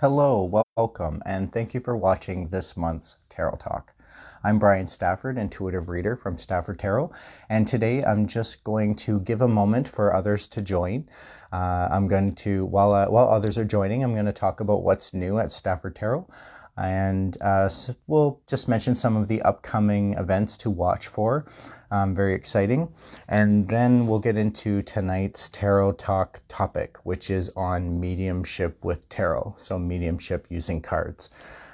Hello, welcome, and thank you for watching this month's Tarot Talk. I'm Bryan Stafford, intuitive reader from Stafford Tarot, and today I'm just going to give a moment for others to join. I'm going to, while others are joining, I'm going to talk about what's new at Stafford Tarot, and we'll just mention some of the upcoming events to watch for. Very exciting. And then we'll get into tonight's Tarot Talk topic, which is on mediumship with tarot. So mediumship using cards.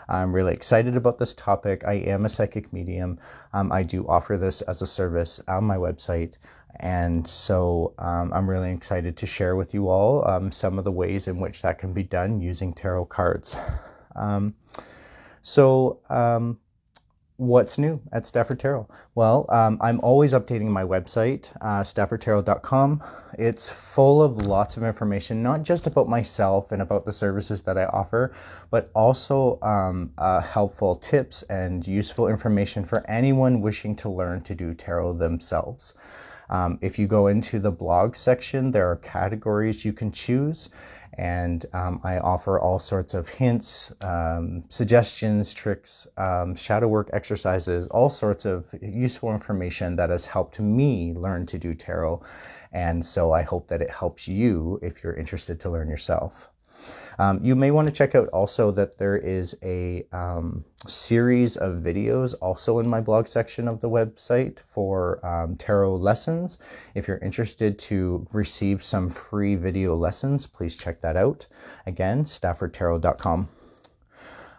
I'm really excited about this topic. I am a psychic medium. I do offer this as a service on my website. And so I'm really excited to share with you all some of the ways in which that can be done using tarot cards. What's new at Stafford Tarot? Well, I'm always updating my website, staffordtarot.com. It's full of lots of information, not just about myself and about the services that I offer, but also helpful tips and useful information for anyone wishing to learn to do tarot themselves. If you go into the blog section, there are categories you can choose. And I offer all sorts of hints, suggestions, tricks, shadow work exercises, all sorts of useful information that has helped me learn to do tarot. And so I hope that it helps you if you're interested to learn yourself. You may want to check out also that there is a series of videos also in my blog section of the website for tarot lessons. If you're interested to receive some free video lessons, please check that out. Again, staffordtarot.com.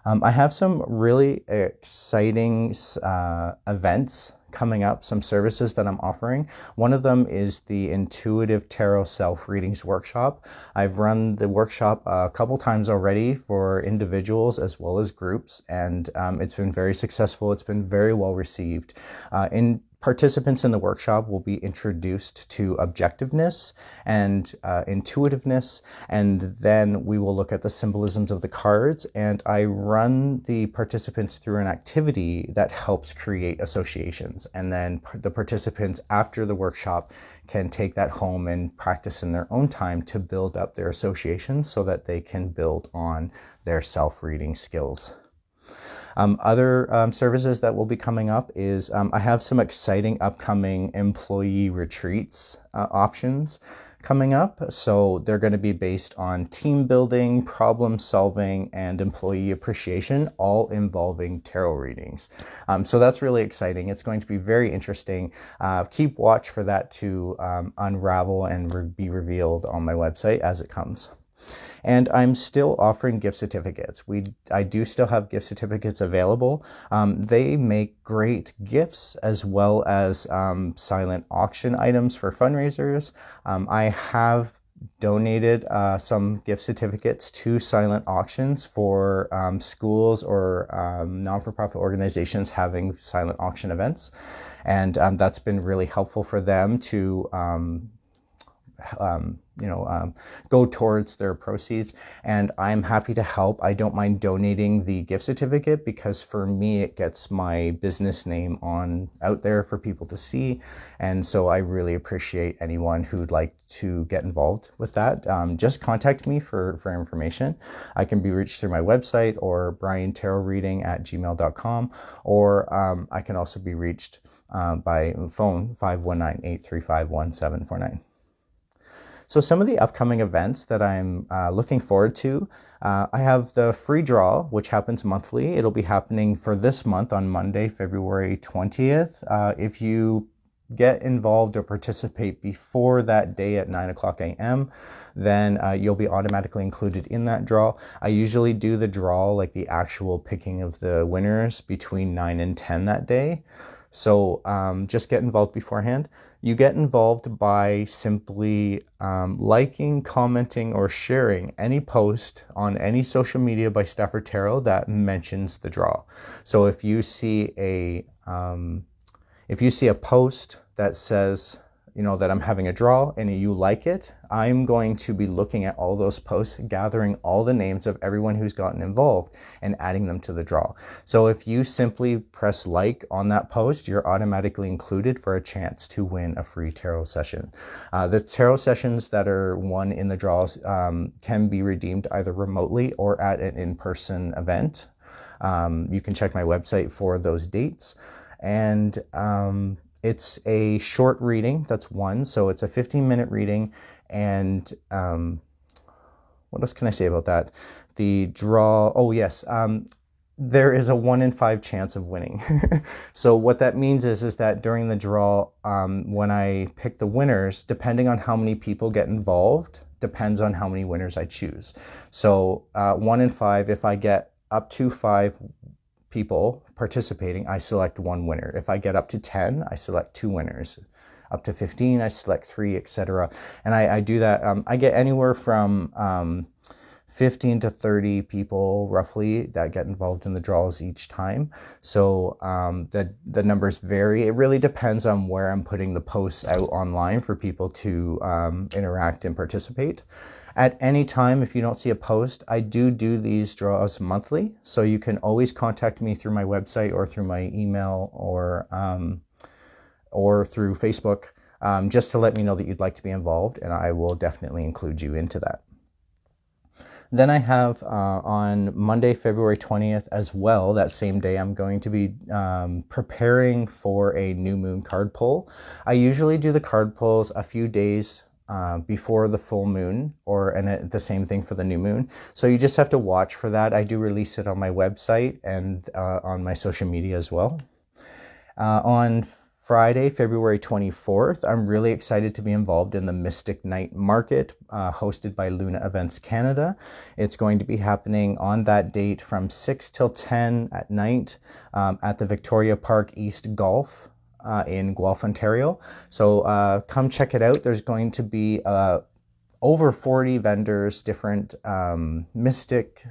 I have some really exciting events coming up, some services that I'm offering. One of them is the Intuitive Tarot Self-Readings Workshop. I've run the workshop a couple times already for individuals as well as groups, and it's been very successful. It's been very well received. Participants in the workshop will be introduced to objectiveness and intuitiveness, and then we will look at the symbolisms of the cards, and I run the participants through an activity that helps create associations, and then the participants after the workshop can take that home and practice in their own time to build up their associations so that they can build on their self-reading skills. Other services that will be coming up is I have some exciting upcoming employee retreats options coming up. So they're going to be based on team building, problem solving, and employee appreciation, all involving tarot readings. So that's really exciting. It's going to be very interesting. Keep watch for that to unravel and be revealed on my website as it comes. And I'm still offering gift certificates. I do still have gift certificates available. They make great gifts as well as silent auction items for fundraisers. I have donated some gift certificates to silent auctions for schools or non-for-profit organizations having silent auction events. And that's been really helpful for them to go towards their proceeds, and I'm happy to help. I don't mind donating the gift certificate because for me it gets my business name out there for people to see, and so I really appreciate anyone who'd like to get involved with that. Just contact me for information. I can be reached through my website or bryantarotreading@gmail.com, or I can also be reached by phone 519-835-1749. So some of the upcoming events that I'm looking forward to, I have the free draw, which happens monthly. It'll be happening for this month on Monday, February 20th. If you get involved or participate before that day at 9:00 a.m., then you'll be automatically included in that draw. I usually do the draw, like the actual picking of the winners, between 9 and 10 that day. So just get involved beforehand. You get involved by simply liking, commenting, or sharing any post on any social media by Stafford Tarot that mentions the draw. So if you see a post that says that I'm having a draw and you like it, I'm going to be looking at all those posts, gathering all the names of everyone who's gotten involved and adding them to the draw. So if you simply press like on that post, you're automatically included for a chance to win a free tarot session. The tarot sessions that are won in the draws can be redeemed either remotely or at an in-person event. You can check my website for those dates. And it's a short reading, that's one. So it's a 15-minute reading. And what else can I say about that? The draw, oh yes, there is a 1 in 5 chance of winning. So what that means is that during the draw, when I pick the winners, depending on how many people get involved, depends on how many winners I choose. So 1 in 5, if I get up to 5 people participating, I select 1 winner. If I get up to 10, I select 2 winners. Up to 15, I select 3, etc. And I do that. I get anywhere from 15 to 30 people roughly that get involved in the draws each time. So the numbers vary. It really depends on where I'm putting the posts out online for people to interact and participate. At any time, if you don't see a post, I do these draws monthly. So you can always contact me through my website or through my email or through Facebook, just to let me know that you'd like to be involved, and I will definitely include you into that. Then I have on Monday, February 20th as well, that same day, I'm going to be preparing for a new moon card pull. I usually do the card pulls a few days before the full moon, and the same thing for the new moon. So you just have to watch for that. I do release it on my website and on my social media as well. On Friday, February 24th, I'm really excited to be involved in the Mystic Night Market hosted by Luna Events Canada. It's going to be happening on that date from 6 till 10 at night at the Victoria Park East Golf in Guelph, Ontario. So come check it out. There's going to be over 40 vendors, different mystic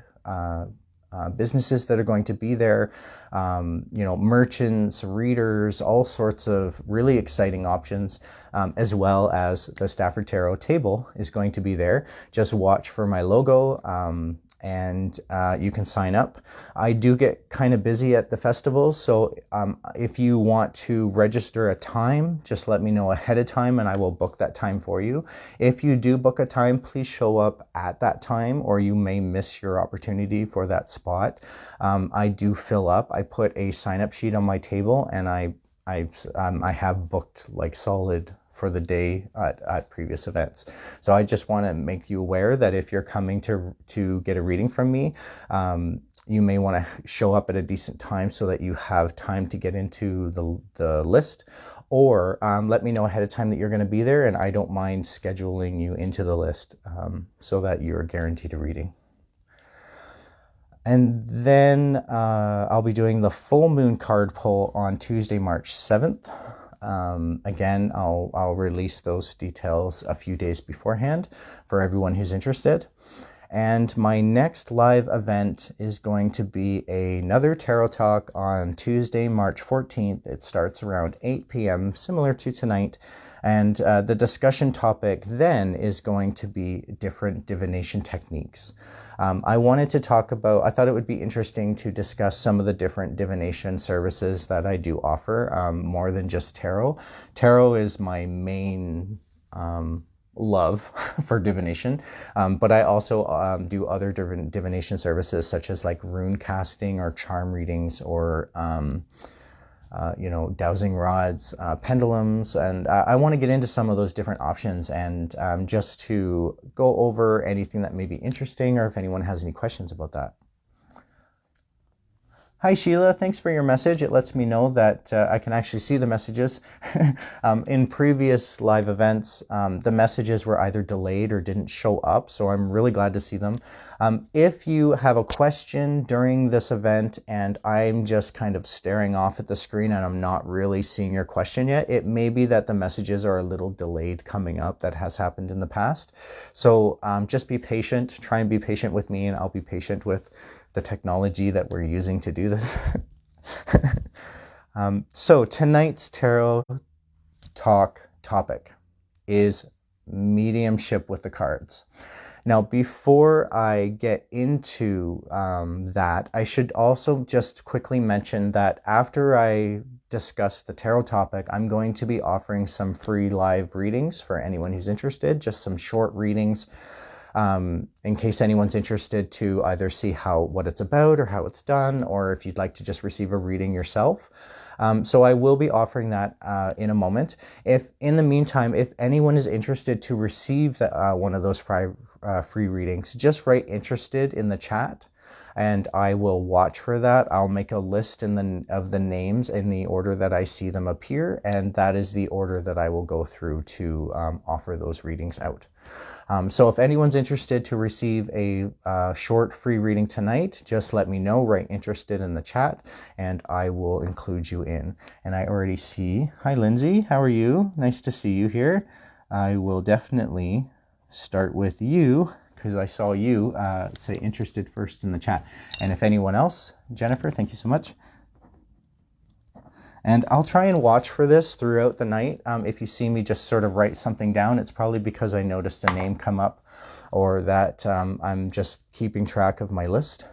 businesses that are going to be there, merchants, readers, all sorts of really exciting options, as well as the Stafford Tarot table is going to be there. Just watch for my logo, and you can sign up. I do get kind of busy at the festival, so if you want to register a time, just let me know ahead of time and I will book that time for you. If you do book a time, please show up at that time or you may miss your opportunity for that spot. I do fill up. I put a sign-up sheet on my table, and I have booked like solid for the day at previous events. So I just want to make you aware that if you're coming to get a reading from me, you may want to show up at a decent time so that you have time to get into the list, or let me know ahead of time that you're going to be there, and I don't mind scheduling you into the list so that you're guaranteed a reading. And then I'll be doing the full moon card pull on Tuesday, March 7th. Again, I'll release those details a few days beforehand for everyone who's interested. And my next live event is going to be another tarot talk on Tuesday, March 14th. It starts around 8 p.m., similar to tonight. And the discussion topic then is going to be different divination techniques. I wanted to talk about, I thought it would be interesting to discuss some of the different divination services that I do offer, more than just tarot. Tarot is my main love for divination, but I also do other divination services such as like rune casting or charm readings or dowsing rods, pendulums, and I want to get into some of those different options and just to go over anything that may be interesting or if anyone has any questions about that. Hi Sheila, thanks for your message. It lets me know that I can actually see the messages. In previous live events, the messages were either delayed or didn't show up, so I'm really glad to see them. If you have a question during this event and I'm just kind of staring off at the screen and I'm not really seeing your question yet, it may be that the messages are a little delayed coming up. That has happened in the past. So just be patient, try and be patient with me, and I'll be patient with the technology that we're using to do this. So tonight's tarot talk topic. is mediumship with the cards. Now, before I get into that, I should also just quickly mention that after I discuss the tarot topic, I'm going to be offering some free live readings for anyone who's interested, just some short readings in case anyone's interested to either see what it's about or how it's done, or if you'd like to just receive a reading yourself. So I will be offering that in a moment. If in the meantime, if anyone is interested to receive one of those free readings, just write interested in the chat and I will watch for that. I'll make a list of the names in the order that I see them appear, and that is the order that I will go through to offer those readings out. So if anyone's interested to receive a short free reading tonight, just let me know, write interested in the chat, and I will include you in. And I already see, hi Lindsay, how are you? Nice to see you here. I will definitely start with you, because I saw you say interested first in the chat. And if anyone else, Jennifer, thank you so much. And I'll try and watch for this throughout the night. If you see me just sort of write something down, it's probably because I noticed a name come up, or that I'm just keeping track of my list.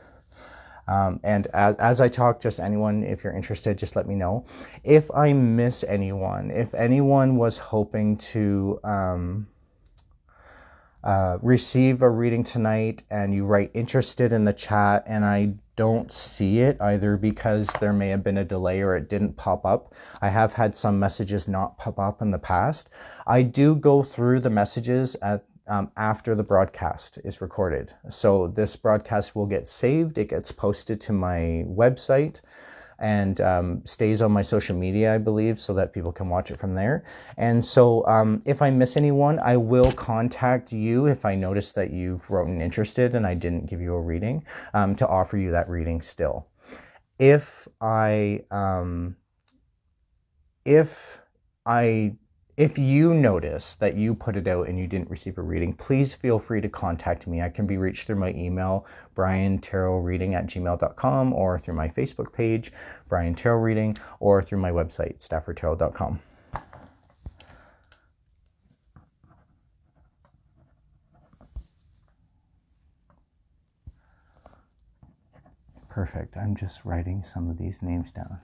And as I talk, just anyone, if you're interested, just let me know. If I miss anyone, if anyone was hoping to receive a reading tonight and you write interested in the chat and I don't see it, either because there may have been a delay or it didn't pop up. I have had some messages not pop up in the past. I do go through the messages after the broadcast is recorded. So this broadcast will get saved. It gets posted to my website and stays on my social media, I believe, so that people can watch it from there. And so if I miss anyone, I will contact you if I notice that you've written interested and I didn't give you a reading, to offer you that reading still. If you notice that you put it out and you didn't receive a reading, please feel free to contact me. I can be reached through my email, bryantarotreading@gmail.com, or through my Facebook page, Bryan Tarot Reading, or through my website, staffordtarot.com. Perfect. I'm just writing some of these names down.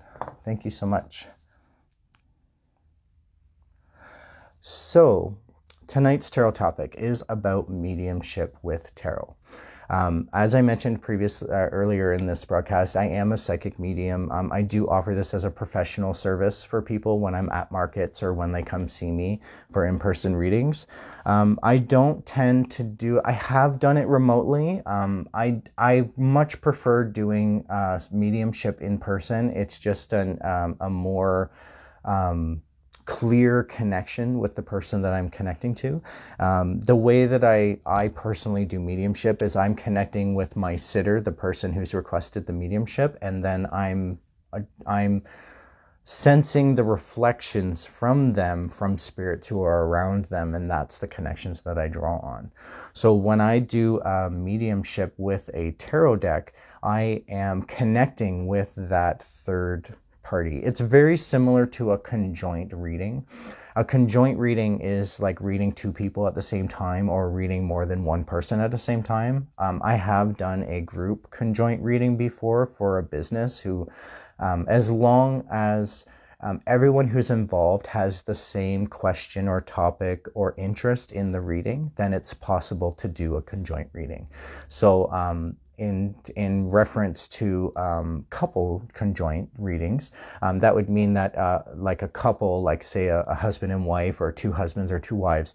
Thank you so much. So tonight's tarot topic is about mediumship with tarot. As I mentioned earlier in this broadcast, I am a psychic medium. I do offer this as a professional service for people when I'm at markets or when they come see me for in-person readings. I don't tend to I have done it remotely. I much prefer doing mediumship in person. It's just a more clear connection with the person that I'm connecting to. The way that I personally do mediumship is I'm connecting with my sitter, the person who's requested the mediumship, and then I'm sensing the reflections from them, from spirits who are around them, and that's the connections that I draw on. So when I do mediumship with a tarot deck, I am connecting with that third party. It's very similar to a conjoint reading. A conjoint reading is like reading two people at the same time, or reading more than one person at the same time. I have done a group conjoint reading before for a business who, as long as everyone who's involved has the same question or topic or interest in the reading, then it's possible to do a conjoint reading. So in reference to couple conjoint readings, that would mean that like a couple, like say a husband and wife, or two husbands or two wives,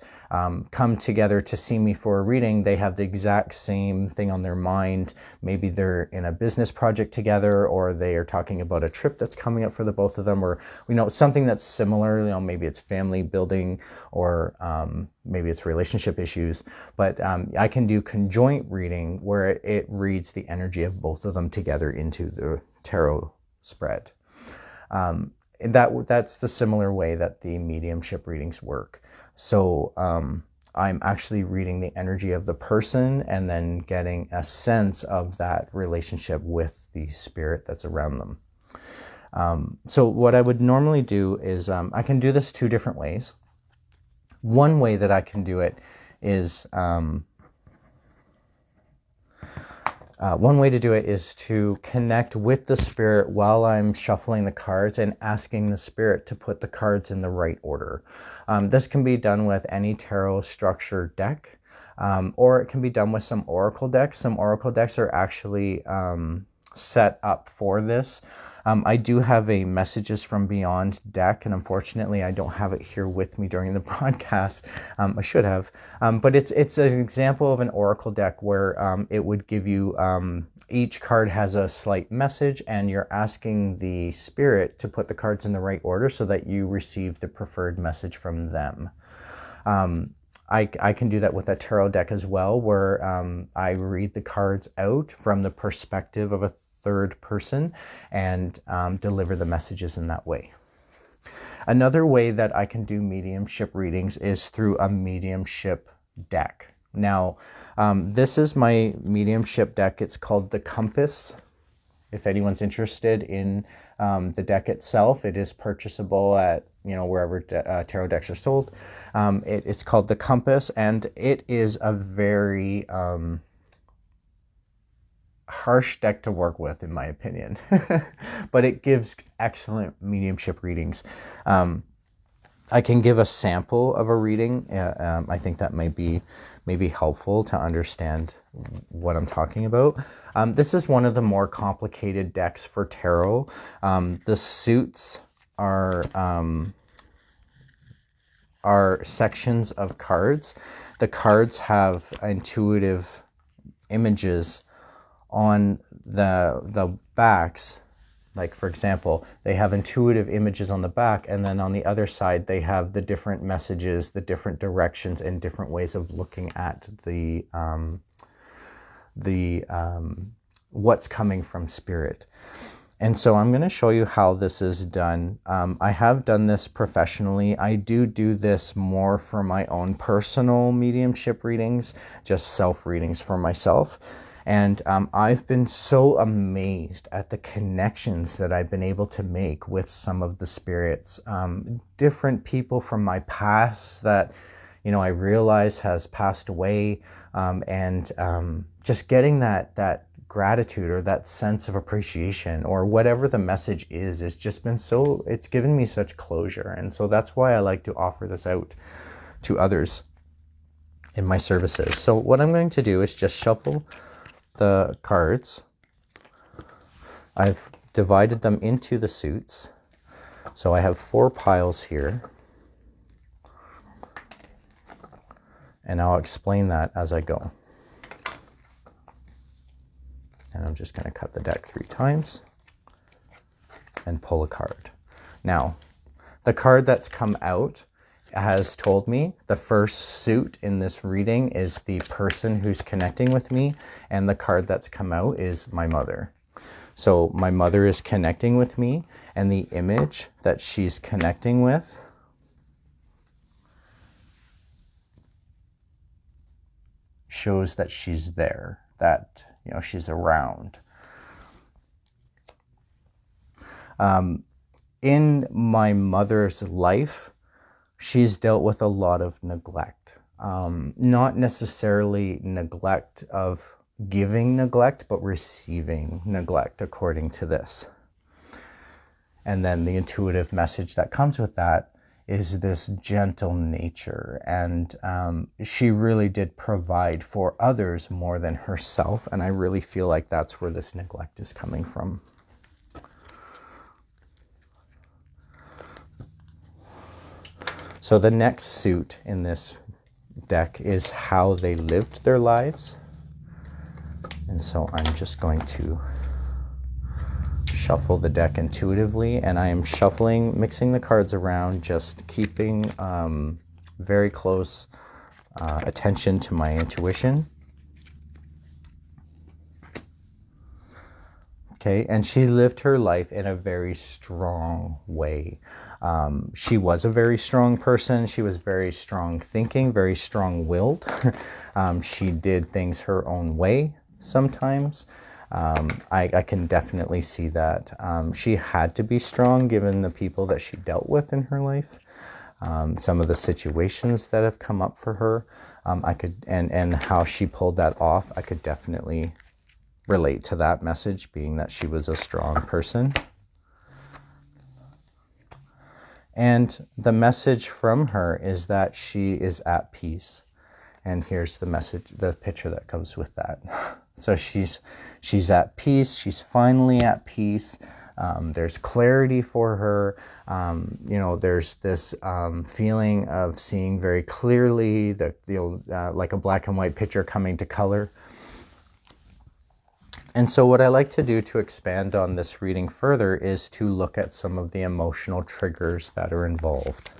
come together to see me for a reading. They have the exact same thing on their mind. Maybe they're in a business project together, or they are talking about a trip that's coming up for the both of them, or something that's similar. Maybe it's family building, or maybe it's relationship issues. But I can do conjoint reading where it reads the energy of both of them together into the tarot spread. That's the similar way that the mediumship readings work. So I'm actually reading the energy of the person and then getting a sense of that relationship with the spirit that's around them. So what I would normally do is I can do this two different ways. One way that I can do it is one way to do it is to connect with the spirit while I'm shuffling the cards and asking the spirit to put the cards in the right order. This can be done with any tarot structure deck, or it can be done with some oracle decks. Some oracle decks are actually set up for this. I do have a Messages from Beyond deck, and unfortunately I don't have it here with me during the broadcast. I should have, but it's an example of an oracle deck where it would give you, each card has a slight message, and you're asking the spirit to put the cards in the right order so that you receive the preferred message from them. I can do that with a tarot deck as well, where I read the cards out from the perspective of a third person and deliver the messages in that way. Another way that I can do mediumship readings is through a mediumship deck. Now, this is my mediumship deck. It's called the Compass. If anyone's interested in the deck itself, it is purchasable at, wherever tarot decks are sold. It's called the Compass, and it is a very harsh deck to work with, in my opinion. But it gives excellent mediumship readings. I can give a sample of a reading. I think that may be helpful to understand what I'm talking about. This is one of the more complicated decks for tarot. The suits are sections of cards. The cards have intuitive images on the backs. Like, for example, they have intuitive images on the back, and then on the other side they have the different messages, the different directions, and different ways of looking at the what's coming from spirit. And so I'm going to show you how this is done. I have done this professionally. I do this more for my own personal mediumship readings, just self readings for myself. And I've been so amazed at the connections that I've been able to make with some of the spirits, different people from my past that, I realize has passed away, and just getting that gratitude or that sense of appreciation or whatever the message is, it's just been it's given me such closure. And so that's why I like to offer this out to others in my services. So what I'm going to do is just shuffle the cards. I've divided them into the suits. So I have 4 piles here. And I'll explain that as I go. And I'm just going to cut the deck 3 times and pull a card. Now, the card that's come out has told me the first suit in this reading is the person who's connecting with me, and the card that's come out is my mother. So my mother is connecting with me, and the image that she's connecting with shows that she's there, that she's around. In my mother's life, she's dealt with a lot of neglect. Not necessarily neglect of giving neglect, but receiving neglect, according to this. And then the intuitive message that comes with that is this gentle nature. And she really did provide for others more than herself. And I really feel like that's where this neglect is coming from. So the next suit in this deck is how they lived their lives. And so I'm just going to shuffle the deck intuitively, and I am mixing the cards around, just keeping very close attention to my intuition. Okay, and she lived her life in a very strong way. She was a very strong person. She was very strong thinking, very strong-willed. She did things her own way sometimes. I can definitely see that. She had to be strong given the people that she dealt with in her life. some of the situations that have come up for her. I could, and how she pulled that off, I could definitely relate to that message, being that she was a strong person. And the message from her is that she is at peace. And here's the message, the picture that comes with that. So she's at peace. She's finally at peace. There's clarity for her. There's this feeling of seeing very clearly, like a black and white picture coming to color. And so what I like to do to expand on this reading further is to look at some of the emotional triggers that are involved.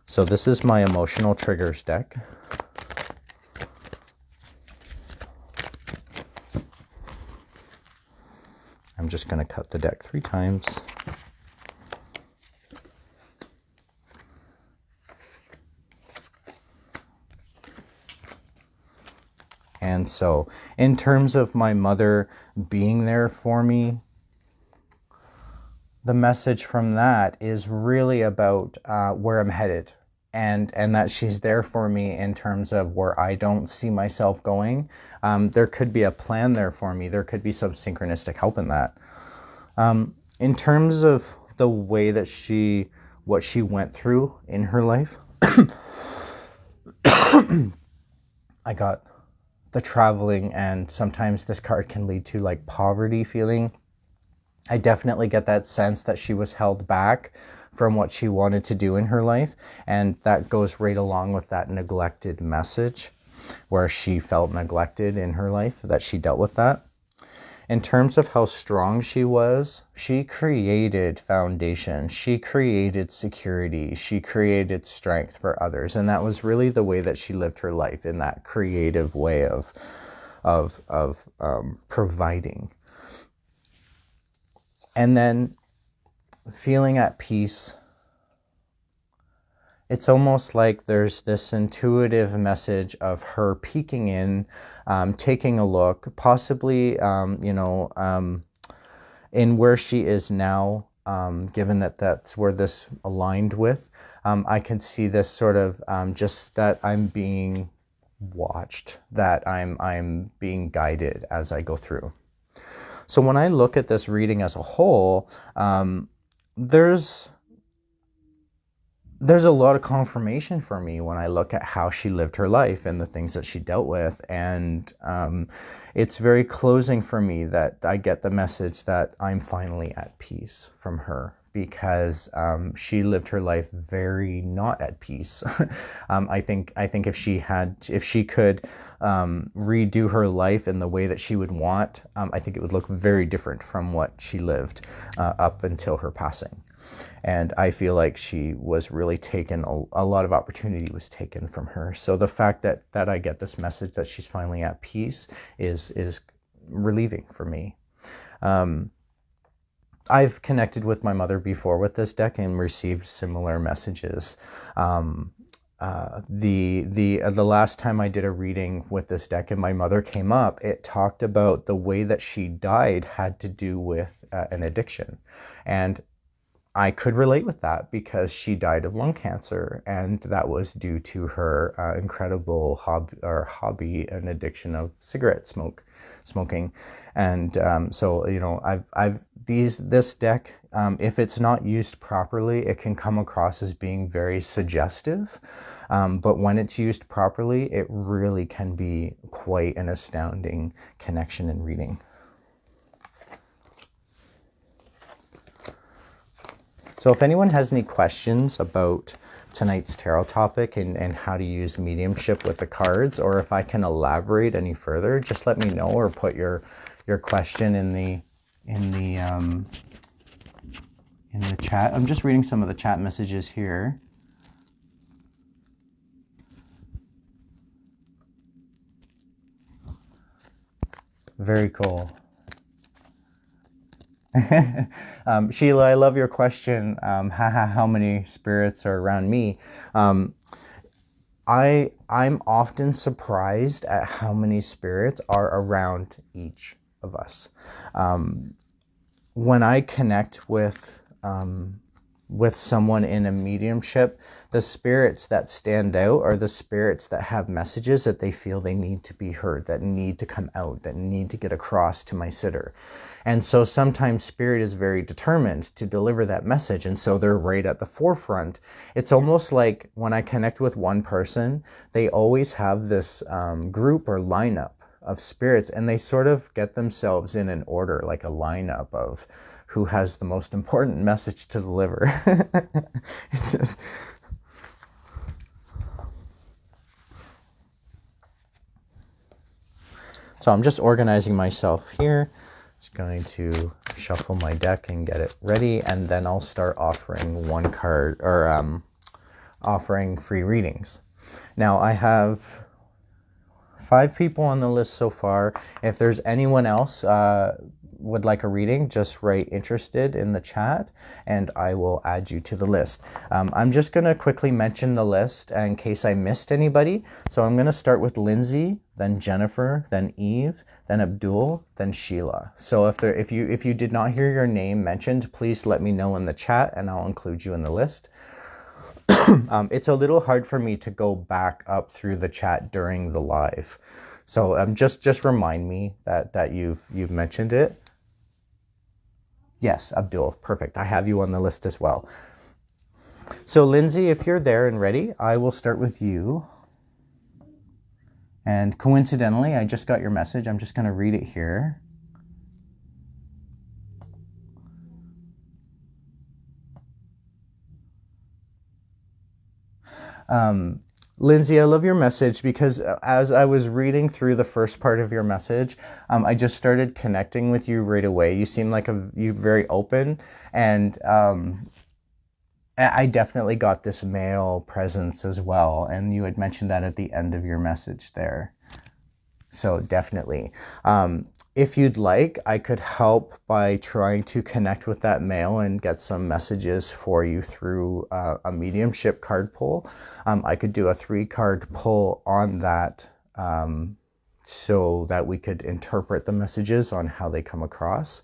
So this is my emotional triggers deck. I'm just going to cut the deck 3 times. And so, in terms of my mother being there for me, the message from that is really about where I'm headed, and that she's there for me in terms of where I don't see myself going. There could be a plan there for me. There could be some synchronistic help in that. In terms of the way that what she went through in her life, I got the traveling, and sometimes this card can lead to like poverty feeling. I definitely get that sense that she was held back from what she wanted to do in her life, and that goes right along with that neglected message, where she felt neglected in her life, that she dealt with that. In terms of how strong she was, she created foundation, she created security, she created strength for others. And that was really the way that she lived her life, in that creative way of providing. And then feeling at peace. It's almost like there's this intuitive message of her peeking in, taking a look, possibly, in where she is now, given that that's where this aligned with. I can see this sort of just that I'm being watched, that I'm being guided as I go through. So when I look at this reading as a whole, there's a lot of confirmation for me when I look at how she lived her life and the things that she dealt with. And it's very closing for me that I get the message that I'm finally at peace from her, because she lived her life very not at peace. I think if she could redo her life in the way that she would want, I think it would look very different from what she lived up until her passing. And I feel like she was really taken, a lot of opportunity was taken from her. So the fact that I get this message that she's finally at peace is relieving for me. I've connected with my mother before with this deck and received similar messages. The last time I did a reading with this deck and my mother came up, it talked about the way that she died had to do with an addiction. And I could relate with that, because she died of lung cancer, and that was due to her incredible hobby and addiction of cigarette smoking. And so this deck, if it's not used properly, it can come across as being very suggestive. But when it's used properly, it really can be quite an astounding connection in reading. So if anyone has any questions about tonight's tarot topic and how to use mediumship with the cards, or if I can elaborate any further, just let me know, or put your question in the chat. I'm just reading some of the chat messages here. Very cool. Sheila, I love your question. How many spirits are around me? I'm often surprised at how many spirits are around each of us. When I connect with with someone in a mediumship, the spirits that stand out are the spirits that have messages that they feel they need to be heard, that need to come out, that need to get across to my sitter. And so sometimes spirit is very determined to deliver that message, and so they're right at the forefront. It's almost like when I connect with one person, they always have this group or lineup of spirits, and they sort of get themselves in an order, like a lineup of who has the most important message to deliver. So I'm just organizing myself here. Just going to shuffle my deck and get it ready, and then I'll start offering one card, or offering free readings. Now I have 5 people on the list so far. If there's anyone else would like a reading, just write interested in the chat and I will add you to the list. I'm just going to quickly mention the list in case I missed anybody. So I'm going to start with Lindsay, then Jennifer, then Eve, then Abdul, then Sheila. So if you did not hear your name mentioned, please let me know in the chat and I'll include you in the list. It's a little hard for me to go back up through the chat during the live. So just remind me that you've mentioned it. Yes, Abdul, perfect. I have you on the list as well. So Lindsay, if you're there and ready, I will start with you. And coincidentally, I just got your message. I'm just going to read it here. Lindsay, I love your message because as I was reading through the first part of your message, I just started connecting with you right away. You seem like you're very open, and I definitely got this male presence as well. And you had mentioned that at the end of your message there. So definitely. If you'd like, I could help by trying to connect with that male and get some messages for you through a mediumship card pull. I could do a 3-card pull on that so that we could interpret the messages on how they come across.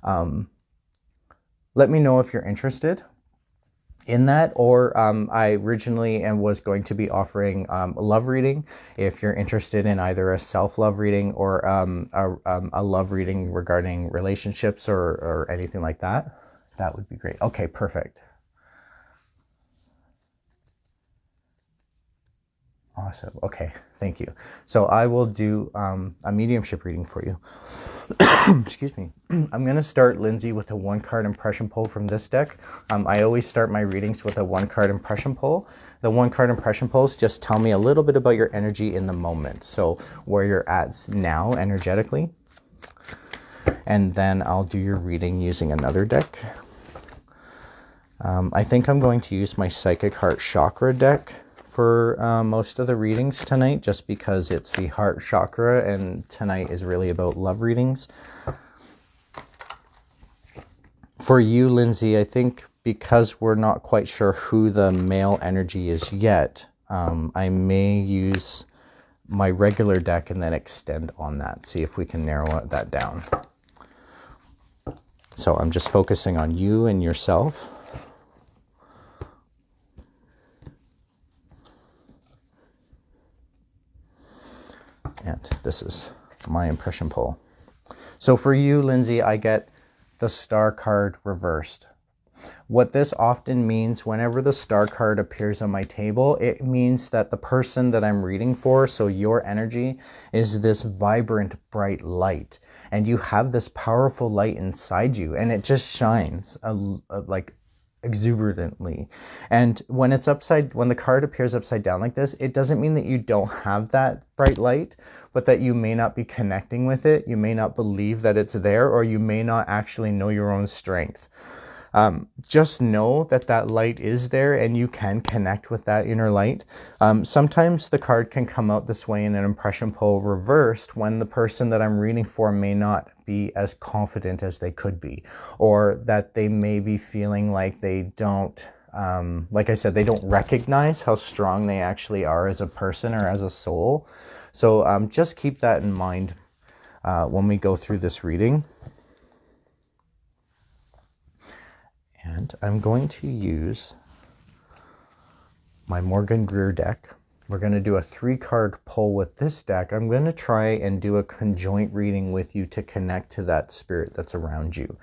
Let me know if you're interested in that, or I originally was going to be offering a love reading. If you're interested in either a self-love reading or a love reading regarding relationships or anything like that, that would be great. Okay, perfect. Awesome. Okay, thank you. So I will do a mediumship reading for you. Excuse me. I'm going to start, Lindsay, with a 1-card impression pull from this deck. I always start my readings with a 1-card impression pull. The 1-card impression pulls just tell me a little bit about your energy in the moment. So where you're at now energetically. And then I'll do your reading using another deck. I think I'm going to use my Psychic Heart Chakra deck for most of the readings tonight, just because it's the heart chakra and tonight is really about love readings. For you, Lindsay, I think because we're not quite sure who the male energy is yet, I may use my regular deck and then extend on that, see if we can narrow that down. So I'm just focusing on you and yourself. And this is my impression pull. So for you, Lindsay, I get the Star card reversed. What this often means, whenever the Star card appears on my table, it means that the person that I'm reading for, so your energy, is this vibrant, bright light. And you have this powerful light inside you, and it just shines like exuberantly. And when the card appears upside down like this, it doesn't mean that you don't have that bright light, but that you may not be connecting with it. You may not believe that it's there, or you may not actually know your own strength. Just know that that light is there and you can connect with that inner light. Sometimes the card can come out this way in an impression pull reversed when the person that I'm reading for may not be as confident as they could be, or that they may be feeling like they don't, like I said, they don't recognize how strong they actually are as a person or as a soul. So just keep that in mind when we go through this reading. And I'm going to use my Morgan Greer deck. We're going to do a 3-card pull with this deck. I'm going to try and do a conjoint reading with you to connect to that spirit that's around you.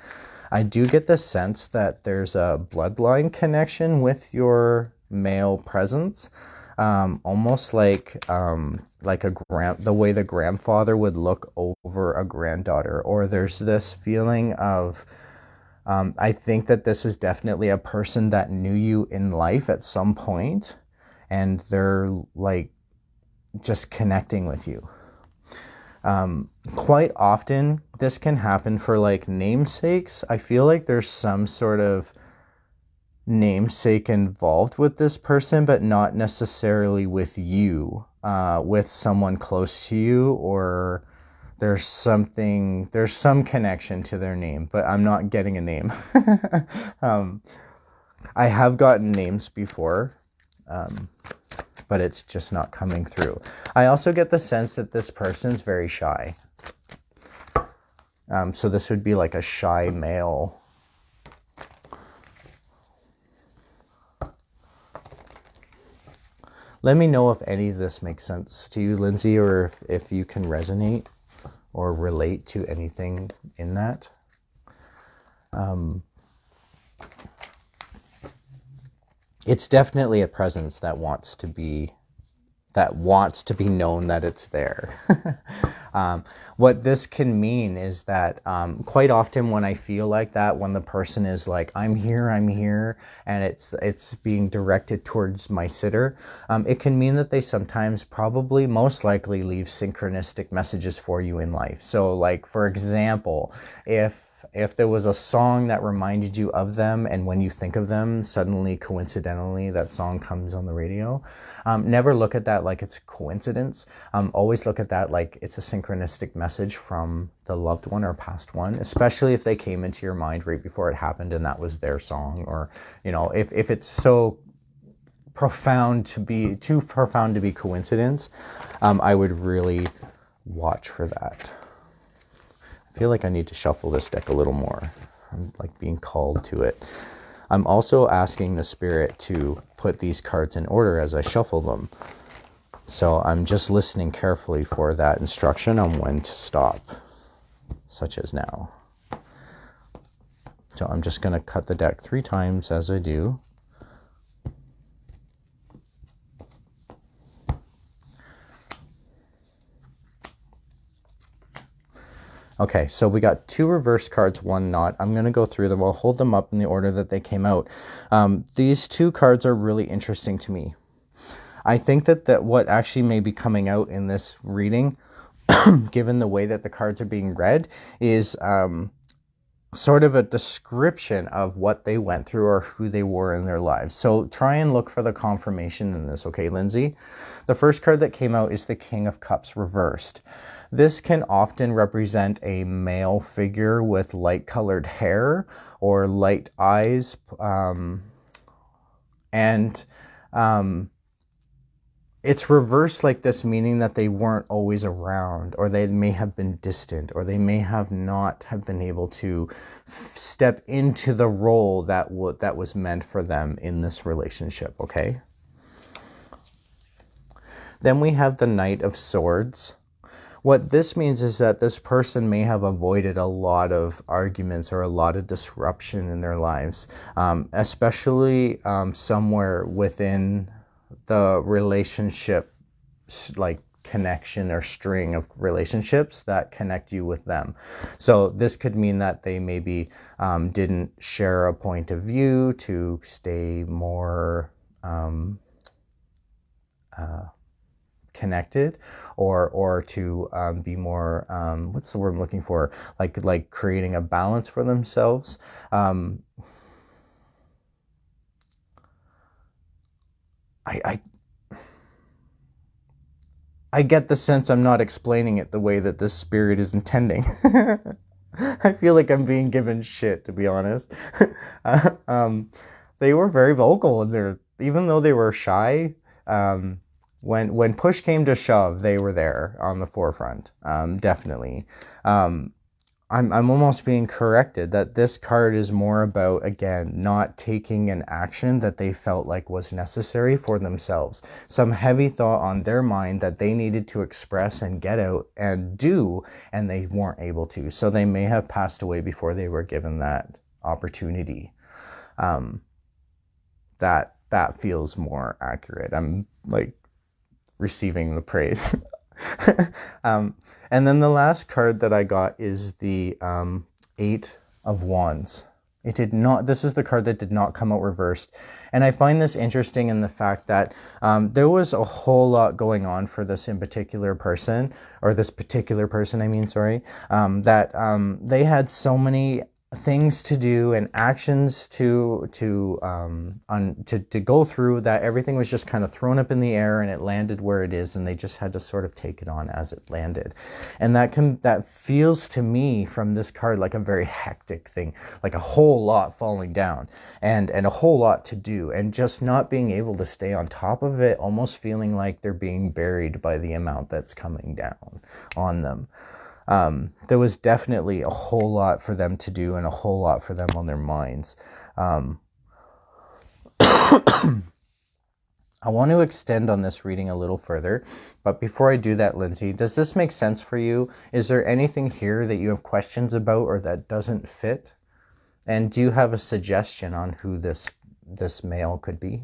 I do get the sense that there's a bloodline connection with your male presence, almost like the way the grandfather would look over a granddaughter, or there's this feeling of I think that this is definitely a person that knew you in life at some point, and they're like just connecting with you. Quite often this can happen for like namesakes. I feel like there's some sort of namesake involved with this person, but not necessarily with you, with someone close to you, or there's some connection to their name, but I'm not getting a name. I have gotten names before, but it's just not coming through. I also get the sense that this person's very shy. So this would be like a shy male. Let me know if any of this makes sense to you, Lindsay, or if you can resonate or relate to anything in that. It's definitely a presence that wants to be known that it's there. What this can mean is that quite often when I feel like that, when the person is like, I'm here, and it's being directed towards my sitter, it can mean that they sometimes, probably most likely, leave synchronistic messages for you in life. So like, for example, if there was a song that reminded you of them, and when you think of them, suddenly, coincidentally, that song comes on the radio, never look at that like it's a coincidence. Always look at that like it's a synchronistic message from the loved one or past one, especially if they came into your mind right before it happened and that was their song, or, you know, if it's so profound to be, too profound to be coincidence, I would really watch for that. I feel like I need to shuffle this deck a little more. I'm like being called to it. I'm also asking the spirit to put these cards in order as I shuffle them. So I'm just listening carefully for that instruction on when to stop, such as now. So I'm just going to cut the deck 3 times as I do. Okay, so we got 2 reverse cards, 1 not. I'm going to go through them. I'll hold them up in the order that they came out. These 2 cards are really interesting to me. I think that what actually may be coming out in this reading, given the way that the cards are being read, is sort of a description of what they went through or who they were in their lives. So try and look for the confirmation in this, okay, Lindsay? The first card that came out is the King of Cups reversed. This can often represent a male figure with light-colored hair or light eyes, it's reversed like this, meaning that they weren't always around, or they may have been distant, or they may have not have been able to step into the role that was meant for them in this relationship, okay? Then we have the Knight of Swords. What this means is that this person may have avoided a lot of arguments or a lot of disruption in their lives, especially somewhere within the relationship, like connection or string of relationships that connect you with them. So this could mean that they maybe didn't share a point of view to stay more connected, or to be more, what's the word I'm looking for? Like creating a balance for themselves. I get the sense I'm not explaining it the way that this spirit is intending. I feel like I'm being given shit, to be honest. They were very vocal in their, even though they were shy, when push came to shove, they were there on the forefront, definitely. I'm almost being corrected that this card is more about, again, not taking an action that they felt like was necessary for themselves. Some heavy thought on their mind that they needed to express and get out and do, and they weren't able to. So they may have passed away before they were given that opportunity. That feels more accurate. I'm like receiving the praise. And then the last card that I got is the Eight of Wands. This is the card that did not come out reversed. And I find this interesting in the fact that there was a whole lot going on for this in particular person, or this particular person, I mean, sorry, that they had so many things to do and actions to go through, that everything was just kind of thrown up in the air and it landed where it is, and they just had to sort of take it on as it landed. And that feels to me from this card like a very hectic thing, like a whole lot falling down and a whole lot to do, and just not being able to stay on top of it, almost feeling like they're being buried by the amount that's coming down on them. There was definitely a whole lot for them to do and a whole lot for them on their minds. I want to extend on this reading a little further, but before I do that, Lindsay, does this make sense for you? Is there anything here that you have questions about or that doesn't fit? And do you have a suggestion on who this male could be?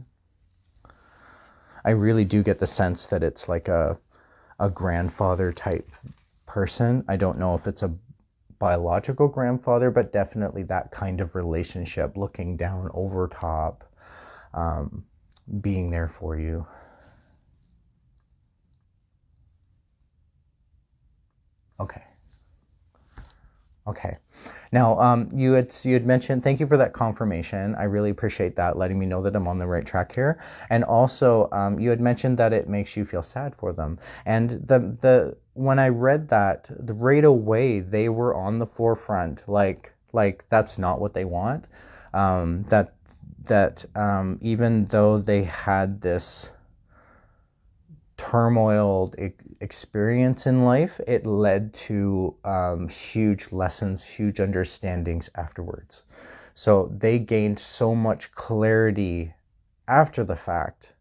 I really do get the sense that it's like a grandfather type person. I don't know if it's a biological grandfather, but definitely that kind of relationship, looking down over top, being there for you. Okay. Now, you had mentioned, thank you for that confirmation. I really appreciate that, letting me know that I'm on the right track here. And also, you had mentioned that it makes you feel sad for them. And when I read that, right away, they were on the forefront, like that's not what they want. Even though they had this turmoil experience in life, it led to huge lessons, huge understandings afterwards. So they gained so much clarity after the fact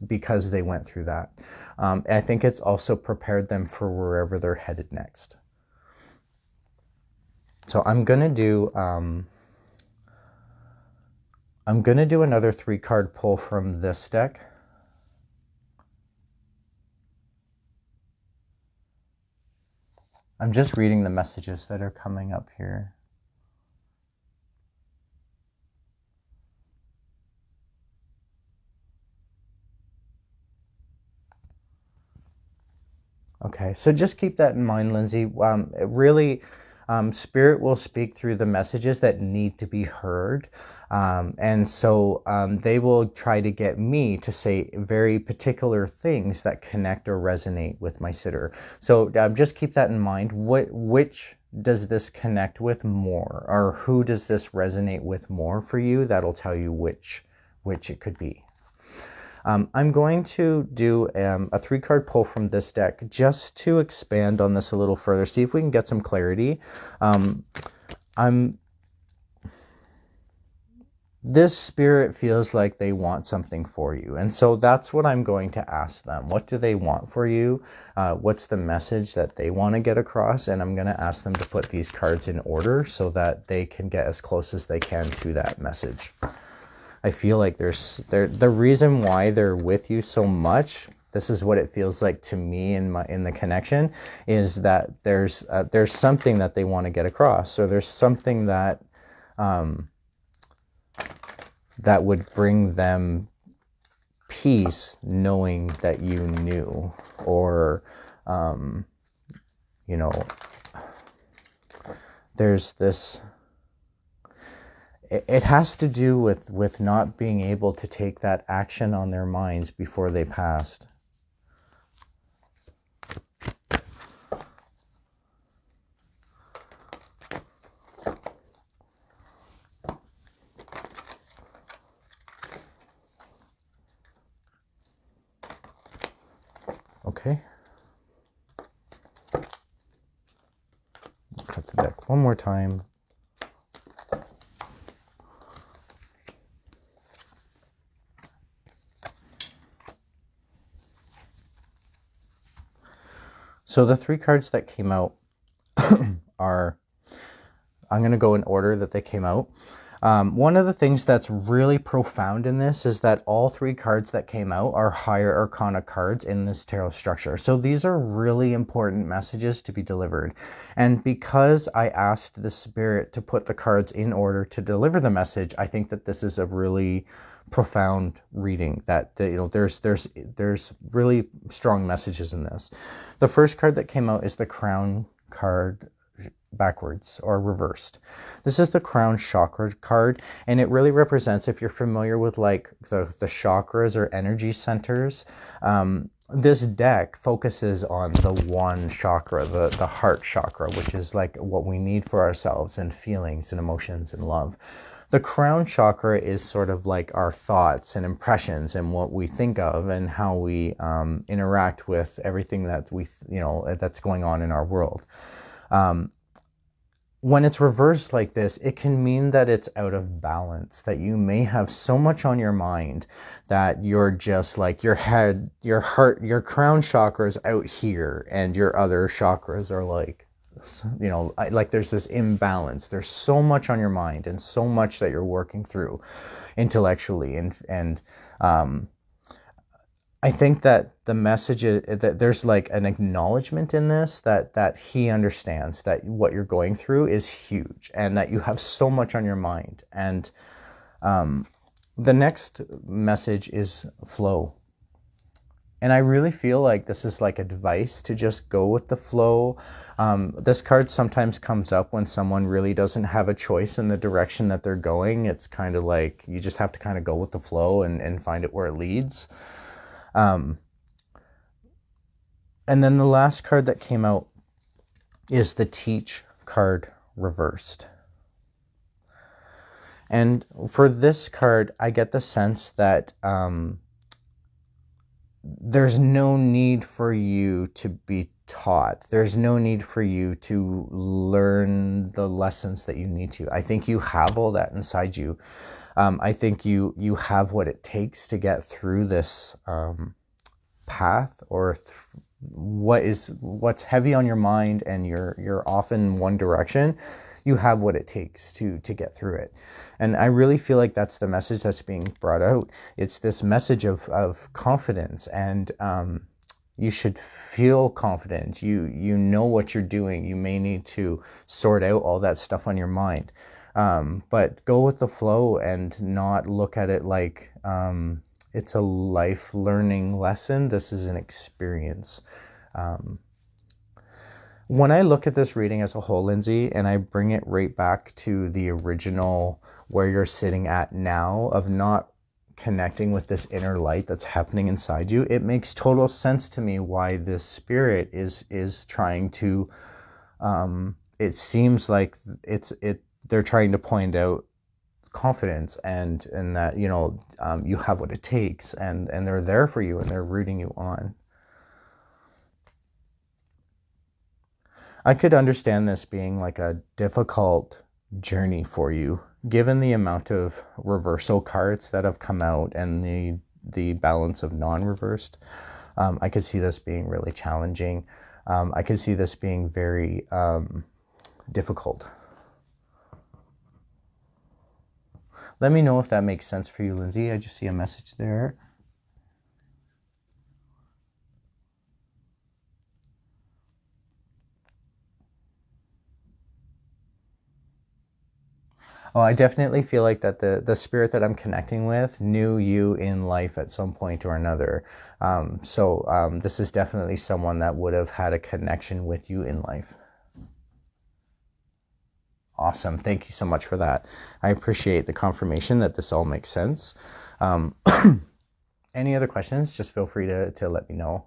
because they went through that. I think it's also prepared them for wherever they're headed next. So I'm gonna do another 3-card pull from this deck. I'm just reading the messages that are coming up here. Okay, so just keep that in mind, Lindsay. Spirit will speak through the messages that need to be heard. And so they will try to get me to say very particular things that connect or resonate with my sitter. So just keep that in mind. Which does this connect with more, or who does this resonate with more for you? That'll tell you which it could be. I'm going to do a 3-card pull from this deck just to expand on this a little further, see if we can get some clarity. This spirit feels like they want something for you. And so that's what I'm going to ask them. What do they want for you? What's the message that they want to get across? And I'm going to ask them to put these cards in order so that they can get as close as they can to that message. I feel like the reason why they're with you so much, this is what it feels like to me in the connection, is that there's something that they want to get across, or there's something that that would bring them peace, knowing that you knew, or there's this. It has to do with not being able to take that action on their minds before they passed. Okay. cut the deck one more time. So the 3 cards that came out are, I'm going to go in order that they came out. One of the things that's really profound in this is that all 3 cards that came out are higher arcana cards in this tarot structure. So these are really important messages to be delivered. And because I asked the spirit to put the cards in order to deliver the message, I think that this is a really profound reading, that there's really strong messages in this. The first card that came out is the Crown card backwards or reversed. This is the Crown chakra card, and it really represents, if you're familiar with like the chakras or energy centers, this deck focuses on the one chakra, the heart chakra, which is like what we need for ourselves and feelings and emotions and love. The Crown chakra is sort of like our thoughts and impressions and what we think of and how we interact with everything that that's going on in our world. When it's reversed like this, it can mean that it's out of balance, that you may have so much on your mind that you're just like your head, your heart, your crown chakra is out here and your other chakras are like, like there's this imbalance. There's so much on your mind and so much that you're working through intellectually. And I think that the message is that there's like an acknowledgement in this that he understands that what you're going through is huge and that you have so much on your mind. And the next message is flow. And I really feel like this is like advice to just go with the flow. This card sometimes comes up when someone really doesn't have a choice in the direction that they're going. It's kind of like you just have to kind of go with the flow and find it where it leads. And then the last card that came out is the Teach card reversed. And for this card, I get the sense that there's no need for you to be taught. There's no need for you to learn the lessons that you need to. I think you have all that inside you. I think you have what it takes to get through this path, or what's heavy on your mind, and you're off in one direction. You have what it takes to get through it. And I really feel like that's the message that's being brought out. It's this message of confidence, and you should feel confident. You know what you're doing. You may need to sort out all that stuff on your mind. But go with the flow and not look at it like it's a life learning lesson. This is an experience. When I look at this reading as a whole, Lindsay, and I bring it right back to the original where you're sitting at now of not connecting with this inner light that's happening inside you, it makes total sense to me why this spirit is trying to, it seems like they're trying to point out confidence and that, you have what it takes, and they're there for you and they're rooting you on. I could understand this being like a difficult journey for you, given the amount of reversal cards that have come out and the balance of non-reversed. I could see this being really challenging. I could see this being very difficult. Let me know if that makes sense for you, Lindsay. I just see a message there. Oh, I definitely feel like that the spirit that I'm connecting with knew you in life at some point or another. So this is definitely someone that would have had a connection with you in life. Awesome. Thank you so much for that. I appreciate the confirmation that this all makes sense. Any other questions? Just feel free to let me know.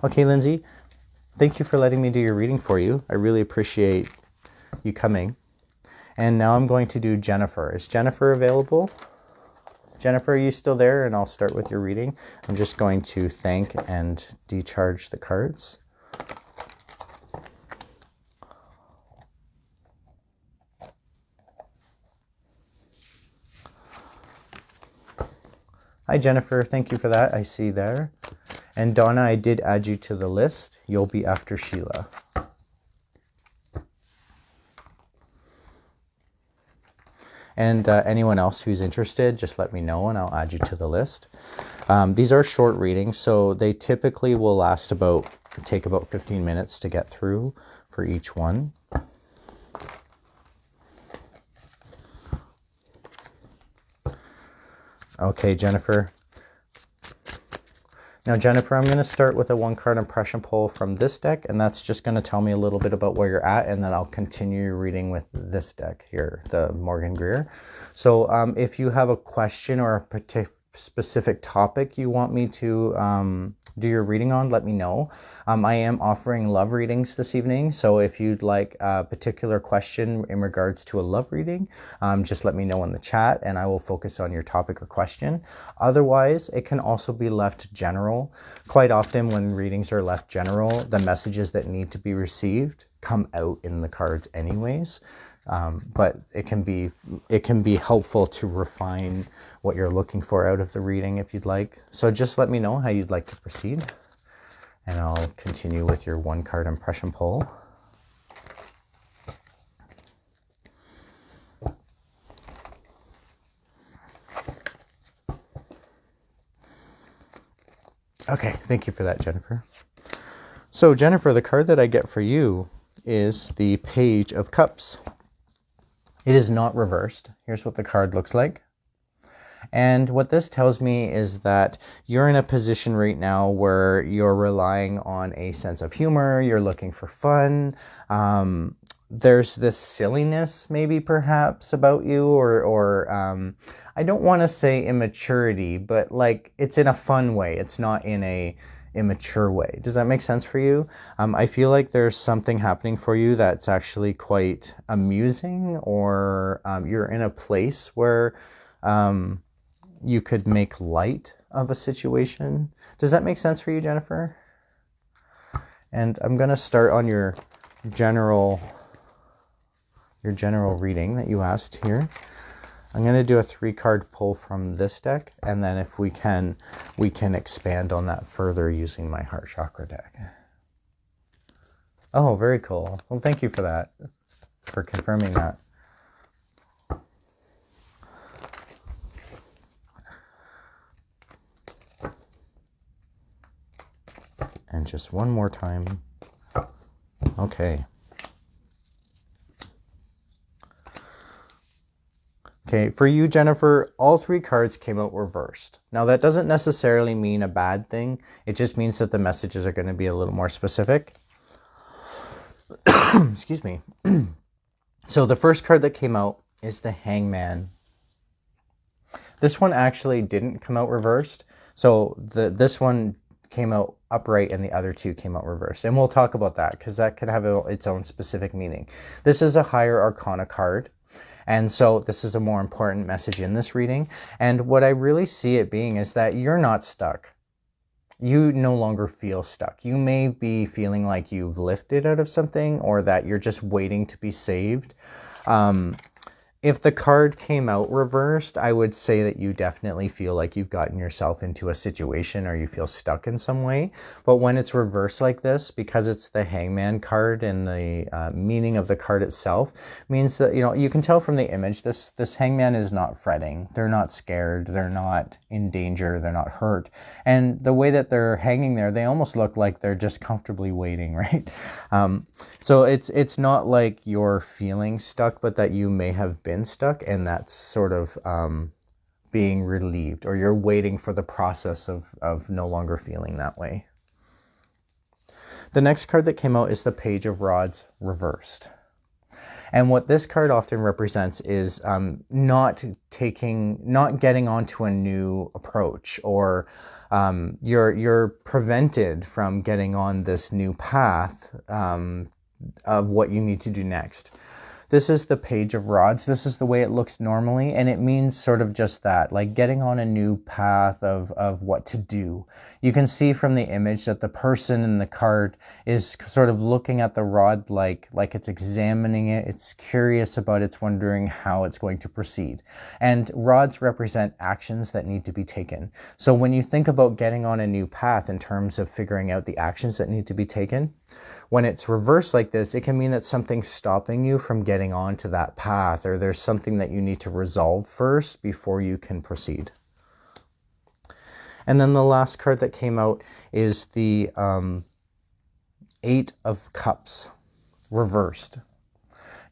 Okay, Lindsay, thank you for letting me do your reading for you. I really appreciate you coming. And now I'm going to do Jennifer. Is Jennifer available? Jennifer, are you still there? And I'll start with your reading. I'm just going to thank and decharge the cards. Hi, Jennifer. Thank you for that. I see there. And Donna, I did add you to the list. You'll be after Sheila. And anyone else who's interested, just let me know and I'll add you to the list. These are short readings, so they typically will take about 15 minutes to get through for each one. Okay, Jennifer. Now, Jennifer, I'm going to start with a 1-card impression pull from this deck, and that's just going to tell me a little bit about where you're at, and then I'll continue reading with this deck here, the Morgan Greer. So if you have a question or a specific topic you want me to do your reading on, let me know. I am offering love readings this evening, so if you'd like a particular question in regards to a love reading, just let me know in the chat and I will focus on your topic or question. Otherwise, it can also be left general. Quite often when readings are left general, the messages that need to be received come out in the cards anyways. But it can be helpful to refine what you're looking for out of the reading if you'd like. So just let me know how you'd like to proceed, and I'll continue with your 1-card impression pull. Okay, thank you for that, Jennifer. So Jennifer, the card that I get for you is the Page of Cups. It is not reversed. Here's what the card looks like. And what this tells me is that you're in a position right now where you're relying on a sense of humor. You're looking for fun. There's this silliness maybe perhaps about you, or I don't want to say immaturity, but like it's in a fun way. It's not in a immature way. Does that make sense for you? I feel like there's something happening for you that's actually quite amusing, or you're in a place where you could make light of a situation. Does that make sense for you, Jennifer? And I'm going to start on your general reading that you asked here. I'm going to do a 3-card pull from this deck, and then if we can expand on that further using my heart chakra deck. Oh, very cool. Well, thank you for that, for confirming that. And just one more time. Okay. Okay, for you, Jennifer, all 3 cards came out reversed. Now, that doesn't necessarily mean a bad thing. It just means that the messages are going to be a little more specific. Excuse me. So the first card that came out is the Hangman. This one actually didn't come out reversed. So this one came out upright and the other 2 came out reversed. And we'll talk about that because that could have its own specific meaning. This is a higher arcana card. And so this is a more important message in this reading. And what I really see it being is that you're not stuck. You no longer feel stuck. You may be feeling like you've lifted out of something, or that you're just waiting to be saved. If the card came out reversed, I would say that you definitely feel like you've gotten yourself into a situation or you feel stuck in some way. But when it's reversed like this, because it's the Hangman card and the meaning of the card itself means that, you can tell from the image, this Hangman is not fretting. They're not scared. They're not in danger. They're not hurt. And the way that they're hanging there, they almost look like they're just comfortably waiting, right? So it's not like you're feeling stuck, but that you may have been stuck, and that's sort of being relieved, or you're waiting for the process of no longer feeling that way. The next card that came out is the Page of Rods reversed. And what this card often represents is not getting onto a new approach, or you're prevented from getting on this new path of what you need to do next. This is the Page of Rods. This is the way it looks normally, and it means sort of just that, like getting on a new path of what to do. You can see from the image that the person in the card is sort of looking at the rod like it's examining it, it's curious about it, it's wondering how it's going to proceed. And rods represent actions that need to be taken. So when you think about getting on a new path in terms of figuring out the actions that need to be taken, when it's reversed like this, it can mean that something's stopping you from getting onto that path, or there's something that you need to resolve first before you can proceed. And then the last card that came out is the Eight of Cups, reversed.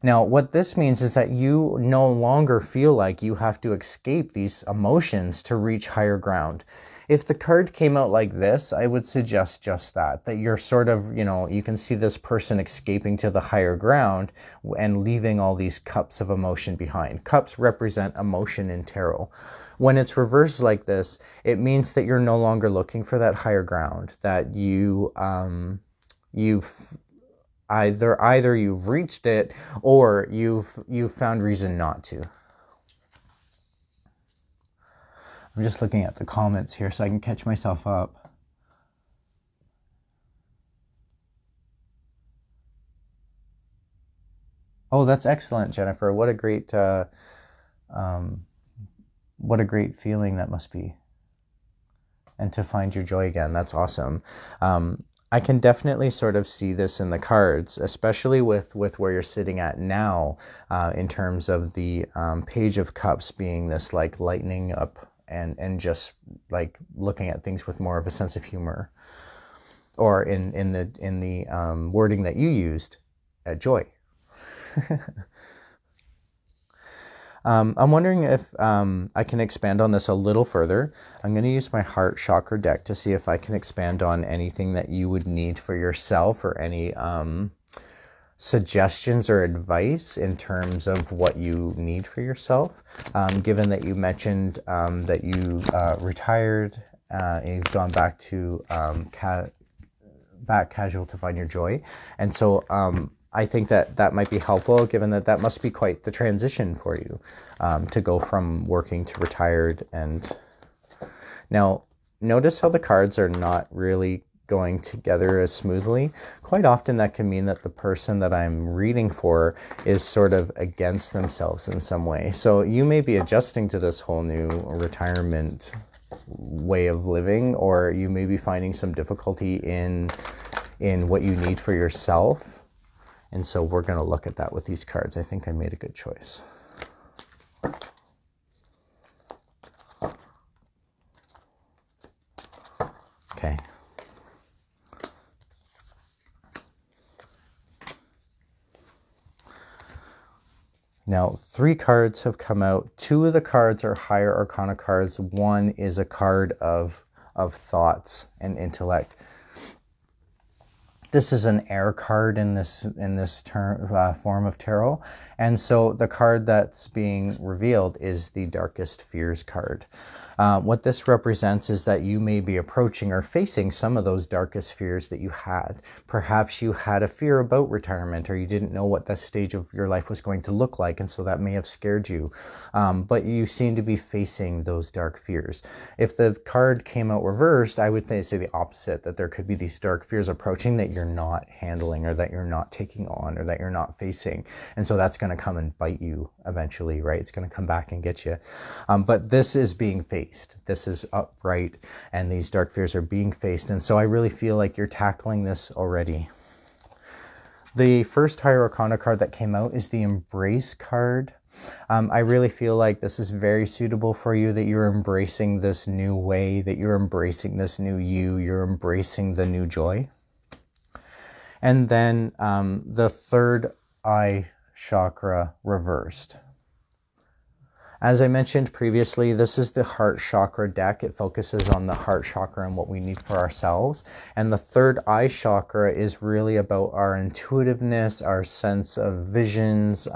Now, what this means is that you no longer feel like you have to escape these emotions to reach higher ground. If the card came out like this, I would suggest just that you're sort of, you can see this person escaping to the higher ground and leaving all these cups of emotion behind. Cups represent emotion in tarot. When it's reversed like this, it means that you're no longer looking for that higher ground, that you've either you've reached it or you've found reason not to. I'm just looking at the comments here so I can catch myself up. Oh, that's excellent, Jennifer. What a great feeling that must be. And to find your joy again, that's awesome. I can definitely sort of see this in the cards, especially with where you're sitting at now, in terms of the Page of Cups being this like lightening up and just like looking at things with more of a sense of humor, or in the wording that you used, joy. I'm wondering if I can expand on this a little further. I'm going to use my heart chakra deck to see if I can expand on anything that you would need for yourself, or any suggestions or advice in terms of what you need for yourself. Given that you mentioned that you retired, and you've gone back to casual to find your joy. And so I think that might be helpful, given that must be quite the transition for you, to go from working to retired. And now notice how the cards are not really going together as smoothly. Quite often that can mean that the person that I'm reading for is sort of against themselves in some way. So you may be adjusting to this whole new retirement way of living, or you may be finding some difficulty in what you need for yourself. And so we're going to look at that with these cards. I think I made a good choice. Okay. Now, 3 cards have come out. 2 of the cards are higher arcana cards. 1 is a card of thoughts and intellect. This is an air card in this form of tarot. And so the card that's being revealed is the Darkest Fears card. What this represents is that you may be approaching or facing some of those darkest fears that you had. Perhaps you had a fear about retirement, or you didn't know what that stage of your life was going to look like, and so that may have scared you. But you seem to be facing those dark fears. If the card came out reversed, I would say the opposite, that there could be these dark fears approaching that you're not handling, or that you're not taking on, or that you're not facing. And so that's going to come and bite you eventually, right? It's going to come back and get you. But this is being faced. This is upright, and these dark fears are being faced. And so I really feel like you're tackling this already. The first higher arcana card that came out is the Embrace card. I really feel like this is very suitable for you, that you're embracing this new way, that you're embracing this new you, you're embracing the new joy. And then the third eye chakra reversed. As I mentioned previously, this is the heart chakra deck. It focuses on the heart chakra and what we need for ourselves. And the third eye chakra is really about our intuitiveness, our sense of visions.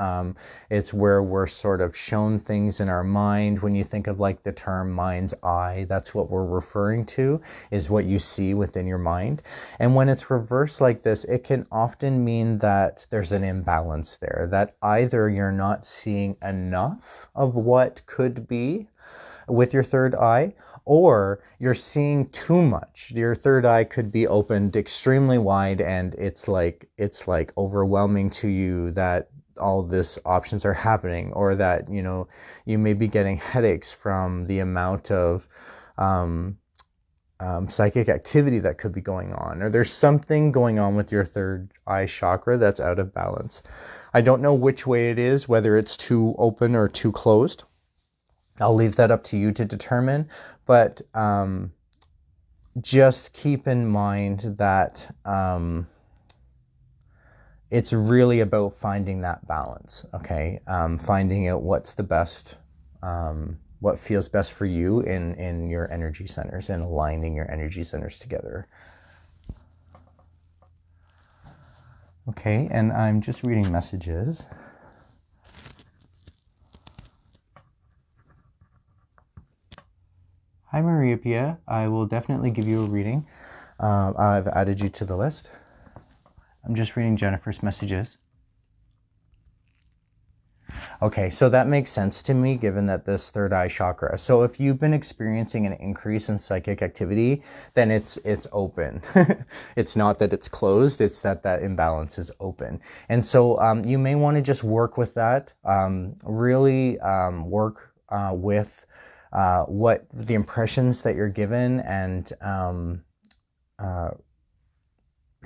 It's where we're sort of shown things in our mind. When you think of like the term mind's eye, that's what we're referring to, is what you see within your mind. And when it's reversed like this, it can often mean that there's an imbalance there, that either you're not seeing enough of what could be with your third eye, or you're seeing too much. Your third eye could be opened extremely wide, and it's like overwhelming to you that all this options are happening, or that, you know, you may be getting headaches from the amount of psychic activity that could be going on, or there's something going on with your third eye chakra that's out of balance. I don't know which way it is, whether it's too open or too closed. I'll leave that up to you to determine, but just keep in mind that it's really about finding that balance, okay? Finding out what's the best, what feels best for you in your energy centers, and aligning your energy centers together. Okay, and I'm just reading messages. Hi, Maria Pia. I will definitely give you a reading. I've added you to the list. I'm just reading Jennifer's messages. Okay, so that makes sense to me, given that this third eye chakra. So if you've been experiencing an increase in psychic activity, then it's open. It's not that it's closed, it's that imbalance is open. And so you may want to just work with that, really work with what the impressions that you're given, and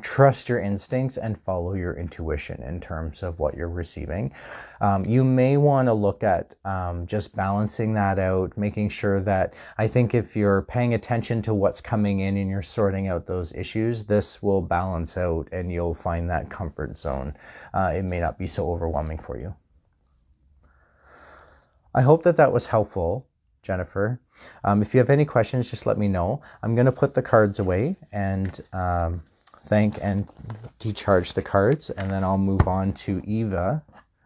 trust your instincts and follow your intuition in terms of what you're receiving. You may want to look at just balancing that out, making sure that, I think if you're paying attention to what's coming in and you're sorting out those issues, this will balance out and you'll find that comfort zone. It may not be so overwhelming for you. I hope that was helpful, Jennifer. If you have any questions, just let me know. I'm going to put the cards away and thank and decharge the cards, and then I'll move on to Eve,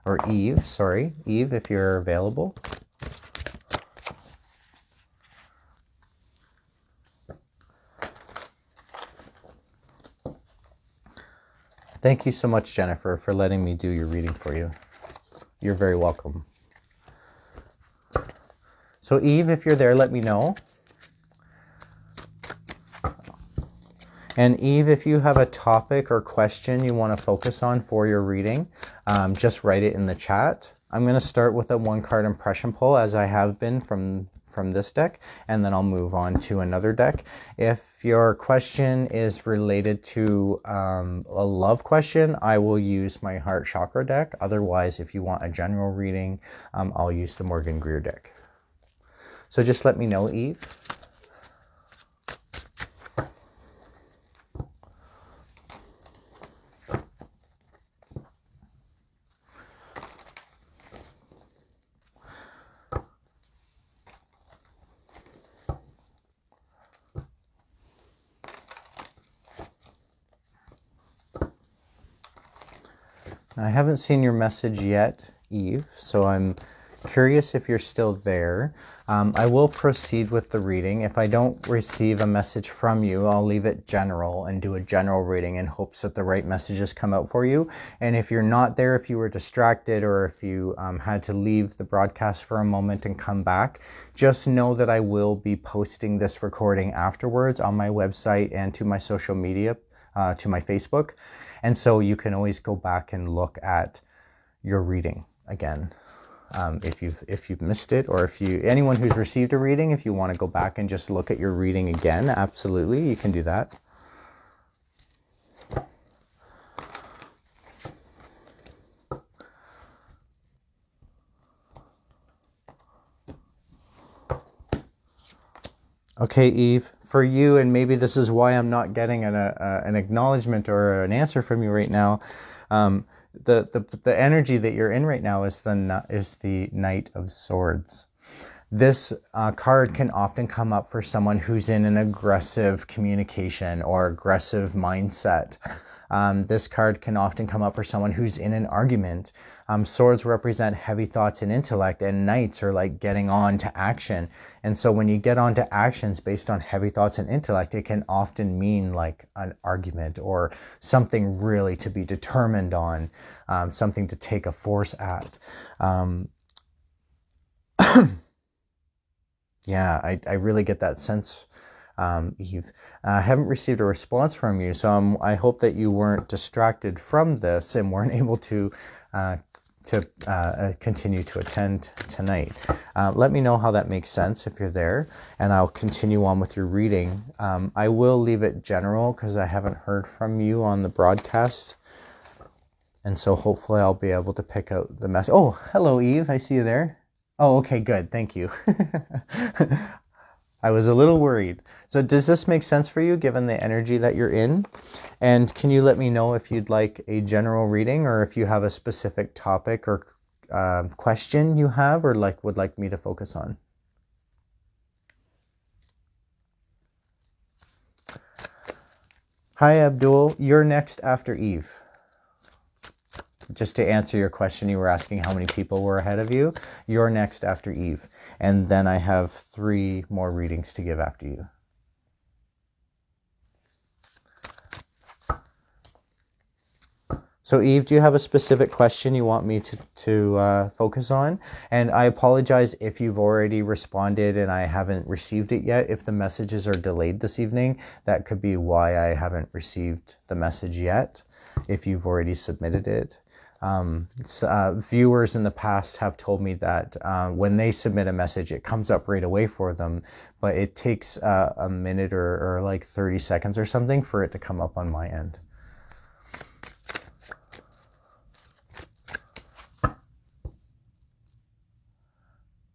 if you're available. Thank you so much, Jennifer, for letting me do your reading for you. You're very welcome. So Eve, if you're there, let me know. And Eve, if you have a topic or question you want to focus on for your reading, just write it in the chat. I'm going to start with a one-card impression pull, as I have been from this deck, and then I'll move on to another deck. If your question is related to a love question, I will use my heart chakra deck. Otherwise, if you want a general reading, I'll use the Morgan Greer deck. So just let me know, Eve. I haven't seen your message yet, Eve, so I'm curious if you're still there. I will proceed with the reading. If I don't receive a message from you, I'll leave it general and do a general reading in hopes that the right messages come out for you. And if you're not there, if you were distracted, or if you had to leave the broadcast for a moment and come back, just know that I will be posting this recording afterwards on my website and to my social media, to my Facebook. And so you can always go back and look at your reading again. If you've missed it, or anyone who's received a reading, if you want to go back and just look at your reading again, absolutely, you can do that. Okay, Eve, for you, and maybe this is why I'm not getting an acknowledgement or an answer from you right now. The energy that you're in right now is the Knight of Swords. This card can often come up for someone who's in an aggressive communication or aggressive mindset. This card can often come up for someone who's in an argument. Swords represent heavy thoughts and intellect, and knights are like getting on to action. And so when you get on to actions based on heavy thoughts and intellect, it can often mean like an argument or something really to be determined on, something to take a force at. Yeah, I really get that sense, Eve. I haven't received a response from you, so I hope that you weren't distracted from this and weren't able to continue to attend tonight. Let me know how that makes sense if you're there, and I'll continue on with your reading. I will leave it general because I haven't heard from you on the broadcast, and so hopefully I'll be able to pick out the message. Oh, hello, Eve. I see you there. Oh, okay, good. Thank you. I was a little worried. So does this make sense for you given the energy that you're in? And can you let me know if you'd like a general reading or if you have a specific topic or question you have or would like me to focus on? Hi, Abdul. You're next after Eve. Just to answer your question, you were asking how many people were ahead of you. You're next after Eve. And then I have 3 more readings to give after you. So Eve, do you have a specific question you want me to focus on? And I apologize if you've already responded and I haven't received it yet. If the messages are delayed this evening, that could be why I haven't received the message yet, if you've already submitted it. Viewers in the past have told me that when they submit a message, it comes up right away for them, but it takes a minute or like 30 seconds or something for it to come up on my end.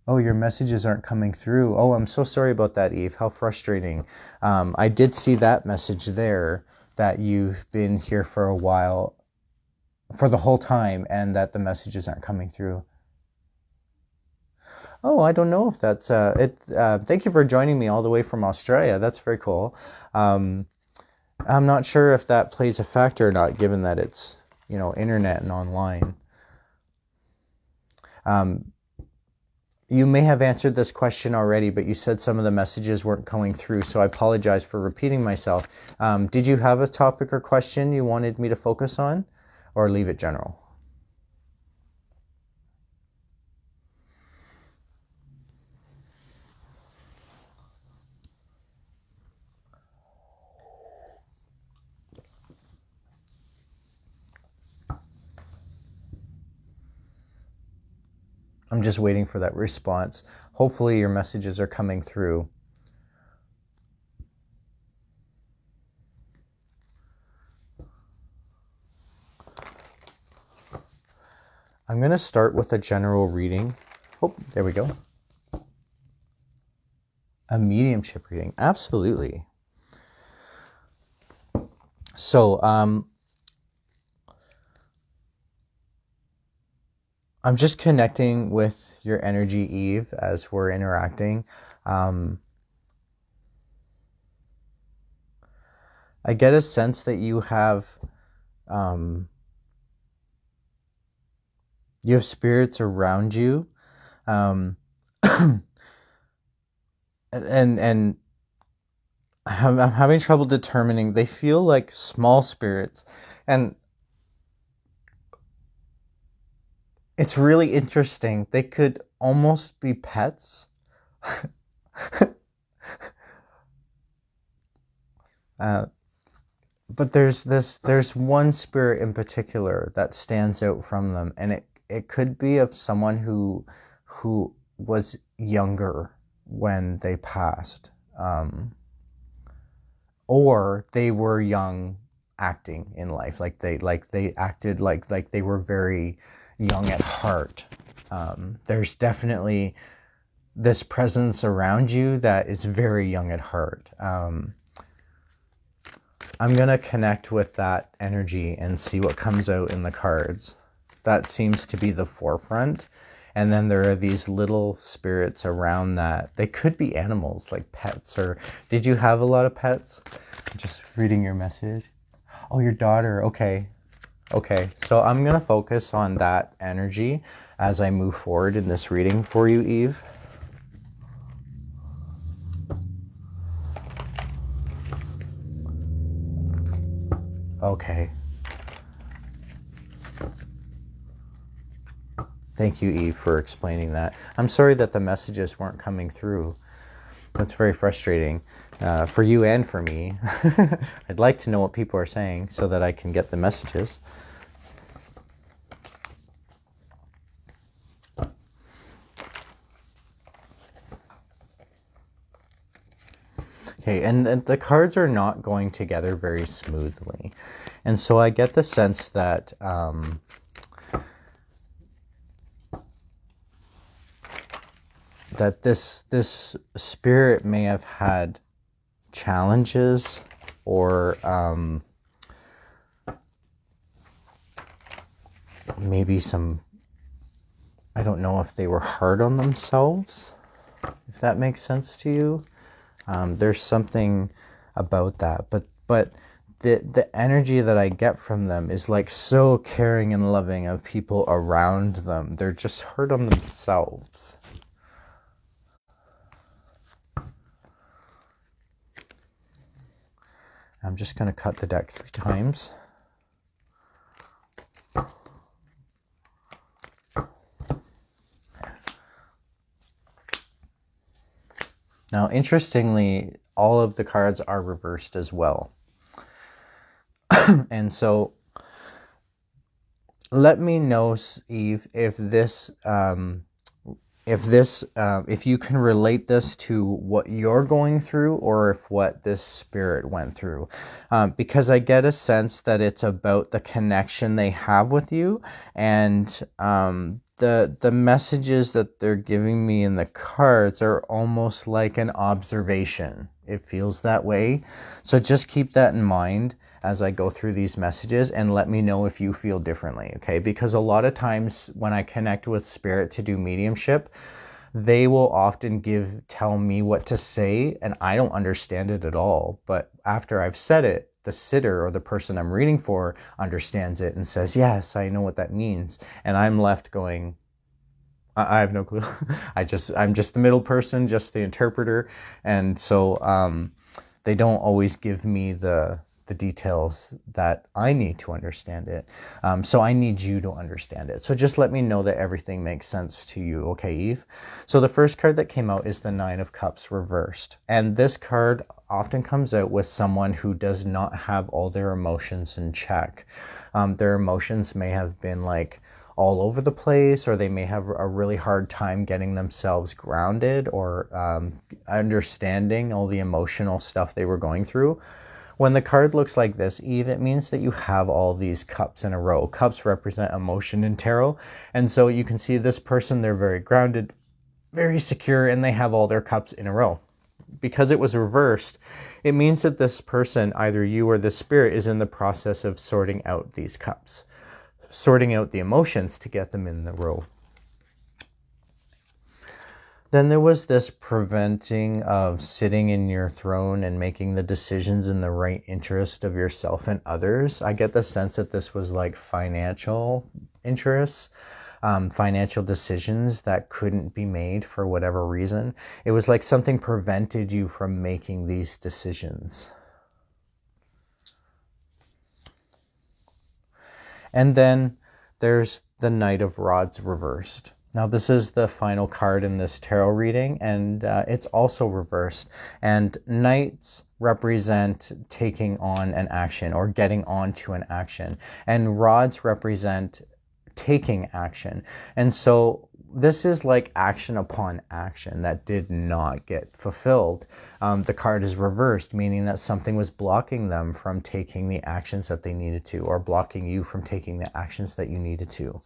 Oh, your messages aren't coming through. Oh, I'm so sorry about that, Eve. How frustrating. I did see that message there that you've been here for a while, for the whole time, and that the messages aren't coming through. Oh, I don't know if that's it. Thank you for joining me all the way from Australia. That's very cool. I'm not sure if that plays a factor or not, given that it's, internet and online. You may have answered this question already, but you said some of the messages weren't coming through, so I apologize for repeating myself. Did you have a topic or question you wanted me to focus on, or leave it general? I'm just waiting for that response. Hopefully your messages are coming through. I'm going to start with a general reading. Oh, there we go. A mediumship reading. Absolutely. So, I'm just connecting with your energy, Eve, as we're interacting. I get a sense that you have spirits around you, and I'm having trouble determining. They feel like small spirits, and it's really interesting. They could almost be pets. But there's one spirit in particular that stands out from them, and it could be of someone who was younger when they passed, or they were young acting in life, like they acted like they were very young at heart. There's definitely this presence around you that is very young at heart. I'm going to connect with that energy and see what comes out in the cards. That seems to be the forefront. And then there are these little spirits around that. They could be animals, like pets. Or did you have a lot of pets? Just reading your message. Oh, your daughter. Okay. Okay. So I'm going to focus on that energy as I move forward in this reading for you, Eve. Okay. Thank you, Eve, for explaining that. I'm sorry that the messages weren't coming through. That's very frustrating for you and for me. I'd like to know what people are saying so that I can get the messages. Okay, and the cards are not going together very smoothly. And so I get the sense that that this spirit may have had challenges or maybe some, I don't know if they were hard on themselves, if that makes sense to you. There's something about that, but the energy that I get from them is like so caring and loving of people around them. They're just hard on themselves. I'm just going to cut the deck 3 times. Now, interestingly, all of the cards are reversed as well. And so let me know, Eve, if you can relate this to what you're going through or if what this spirit went through. Because I get a sense that it's about the connection they have with you, and the messages that they're giving me in the cards are almost like an observation. It feels that way. So just keep that in mind as I go through these messages, and let me know if you feel differently, okay? Because a lot of times when I connect with spirit to do mediumship, they will often tell me what to say, and I don't understand it at all. But after I've said it, the sitter or the person I'm reading for understands it and says, yes, I know what that means. And I'm left going, I have no clue. I'm just the middle person, just the interpreter. And so they don't always give me the details that I need to understand it. So I need you to understand it. So just let me know that everything makes sense to you. Okay, Eve? So the first card that came out is the 9 of Cups reversed. And this card often comes out with someone who does not have all their emotions in check. Their emotions may have been like all over the place, or they may have a really hard time getting themselves grounded or understanding all the emotional stuff they were going through. When the card looks like this, Eve, it means that you have all these cups in a row. Cups represent emotion in tarot. And so you can see this person, they're very grounded, very secure, and they have all their cups in a row. Because it was reversed, it means that this person, either you or the spirit, is in the process of sorting out these cups, sorting out the emotions to get them in the row. Then there was this preventing of sitting in your throne and making the decisions in the right interest of yourself and others. I get the sense that this was like financial interests, financial decisions that couldn't be made for whatever reason. It was like something prevented you from making these decisions. And then there's the Knight of Rods reversed. Now, this is the final card in this tarot reading, and it's also reversed. And knights represent taking on an action or getting onto an action. And rods represent taking action. And so this is like action upon action that did not get fulfilled. The card is reversed, meaning that something was blocking them from taking the actions that they needed to, or blocking you from taking the actions that you needed to.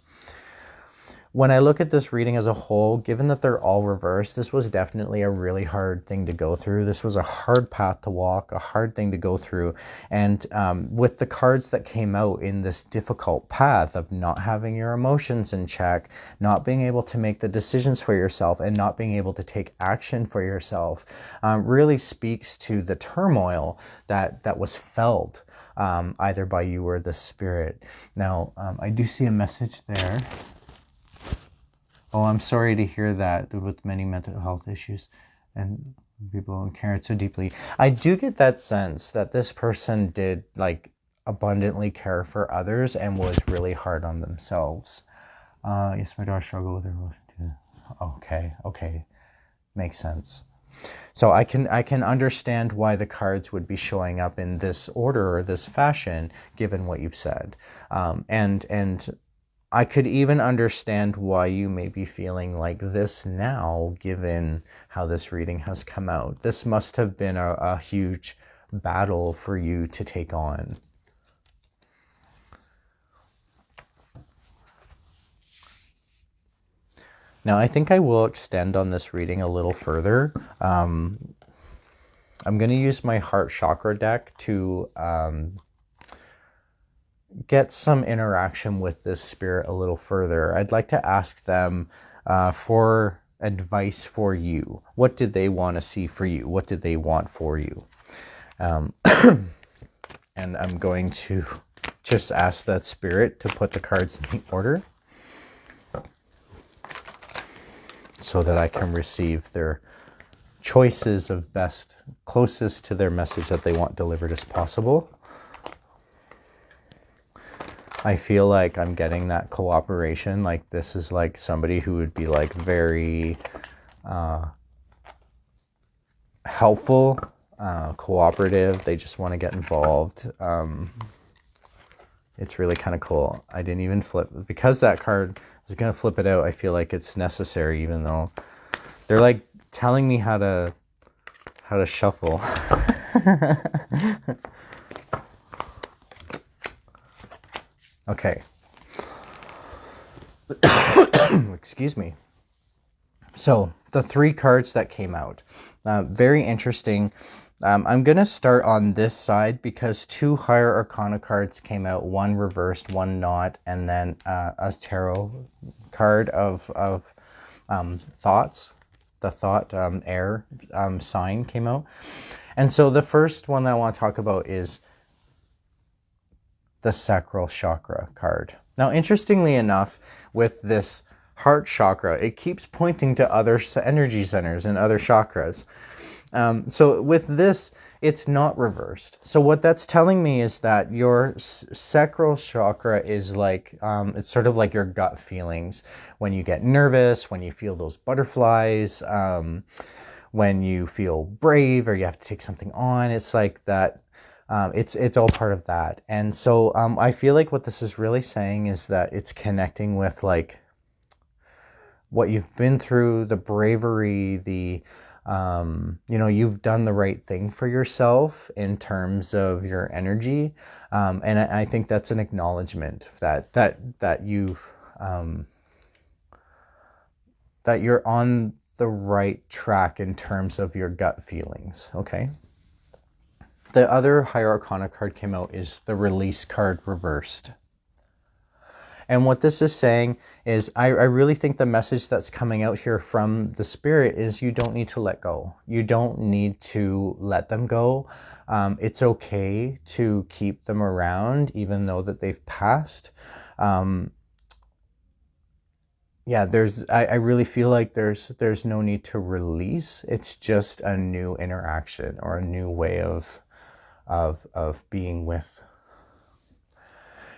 when I look at this reading as a whole, given that they're all reversed, this was definitely a really hard thing to go through. This was a hard path to walk, a hard thing to go through. And with the cards that came out in this difficult path of not having your emotions in check, not being able to make the decisions for yourself, and not being able to take action for yourself, really speaks to the turmoil that was felt either by you or the spirit. Now, I do see a message there. Oh, I'm sorry to hear that, with many mental health issues and people care it so deeply. I do get that sense that this person did like abundantly care for others and was really hard on themselves. Yes, my daughter struggled with her emotion too. Okay, makes sense. So I can understand why the cards would be showing up in this order or this fashion, given what you've said, and I could even understand why you may be feeling like this now, given how this reading has come out. This must have been a huge battle for you to take on. Now, I think I will extend on this reading a little further. I'm going to use my heart chakra deck to get some interaction with this spirit a little further. I'd like to ask them for advice for you. What did they want to see for you? What did they want for you? And I'm going to just ask that spirit to put the cards in the order so that I can receive their choices of best, closest to their message that they want delivered as possible. I feel like I'm getting that cooperation. Like this is like somebody who would be like very helpful, cooperative. They just want to get involved. It's really kind of cool. I didn't even flip because that card I was going to flip it out. I feel like it's necessary, even though they're like telling me how to shuffle. Okay. Excuse me. So the 3 cards that came out, very interesting. I'm going to start on this side because 2 higher arcana cards came out, one reversed, one not, and then a tarot card of thoughts. The thought air sign came out. And so the first one that I want to talk about is the sacral chakra card. Now, interestingly enough, with this heart chakra, it keeps pointing to other energy centers and other chakras. So with this, it's not reversed. So what that's telling me is that your sacral chakra is like, it's sort of like your gut feelings. When you get nervous, when you feel those butterflies, when you feel brave or you have to take something on, it's like that. It's all part of that. And so I feel like what this is really saying is that it's connecting with like what you've been through, the bravery, the you've done the right thing for yourself in terms of your energy, and I think that's an acknowledgement that you've that you're on the right track in terms of your gut feelings. Okay. The other higher arcana card came out is the release card reversed. And what this is saying is I really think the message that's coming out here from the spirit is you don't need to let go. You don't need to let them go. It's okay to keep them around even though that they've passed. I really feel like there's no need to release. It's just a new interaction or a new way of being with.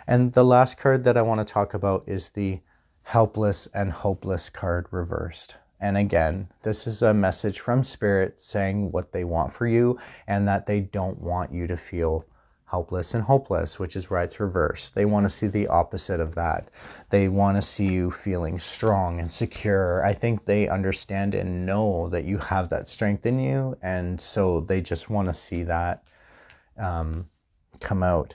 And the last card that I want to talk about is the helpless and hopeless card reversed. And again, this is a message from spirit saying what they want for you and that they don't want you to feel helpless and hopeless, which is why it's reversed. They want to see the opposite of that. They want to see you feeling strong and secure. I think they understand and know that you have that strength in you. And so they just want to see that come out.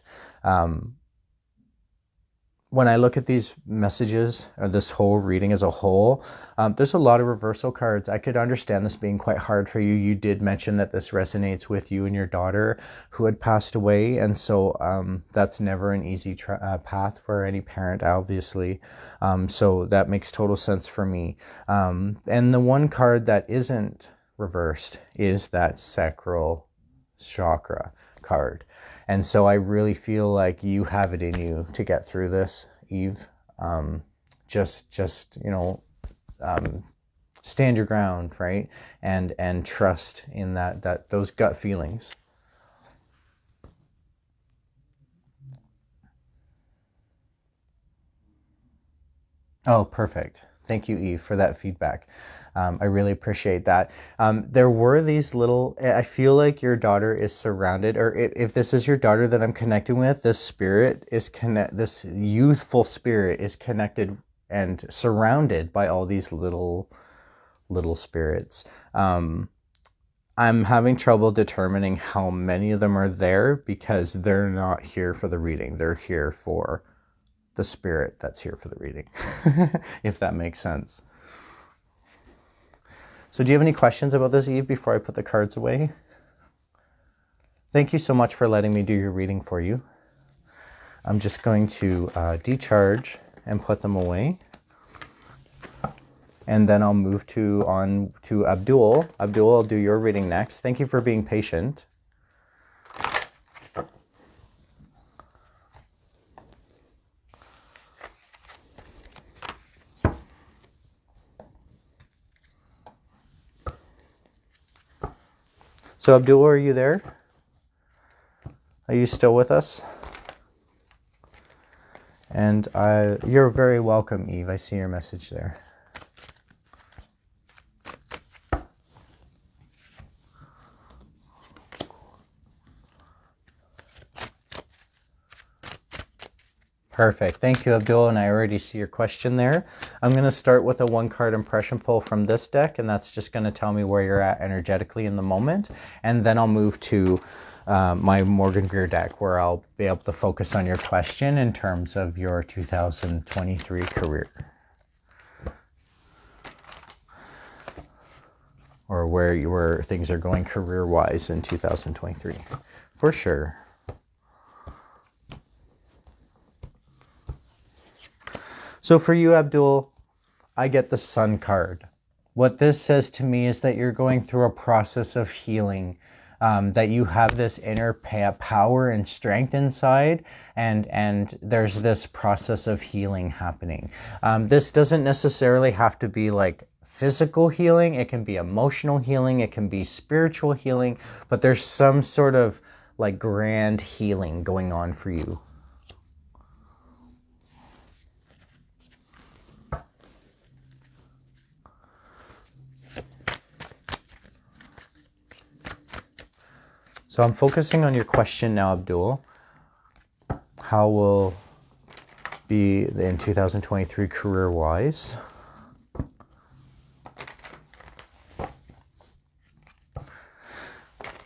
when I look at these messages or this whole reading as a whole, there's a lot of reversal cards. I could understand this being quite hard for you. You did mention that this resonates with you and your daughter who had passed away. And so that's never an easy path for any parent, obviously. So that makes total sense for me. And the one card that isn't reversed is that sacral chakra card. And so I really feel like you have it in you to get through this, Eve. Just stand your ground, right? And trust in that those gut feelings. Oh, perfect. Thank you, Eve, for that feedback. I really appreciate that. There were these little, I feel like your daughter is surrounded, or if this is your daughter that I'm connecting with, this spirit is this youthful spirit is connected and surrounded by all these little spirits. I'm having trouble determining how many of them are there because they're not here for the reading. They're here for the spirit that's here for the reading, if that makes sense. So do you have any questions about this, Eve, before I put the cards away? Thank you so much for letting me do your reading for you. I'm just going to decharge and put them away. And then I'll move on to Abdul. Abdul, I'll do your reading next. Thank you for being patient. So Abdul, are you there? Are you still with us? And you're very welcome, Eve. I see your message there. Perfect. Thank you, Abdul. And I already see your question there. I'm going to start with a one-card impression pull from this deck, and that's just going to tell me where you're at energetically in the moment. And then I'll move to my Morgan Greer deck, where I'll be able to focus on your question in terms of your 2023 career. Or where things are going career-wise in 2023. For sure. So for you, Abdul, I get the Sun card. What this says to me is that you're going through a process of healing, that you have this inner power and strength inside, and there's this process of healing happening. This doesn't necessarily have to be like physical healing. It can be emotional healing. It can be spiritual healing, but there's some sort of like grand healing going on for you. So I'm focusing on your question now, Abdul. How will be in 2023 career-wise?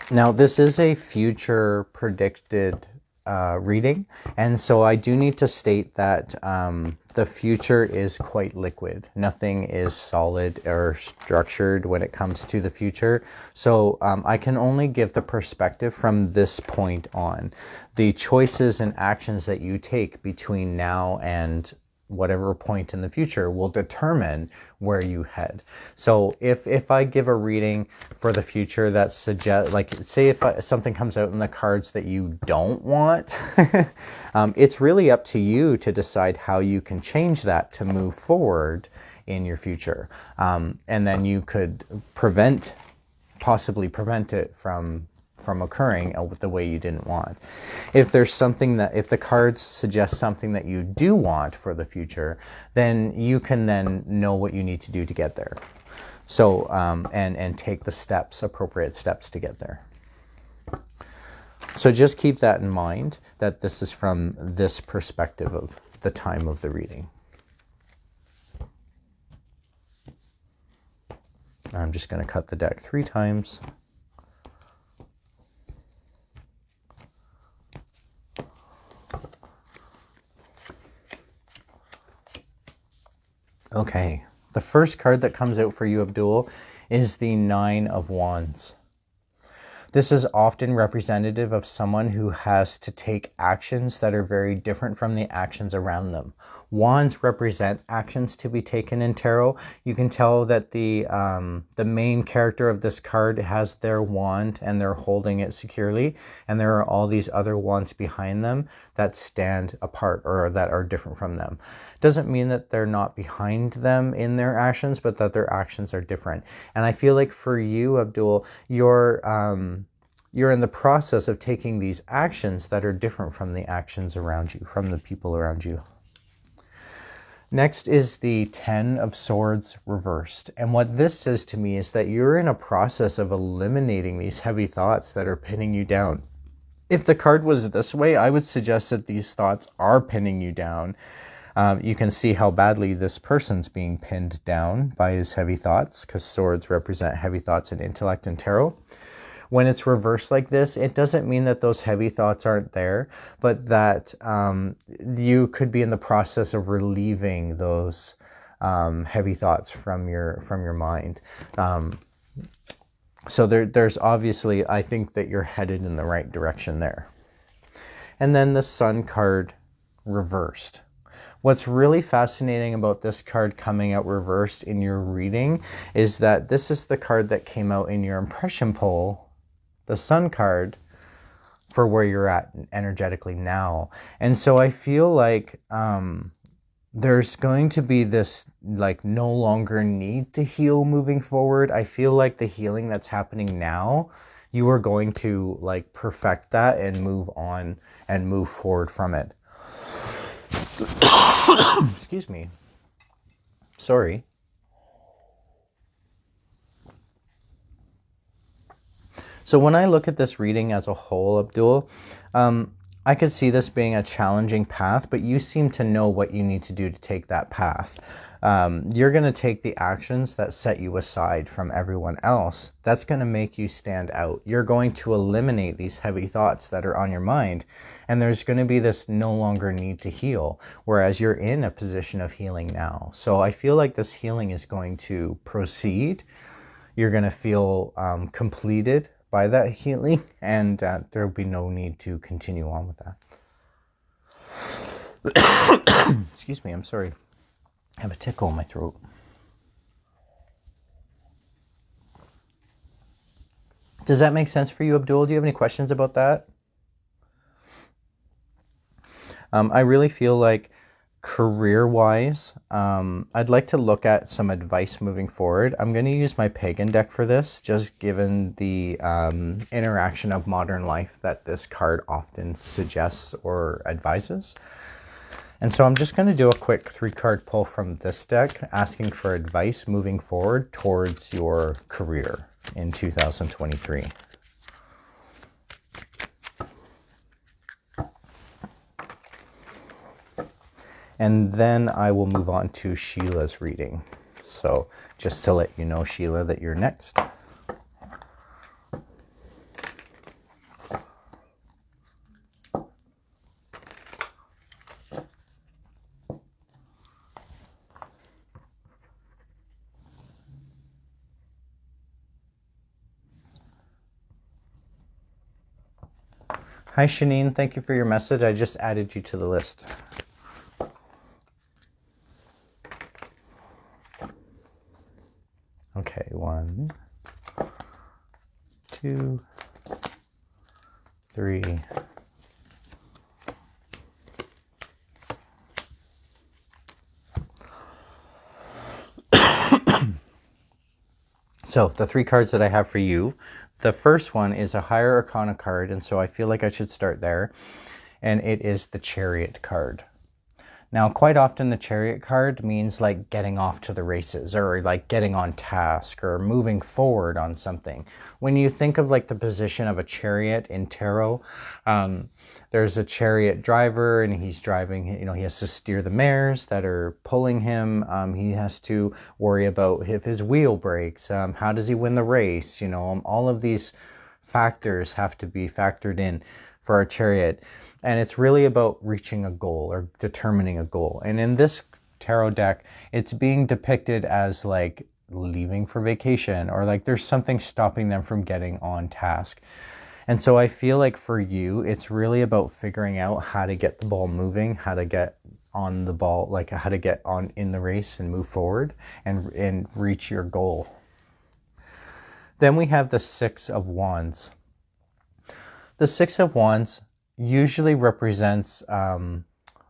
Now, this is a future predicted reading, and so I do need to state that the future is quite liquid. Nothing is solid or structured when it comes to the future. So I can only give the perspective from this point on. The choices and actions that you take between now and whatever point in the future will determine where you head. So if I give a reading for the future that suggests, like, say if something comes out in the cards that you don't want, it's really up to you to decide how you can change that to move forward in your future. And then you could possibly prevent it from occurring the way you didn't want. If there's something if the cards suggest something that you do want for the future, then you can then know what you need to do to get there. So, and take the appropriate steps to get there. So just keep that in mind, that this is from this perspective of the time of the reading. I'm just going to cut the deck 3 times. Okay, the first card that comes out for you, Abdul, is the Nine of Wands. This is often representative of someone who has to take actions that are very different from the actions around them. Wands represent actions to be taken in tarot. You can tell that the main character of this card has their wand and they're holding it securely, and there are all these other wands behind them that stand apart or that are different from them. Doesn't mean that they're not behind them in their actions, but that their actions are different. And I feel like for you, Abdul, you're in the process of taking these actions that are different from the actions around you, from the people around you. Next is the Ten of Swords reversed. And what this says to me is that you're in a process of eliminating these heavy thoughts that are pinning you down. If the card was this way, I would suggest that these thoughts are pinning you down. You can see how badly this person's being pinned down by his heavy thoughts, because swords represent heavy thoughts and intellect in tarot. When it's reversed like this, it doesn't mean that those heavy thoughts aren't there, but that you could be in the process of relieving those heavy thoughts from your mind. So there's obviously, I think that you're headed in the right direction there. And then the Sun card reversed. What's really fascinating about this card coming out reversed in your reading is that this is the card that came out in your impression poll, the Sun card, for where you're at energetically now. And so I feel like there's going to be this like no longer need to heal moving forward. I feel like the healing that's happening now, you are going to like perfect that and move on and move forward from it. Excuse me. Sorry. So when I look at this reading as a whole, Abdul, I could see this being a challenging path, but you seem to know what you need to do to take that path. You're going to take the actions that set you aside from everyone else. That's going to make you stand out. You're going to eliminate these heavy thoughts that are on your mind, and there's going to be this no longer need to heal, whereas you're in a position of healing now. So I feel like this healing is going to proceed. You're going to feel completed by that healing, and there will be no need to continue on with that. Excuse me, I'm sorry. I have a tickle in my throat. Does that make sense for you, Abdul? Do you have any questions about that? I really feel like career-wise, I'd like to look at some advice moving forward. I'm going to use my pagan deck for this, just given the interaction of modern life that this card often suggests or advises. And so I'm just going to do a quick 3-card pull from this deck, asking for advice moving forward towards your career in 2023. And then I will move on to Sheila's reading. So just to let you know, Sheila, that you're next. Hi, Shanine. Thank you for your message. I just added you to the list. Okay, 1, 2, 3. So the 3 cards that I have for you, the first one is a higher arcana card, and so I feel like I should start there, and it is the Chariot card. Now, quite often the Chariot card means like getting off to the races, or like getting on task, or moving forward on something. When you think of like the position of a chariot in tarot, there's a chariot driver, and he's driving, he has to steer the mares that are pulling him. He has to worry about if his wheel breaks, how does he win the race, all of these factors have to be factored in for a chariot. And it's really about reaching a goal or determining a goal. And in this tarot deck, it's being depicted as like leaving for vacation, or like there's something stopping them from getting on task. And so I feel like for you, it's really about figuring out how to get the ball moving, how to get on the ball, like how to get on in the race and move forward and reach your goal. Then we have the Six of Wands. The Six of Wands usually represents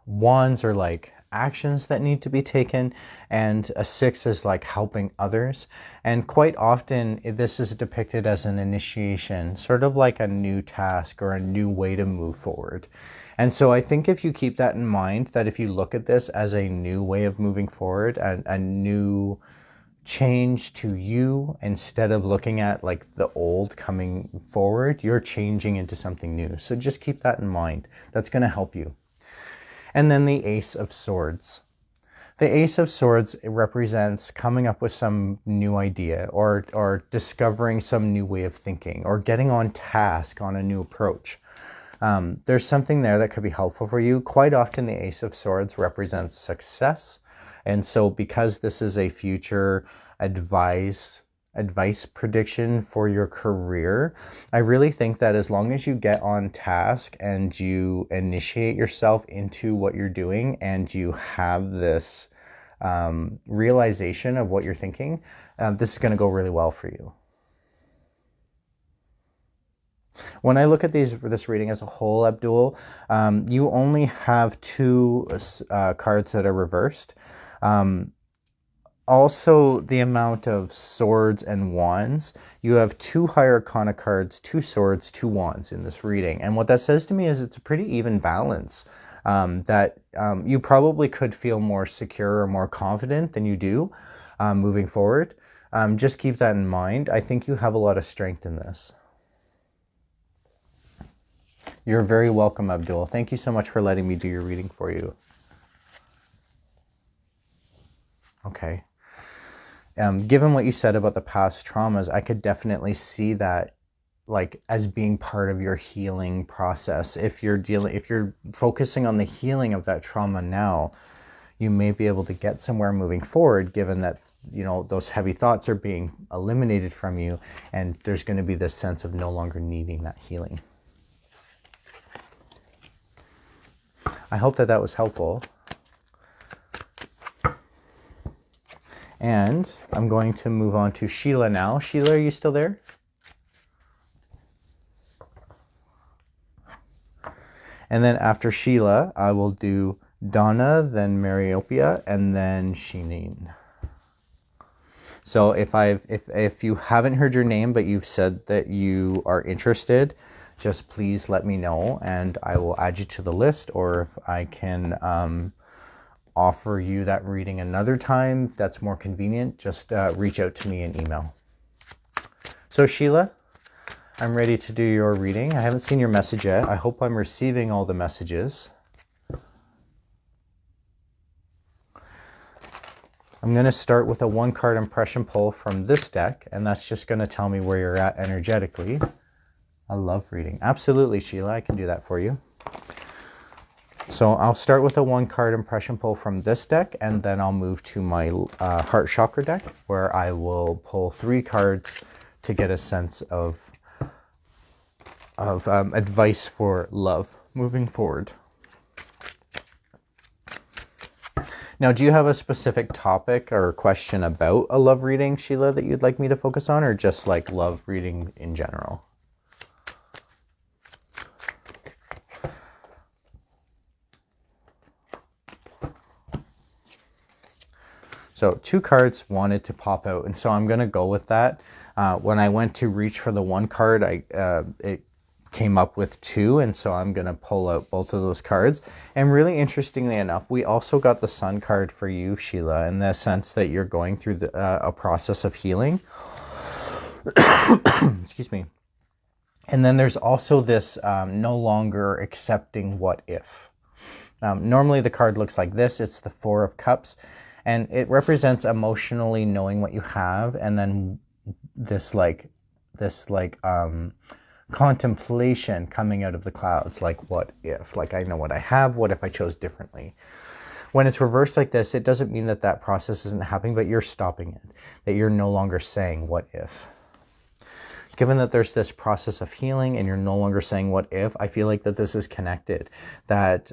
wands are like actions that need to be taken, and a six is like helping others. And quite often this is depicted as an initiation, sort of like a new task or a new way to move forward. And so I think if you keep that in mind, that if you look at this as a new way of moving forward, a new change to you, instead of looking at like the old coming forward, you're changing into something new. So just keep that in mind. That's going to help you. And then the Ace of Swords. The Ace of Swords, it represents coming up with some new idea, or discovering some new way of thinking, or getting on task on a new approach. There's something there that could be helpful for you. Quite often the Ace of Swords represents success. And so because this is a future advice prediction for your career, I really think that as long as you get on task and you initiate yourself into what you're doing, and you have this realization of what you're thinking, this is going to go really well for you. When I look at this reading as a whole, Abdul, you only have two cards that are reversed. Also, the amount of swords and wands, you have two high arcana cards, two swords, two wands in this reading. And what that says to me is it's a pretty even balance, that you probably could feel more secure or more confident than you do moving forward. Just keep that in mind. I think you have a lot of strength in this. You're very welcome, Abdul. Thank you so much for letting me do your reading for you. Okay. Given what you said about the past traumas, I could definitely see that like as being part of your healing process. If you're focusing on the healing of that trauma now, you may be able to get somewhere moving forward, given that, you know, those heavy thoughts are being eliminated from you, and there's going to be this sense of no longer needing that healing. I hope that was helpful. And I'm going to move on to Sheila now. Sheila, are you still there? And then after Sheila, I will do Donna, then Mariopia, and then Sheeneen. So if you haven't heard your name, but you've said that you are interested, just please let me know, and I will add you to the list. Or if I can offer you that reading another time that's more convenient, just reach out to me in email. So Sheila, I'm ready to do your reading. I haven't seen your message yet. I hope I'm receiving all the messages. I'm going to start with a one-card impression pull from this deck, and that's just going to tell me where you're at energetically. I love reading. Absolutely, Sheila, I can do that for you. So I'll start with a one-card impression pull from this deck, and then I'll move to my heart chakra deck, where I will pull 3 cards to get a sense of advice for love moving forward. Now, do you have a specific topic or question about a love reading, Sheila, that you'd like me to focus on, or just like love reading in general? So 2 cards wanted to pop out, and so I'm going to go with that. When I went to reach for the 1 card, it came up with 2, and so I'm going to pull out both of those cards. And really interestingly enough, we also got the Sun card for you, Sheila, in the sense that you're going through a process of healing. Excuse me. And then there's also this no longer accepting what if. Normally the card looks like this. It's the 4 of Cups, and it represents emotionally knowing what you have, and then this contemplation coming out of the clouds, like what if, like I know what I have, what if I chose differently. When it's reversed like this, it doesn't mean that that process isn't happening, but you're stopping it, that you're no longer saying what if. Given that there's this process of healing and you're no longer saying what if, I feel like that this is connected, that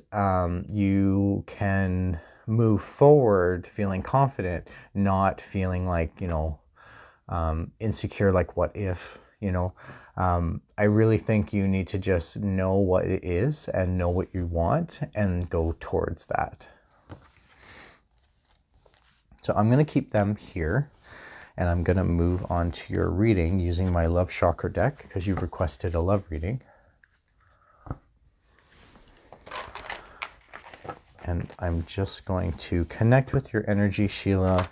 you can move forward feeling confident, not feeling like, insecure, like what if, I really think you need to just know what it is and know what you want and go towards that. So I'm going to keep them here. And I'm going to move on to your reading using my Love Chakra deck because you've requested a love reading. And I'm just going to connect with your energy, Sheila.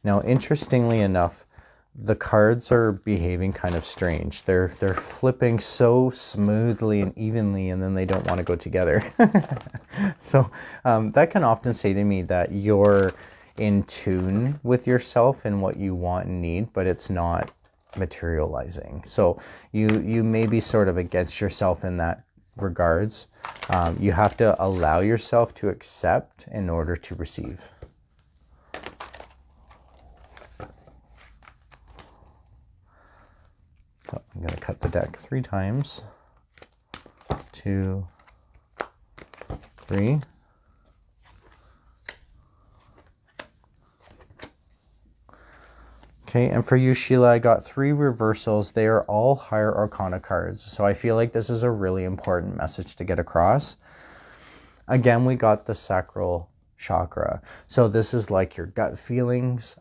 Now, interestingly enough, the cards are behaving kind of strange. They're flipping so smoothly and evenly, and then they don't want to go together. So that can often say to me that you're in tune with yourself and what you want and need, but it's not materializing. So you may be sort of against yourself in that regards. You have to allow yourself to accept in order to receive. So I'm going to cut the deck 3 times. 2, 3. Okay, and for you, Sheila, I got 3 reversals. They are all higher arcana cards. So I feel like this is a really important message to get across. Again, we got the sacral chakra. So this is like your gut feelings,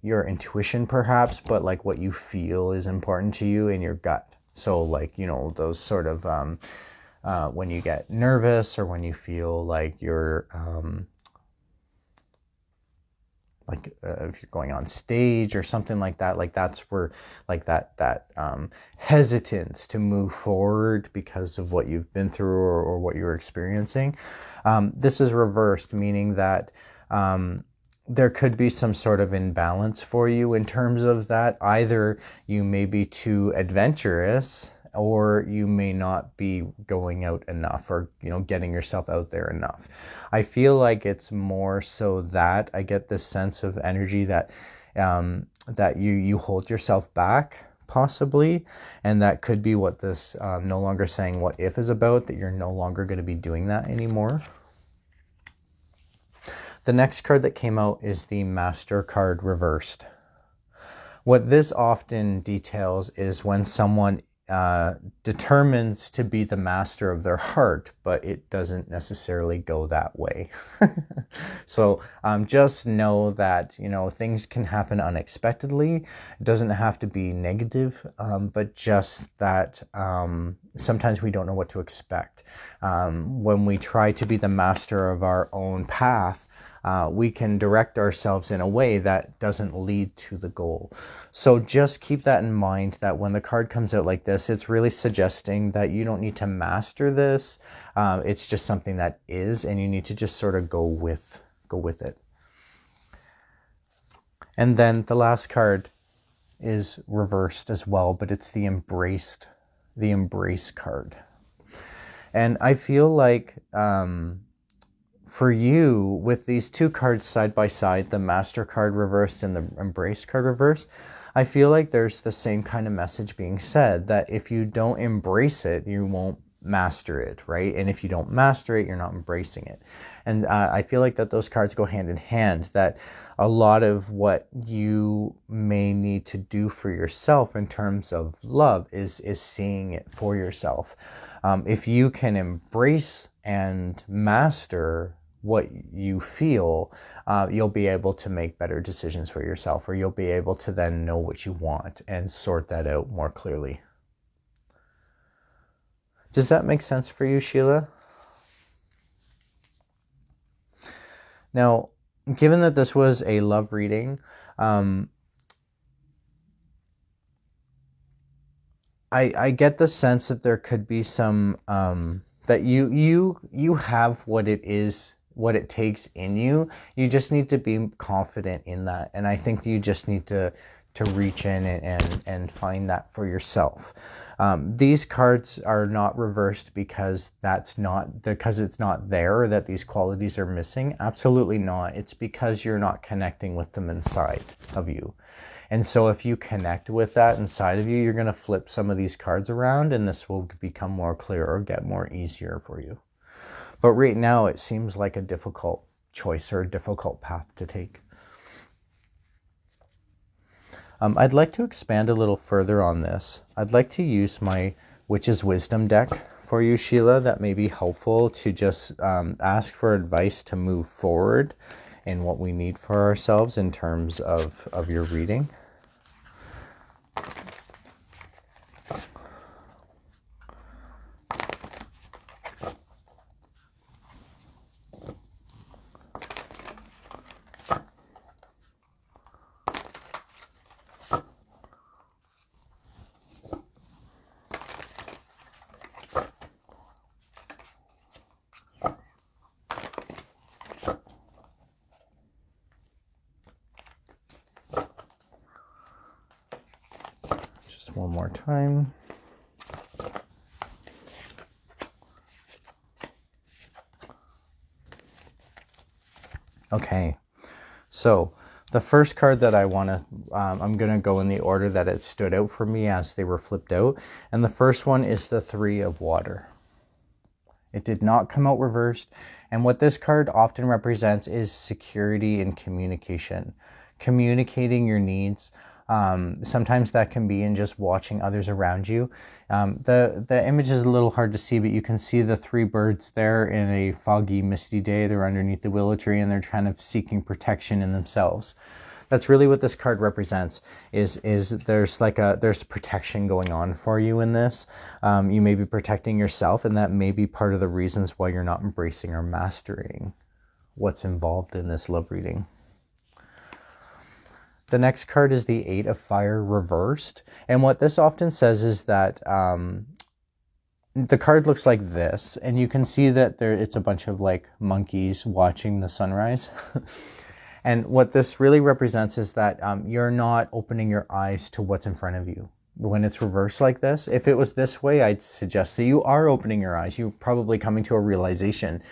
your intuition perhaps, but like what you feel is important to you in your gut. So like, those sort of when you get nervous or when you feel like you're if you're going on stage or something like that, like that's where like that hesitance to move forward because of what you've been through or what you're experiencing. This is reversed, meaning that there could be some sort of imbalance for you in terms of that. Either you may be too adventurous or you may not be going out enough or, getting yourself out there enough. I feel like it's more so that I get this sense of energy that that you hold yourself back possibly, and that could be what this no longer saying what if is about, that you're no longer going to be doing that anymore. The next card that came out is the Master card reversed. What this often details is when someone determines to be the master of their heart, but it doesn't necessarily go that way. So just know that, things can happen unexpectedly. It doesn't have to be negative, but just that sometimes we don't know what to expect. When we try to be the master of our own path, we can direct ourselves in a way that doesn't lead to the goal. So just keep that in mind, that when the card comes out like this, it's really suggesting that you don't need to master this. It's just something that is, and you need to just sort of go with it. And then the last card is reversed as well, but it's the embrace card. And I feel like for you, with these 2 cards side by side, the Master card reversed and the Embrace card reversed, I feel like there's the same kind of message being said, that if you don't embrace it, you won't master it, right? And if you don't master it, you're not embracing it. And I feel like that those cards go hand in hand, that a lot of what you may need to do for yourself in terms of love is seeing it for yourself. If you can embrace and master what you feel, you'll be able to make better decisions for yourself, or you'll be able to then know what you want and sort that out more clearly. Does that make sense for you, Sheila? Now, given that this was a love reading, I get the sense that there could be some that you have what it is, what it takes in you. You just need to be confident in that, and I think you just need to to reach in and find that for yourself. These cards are not reversed because it's not there, or that these qualities are missing. Absolutely not. It's because you're not connecting with them inside of you. And so if you connect with that inside of you, you're going to flip some of these cards around, and this will become more clear or get more easier for you. But right now it seems like a difficult choice or a difficult path to take. I'd like to expand a little further on this. I'd like to use my Witch's Wisdom deck for you, Sheila. That may be helpful to just ask for advice to move forward in what we need for ourselves in terms of your reading. One more time. Okay, so the first card that I want to, I'm going to go in the order that it stood out for me as they were flipped out. And the first one is the Three of Water. It did not come out reversed. And what this card often represents is security and communication. Communicating your needs. Sometimes that can be in just watching others around you. The image is a little hard to see, but you can see the three birds there in a foggy, misty day. They're underneath the willow tree, and they're kind of seeking protection in themselves. That's really what this card represents, is there's protection going on for you in this. You may be protecting yourself, and that may be part of the reasons why you're not embracing or mastering what's involved in this love reading. The next card is the Eight of Fire reversed. And what this often says is that the card looks like this. And you can see that it's a bunch of like monkeys watching the sunrise. And what this really represents is that you're not opening your eyes to what's in front of you. When it's reversed like this, if it was this way, I'd suggest that you are opening your eyes. You're probably coming to a realization.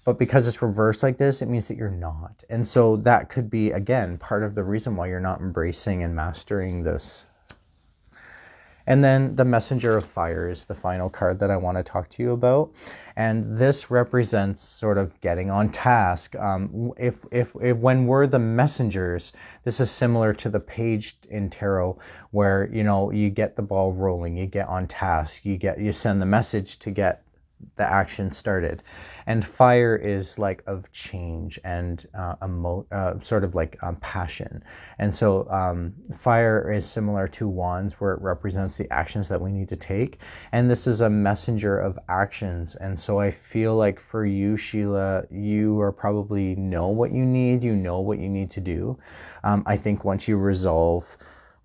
But because it's reversed like this, it means that you're not. And so that could be, again, part of the reason why you're not embracing and mastering this. And then the Messenger of Fire is the final card that I want to talk to you about. And this represents sort of getting on task. If when we're the messengers, this is similar to the page in tarot where, you know, you get the ball rolling, you get on task, you send the message to get the action started. And fire is like of change and passion. And so fire is similar to wands, where it represents the actions that we need to take, and this is a messenger of actions. And so I feel like for you, Sheila, you are probably know what you need to do. I think once you resolve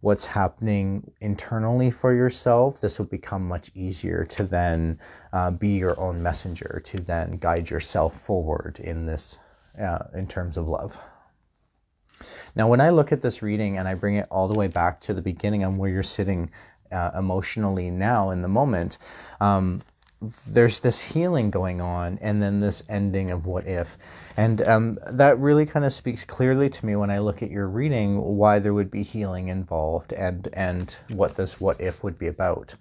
what's happening internally for yourself, this will become much easier to then be your own messenger, to then guide yourself forward in this, in terms of love. Now, when I look at this reading and I bring it all the way back to the beginning on where you're sitting emotionally now in the moment, there's this healing going on, and then this ending of what if. And that really kind of speaks clearly to me when I look at your reading, why there would be healing involved, and what this what if would be about.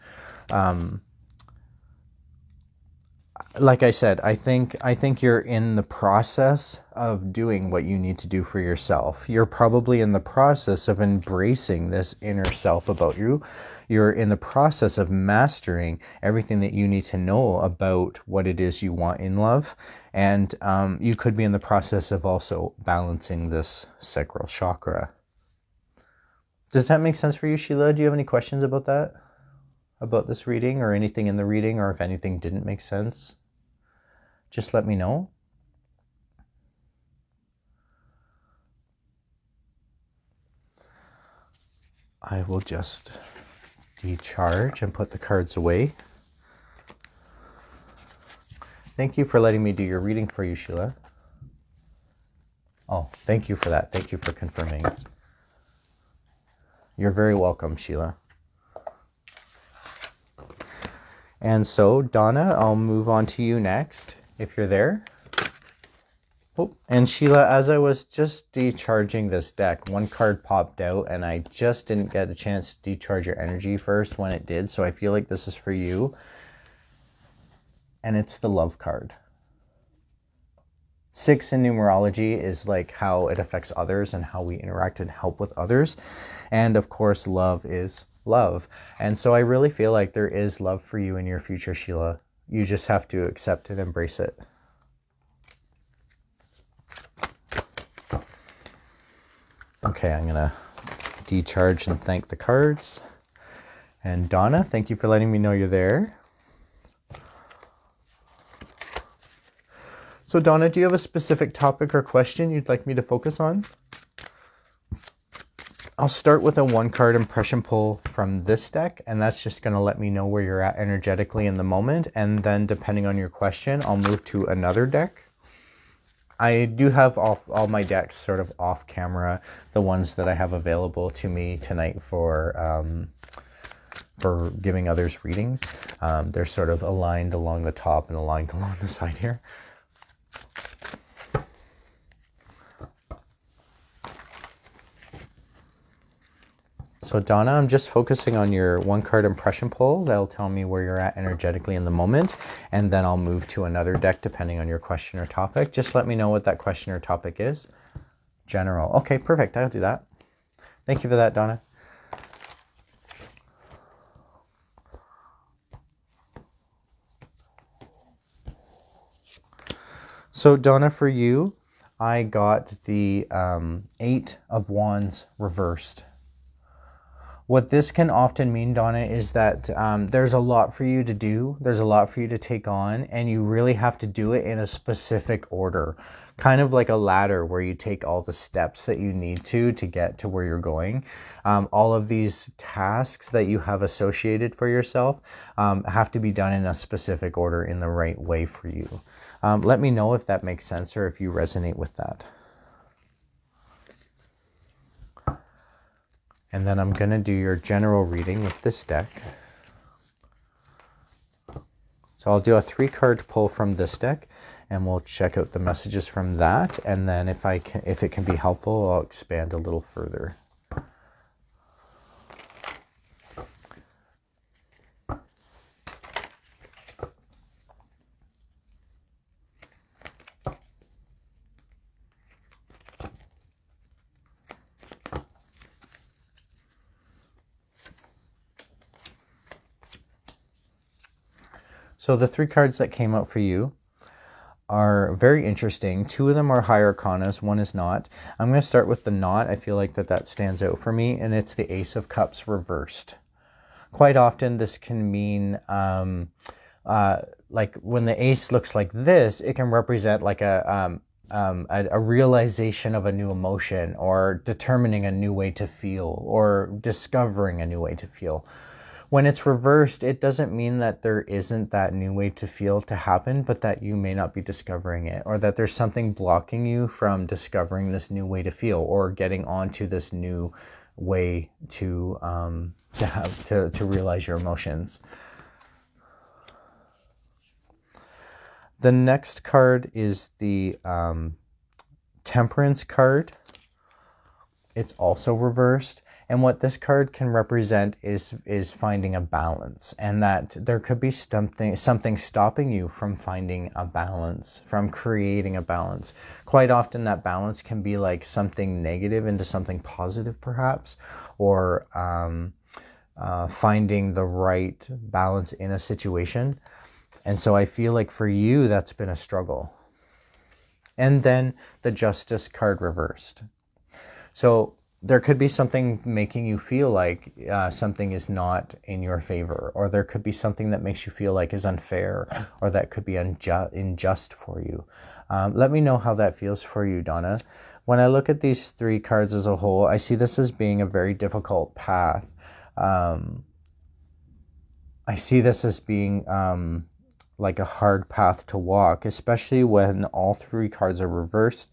Like I said, I think you're in the process of doing what you need to do for yourself. You're probably in the process of embracing this inner self about you. You're in the process of mastering everything that you need to know about what it is you want in love. And you could be in the process of also balancing this sacral chakra. Does that make sense for you, Sheila? Do you have any questions about that? About this reading, or anything in the reading, or if anything didn't make sense? Just let me know. I will just decharge and put the cards away. Thank you for letting me do your reading for you, Sheila. Oh, thank you for that. Thank you for confirming. You're very welcome, Sheila. And so, Donna, I'll move on to you next, if you're there. Oh, and Sheila, as I was just decharging this deck, one card popped out, and I just didn't get a chance to decharge your energy first when it did, so I feel like this is for you. And it's the love card. 6 in numerology is like how it affects others and how we interact and help with others. And of course, love is love. And so I really feel like there is love for you in your future, Sheila. You just have to accept it, embrace it. Okay, I'm gonna decharge and thank the cards. And Donna, thank you for letting me know you're there. So Donna, do you have a specific topic or question you'd like me to focus on? I'll start with a 1-card impression pull from this deck, and that's just going to let me know where you're at energetically in the moment. And then depending on your question, I'll move to another deck. I do have all my decks sort of off camera, the ones that I have available to me tonight for giving others readings. They're sort of aligned along the top and aligned along the side here. So Donna, I'm just focusing on your 1-card impression pull. That'll tell me where you're at energetically in the moment. And then I'll move to another deck depending on your question or topic. Just let me know what that question or topic is. General. Okay, perfect. I'll do that. Thank you for that, Donna. So Donna, for you, I got the 8 of Wands reversed. What this can often mean, Donna, is that there's a lot for you to do. There's a lot for you to take on, and you really have to do it in a specific order. Kind of like a ladder where you take all the steps that you need to get to where you're going. All of these tasks that you have associated for yourself have to be done in a specific order in the right way for you. Let me know if that makes sense or if you resonate with that. And then I'm going to do your general reading with this deck. So I'll do a 3-card pull from this deck, and we'll check out the messages from that. And then if it can be helpful, I'll expand a little further. So the 3 cards that came out for you are very interesting. 2 of them are high arcanas, 1 is not. I'm going to start with the not. I feel like that stands out for me, and it's the Ace of Cups reversed. Quite often this can mean, like when the ace looks like this, it can represent like a realization of a new emotion, or determining a new way to feel, or discovering a new way to feel. When it's reversed, it doesn't mean that there isn't that new way to feel to happen, but that you may not be discovering it, or that there's something blocking you from discovering this new way to feel, or getting onto this new way to realize your emotions. The next card is the Temperance card. It's also reversed. And what this card can represent is finding a balance, and that there could be something stopping you from finding a balance, from creating a balance. Quite often that balance can be like something negative into something positive, perhaps, or finding the right balance in a situation. And so I feel like for you, that's been a struggle. And then the Justice card reversed. So there could be something making you feel like something is not in your favor, or there could be something that makes you feel like is unfair, or that could be unjust for you. Let me know how that feels for you, Donna. When I look at these 3 cards as a whole, I see this as being a very difficult path. I see this as being like a hard path to walk, especially when all 3 cards are reversed.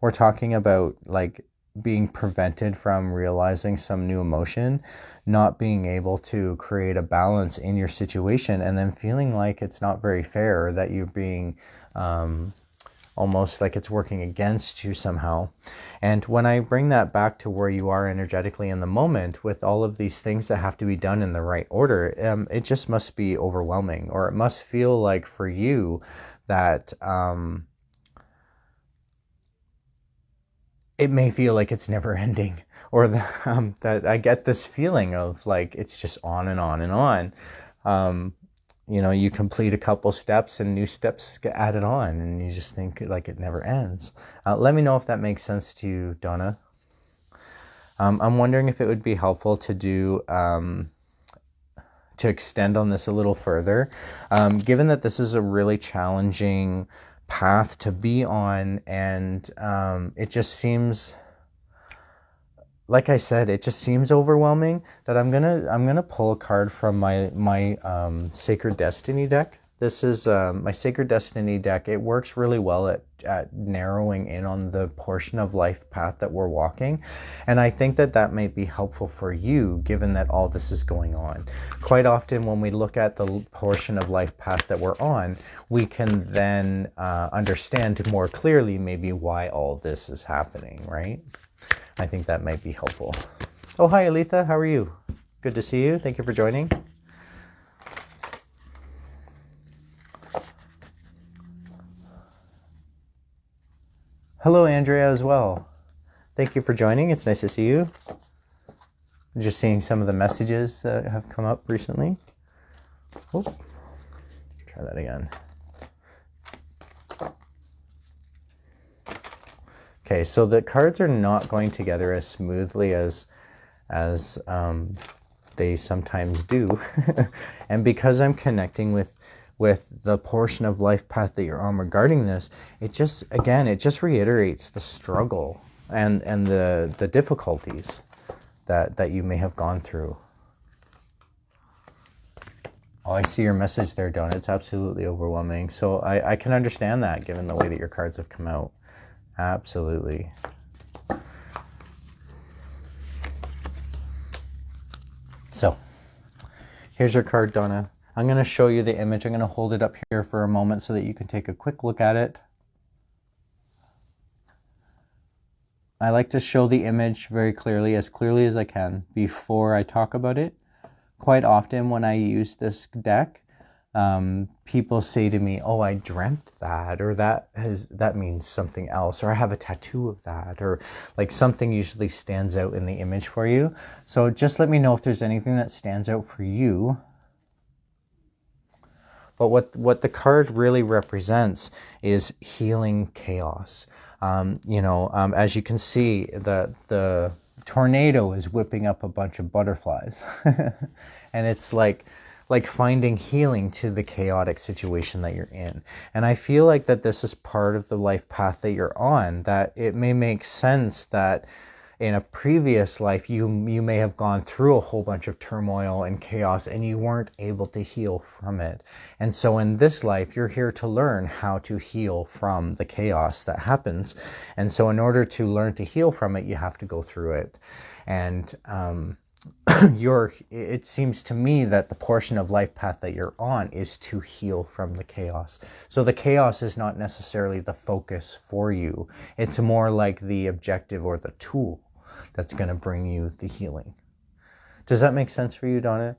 We're talking about like being prevented from realizing some new emotion, not being able to create a balance in your situation, and then feeling like it's not very fair, that you're being almost like it's working against you somehow. And when I bring that back to where you are energetically in the moment, with all of these things that have to be done in the right order, it just must be overwhelming, or it must feel like for you that it may feel like it's never ending, or that I get this feeling of like it's just on and on and on. You know, you complete a couple steps and new steps get added on, and you just think like it never ends. Let me know if that makes sense to you, Donna. I'm wondering if it would be helpful to do to extend on this a little further, given that this is a really challenging path to be on, and it just seems, like I said, it just seems overwhelming, that I'm gonna pull a card from my Sacred Destiny deck. This is my Sacred Destiny deck. It works really well at narrowing in on the portion of life path that we're walking, and I think that may be helpful for you, given that all this is going on. Quite often when we look at the portion of life path that we're on, we can then understand more clearly maybe why all this is happening, right? I think that might be helpful. Oh, hi, Aletha. How are you? Good to see you. Thank you for joining. Hello, Andrea, as well. Thank you for joining. It's nice to see you. Just seeing some of the messages that have come up recently. Oh, try that again. Okay, so the cards are not going together as smoothly as they sometimes do. And because I'm connecting with the portion of life path that you're on regarding this, it just reiterates the struggle and the difficulties that you may have gone through. Oh, I see your message there, Donna. It's absolutely overwhelming. So I can understand that, given the way that your cards have come out. Absolutely. So here's your card, Donna. I'm going to show you the image. I'm going to hold it up here for a moment so that you can take a quick look at it. I like to show the image very clearly as I can before I talk about it. Quite often when I use this deck, people say to me, oh, I dreamt that, or that means something else, or I have a tattoo of that, or like something usually stands out in the image for you. So just let me know if there's anything that stands out for you. But what the card really represents is healing chaos. As you can see, the tornado is whipping up a bunch of butterflies. And it's like finding healing to the chaotic situation that you're in. And I feel like that this is part of the life path that you're on, that it may make sense that in a previous life, you may have gone through a whole bunch of turmoil and chaos and you weren't able to heal from it. And so in this life, you're here to learn how to heal from the chaos that happens. And so in order to learn to heal from it, you have to go through it. And it seems to me that the portion of life path that you're on is to heal from the chaos. So the chaos is not necessarily the focus for you. It's more like the objective or the tool that's going to bring you the healing. Does that make sense for you, Donna?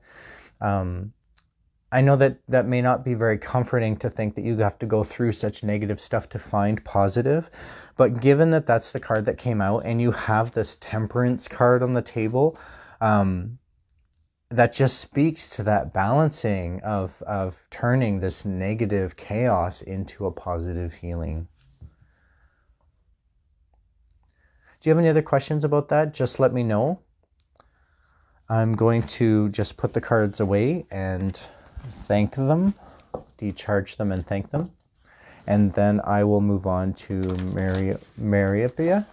I know that may not be very comforting to think that you have to go through such negative stuff to find positive, but given that that's the card that came out and you have this Temperance card on the table, that just speaks to that balancing of turning this negative chaos into a positive healing. Do you have any other questions about that? Just let me know. I'm going to just put the cards away and thank them, decharge them and thank them. And then I will move on to Mariapia.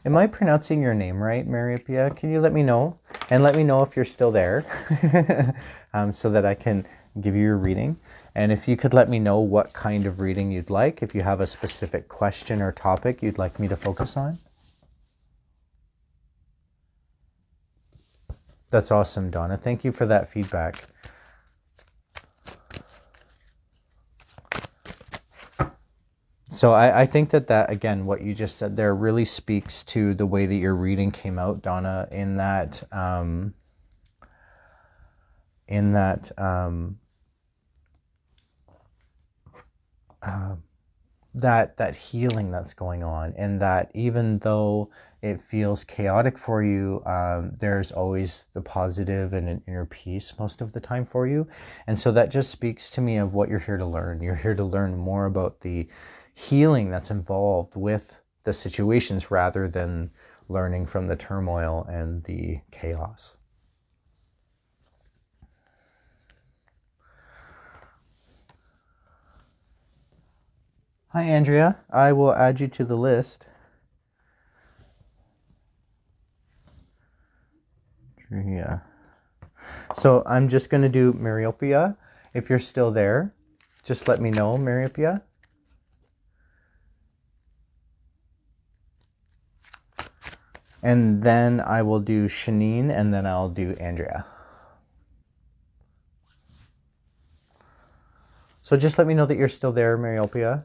Am I pronouncing your name right, Mariapia? Can you let me know? And let me know if you're still there so that I can give you your reading. And if you could let me know what kind of reading you'd like, if you have a specific question or topic you'd like me to focus on. That's awesome, Donna. Thank you for that feedback. So I think that, again, what you just said there really speaks to the way that your reading came out, Donna, in that that healing that's going on, and that even though it feels chaotic for you, there's always the positive and an inner peace most of the time for you. And so that just speaks to me of what you're here to learn. You're here to learn more about the healing that's involved with the situations rather than learning from the turmoil and the chaos. Hi, Andrea. I will add you to the list. Yeah. So I'm just going to do Mariopia. If you're still there, just let me know, Mariopia. And then I will do Shanine, and then I'll do Andrea. So just let me know that you're still there, Mariopia.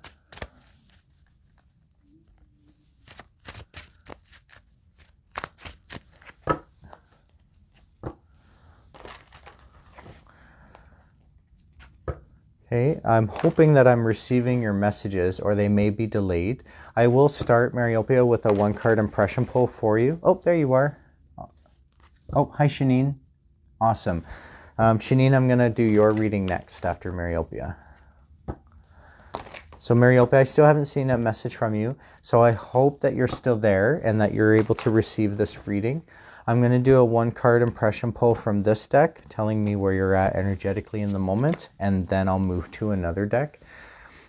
Okay, I'm hoping that I'm receiving your messages, or they may be delayed. I will start, Mariopia, with a one-card impression pull for you. Oh, there you are. Oh, hi, Shanine. Awesome. Shanine, I'm going to do your reading next after Mariopia. So Mariopia, I still haven't seen a message from you, so I hope that you're still there and that you're able to receive this reading. I'm going to do a one-card impression pull from this deck, telling me where you're at energetically in the moment, and then I'll move to another deck.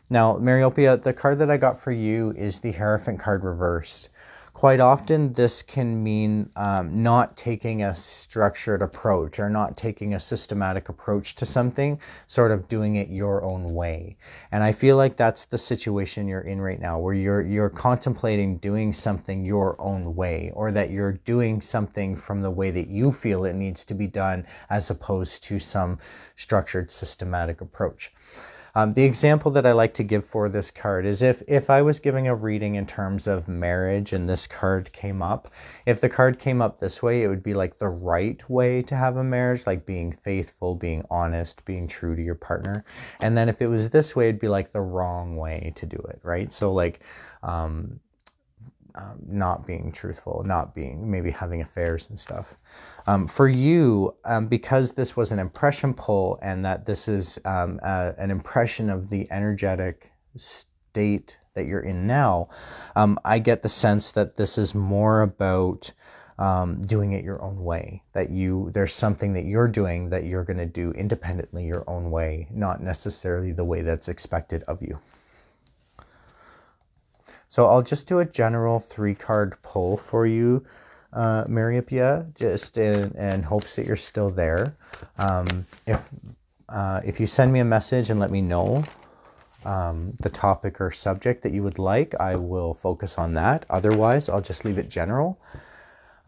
Now, Mariopia, the card that I got for you is the Hierophant card reversed. Quite often, this can mean not taking a structured approach or not taking a systematic approach to something, sort of doing it your own way. And I feel like that's the situation you're in right now, where you're contemplating doing something your own way, or that you're doing something from the way that you feel it needs to be done, as opposed to some structured, systematic approach. The example that I like to give for this card is if I was giving a reading in terms of marriage and this card came up, if the card came up this way, it would be like the right way to have a marriage, like being faithful, being honest, being true to your partner. And then if it was this way, it'd be like the wrong way to do it, right? So like not being truthful, not being, maybe having affairs and stuff. For you, because this was an impression pull and that this is an impression of the energetic state that you're in now, I get the sense that this is more about doing it your own way, that there's something that you're doing that you're going to do independently your own way, not necessarily the way that's expected of you. So I'll just do a general 3-card pull for you, Mariopia, just in hopes that you're still there. If you send me a message and let me know the topic or subject that you would like, I will focus on that. Otherwise, I'll just leave it general.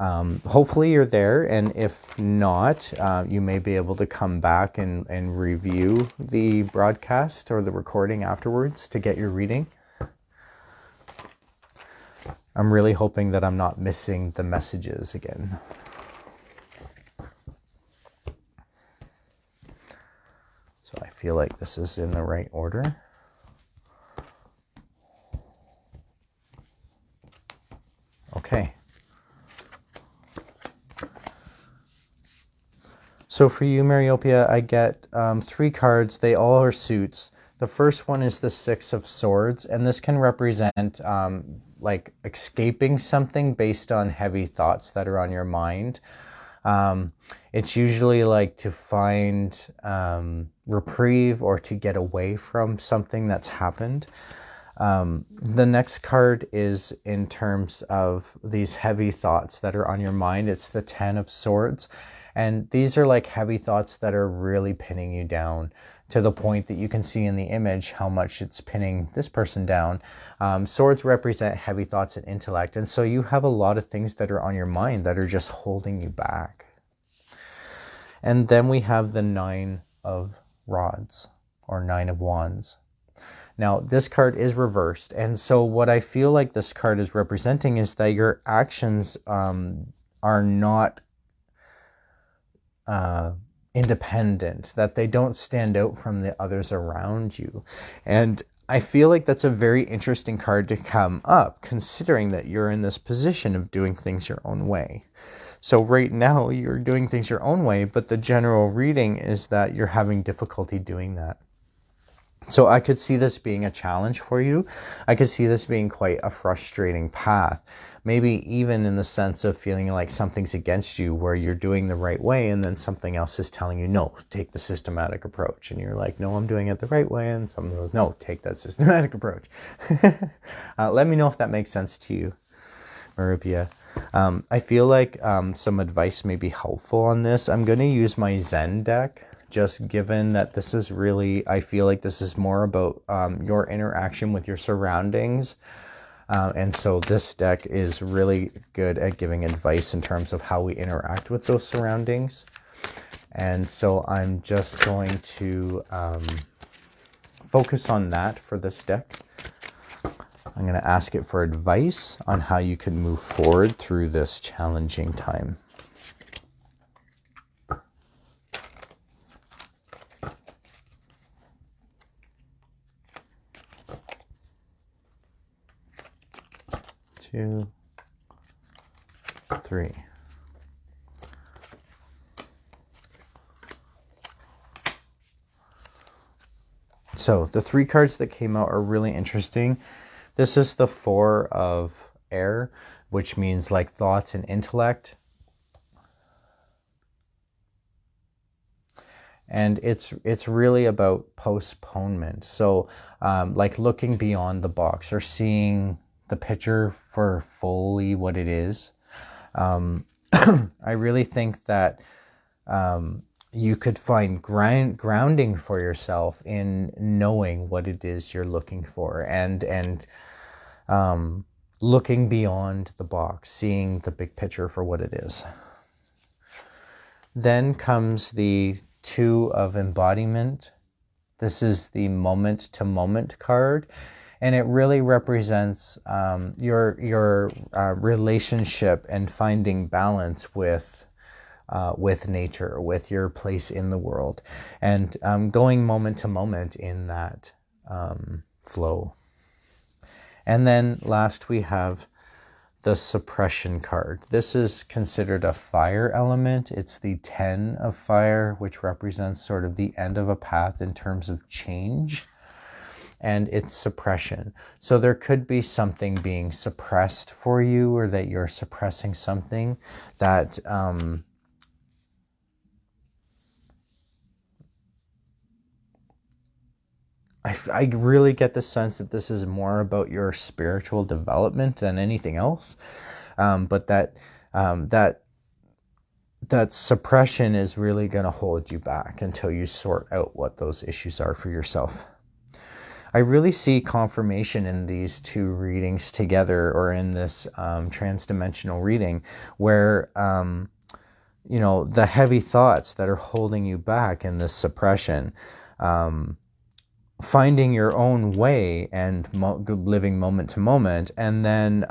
Hopefully you're there, and if not, you may be able to come back and review the broadcast or the recording afterwards to get your reading. I'm really hoping that I'm not missing the messages again. So I feel like this is in the right order. Okay. So for you, Mariopia, I get 3 cards. They all are suits. The first one is the 6 of Swords, and this can represent like escaping something based on heavy thoughts that are on your mind. It's usually like to find reprieve or to get away from something that's happened. The next card is in terms of these heavy thoughts that are on your mind. It's the 10 of Swords. And these are like heavy thoughts that are really pinning you down, to the point that you can see in the image how much it's pinning this person down. Swords represent heavy thoughts and intellect. And so you have a lot of things that are on your mind that are just holding you back. And then we have the 9 of Rods, or 9 of Wands. Now, this card is reversed. And so what I feel like this card is representing is that your actions are not independent, that they don't stand out from the others around you. And I feel like that's a very interesting card to come up, considering that you're in this position of doing things your own way. So right now you're doing things your own way, but the general reading is that you're having difficulty doing that. So I could see this being a challenge for you. I could see this being quite a frustrating path. Maybe even in the sense of feeling like something's against you, where you're doing the right way and then something else is telling you, no, take the systematic approach. And you're like, no, I'm doing it the right way. And someone goes, no, take that systematic approach. Let me know if that makes sense to you, Maribia. I feel like some advice may be helpful on this. I'm going to use my Zen deck, just given that this is really, I feel like this is more about your interaction with your surroundings. And so this deck is really good at giving advice in terms of how we interact with those surroundings. And so I'm just going to focus on that for this deck. I'm going to ask it for advice on how you can move forward through this challenging time. Two, three. So the 3 cards that came out are really interesting. This is the 4 of Air, which means like thoughts and intellect. And it's really about postponement. So like looking beyond the box, or seeing the picture for fully what it is. I really think that you could find grounding for yourself in knowing what it is you're looking for, and looking beyond the box, seeing the big picture for what it is. Then comes the 2 of Embodiment. This is the moment-to-moment card, and it really represents your relationship and finding balance with nature, with your place in the world, and going moment to moment in that flow. And then last we have the Suppression card. This is considered a fire element. It's the 10 of Fire, which represents sort of the end of a path in terms of change. And it's suppression. So there could be something being suppressed for you, or that you're suppressing something that I really get the sense that this is more about your spiritual development than anything else. But that suppression is really going to hold you back until you sort out what those issues are for yourself. I really see confirmation in these 2 readings together, or in this transdimensional reading, where you know, the heavy thoughts that are holding you back in this suppression, finding your own way and living moment to moment, and then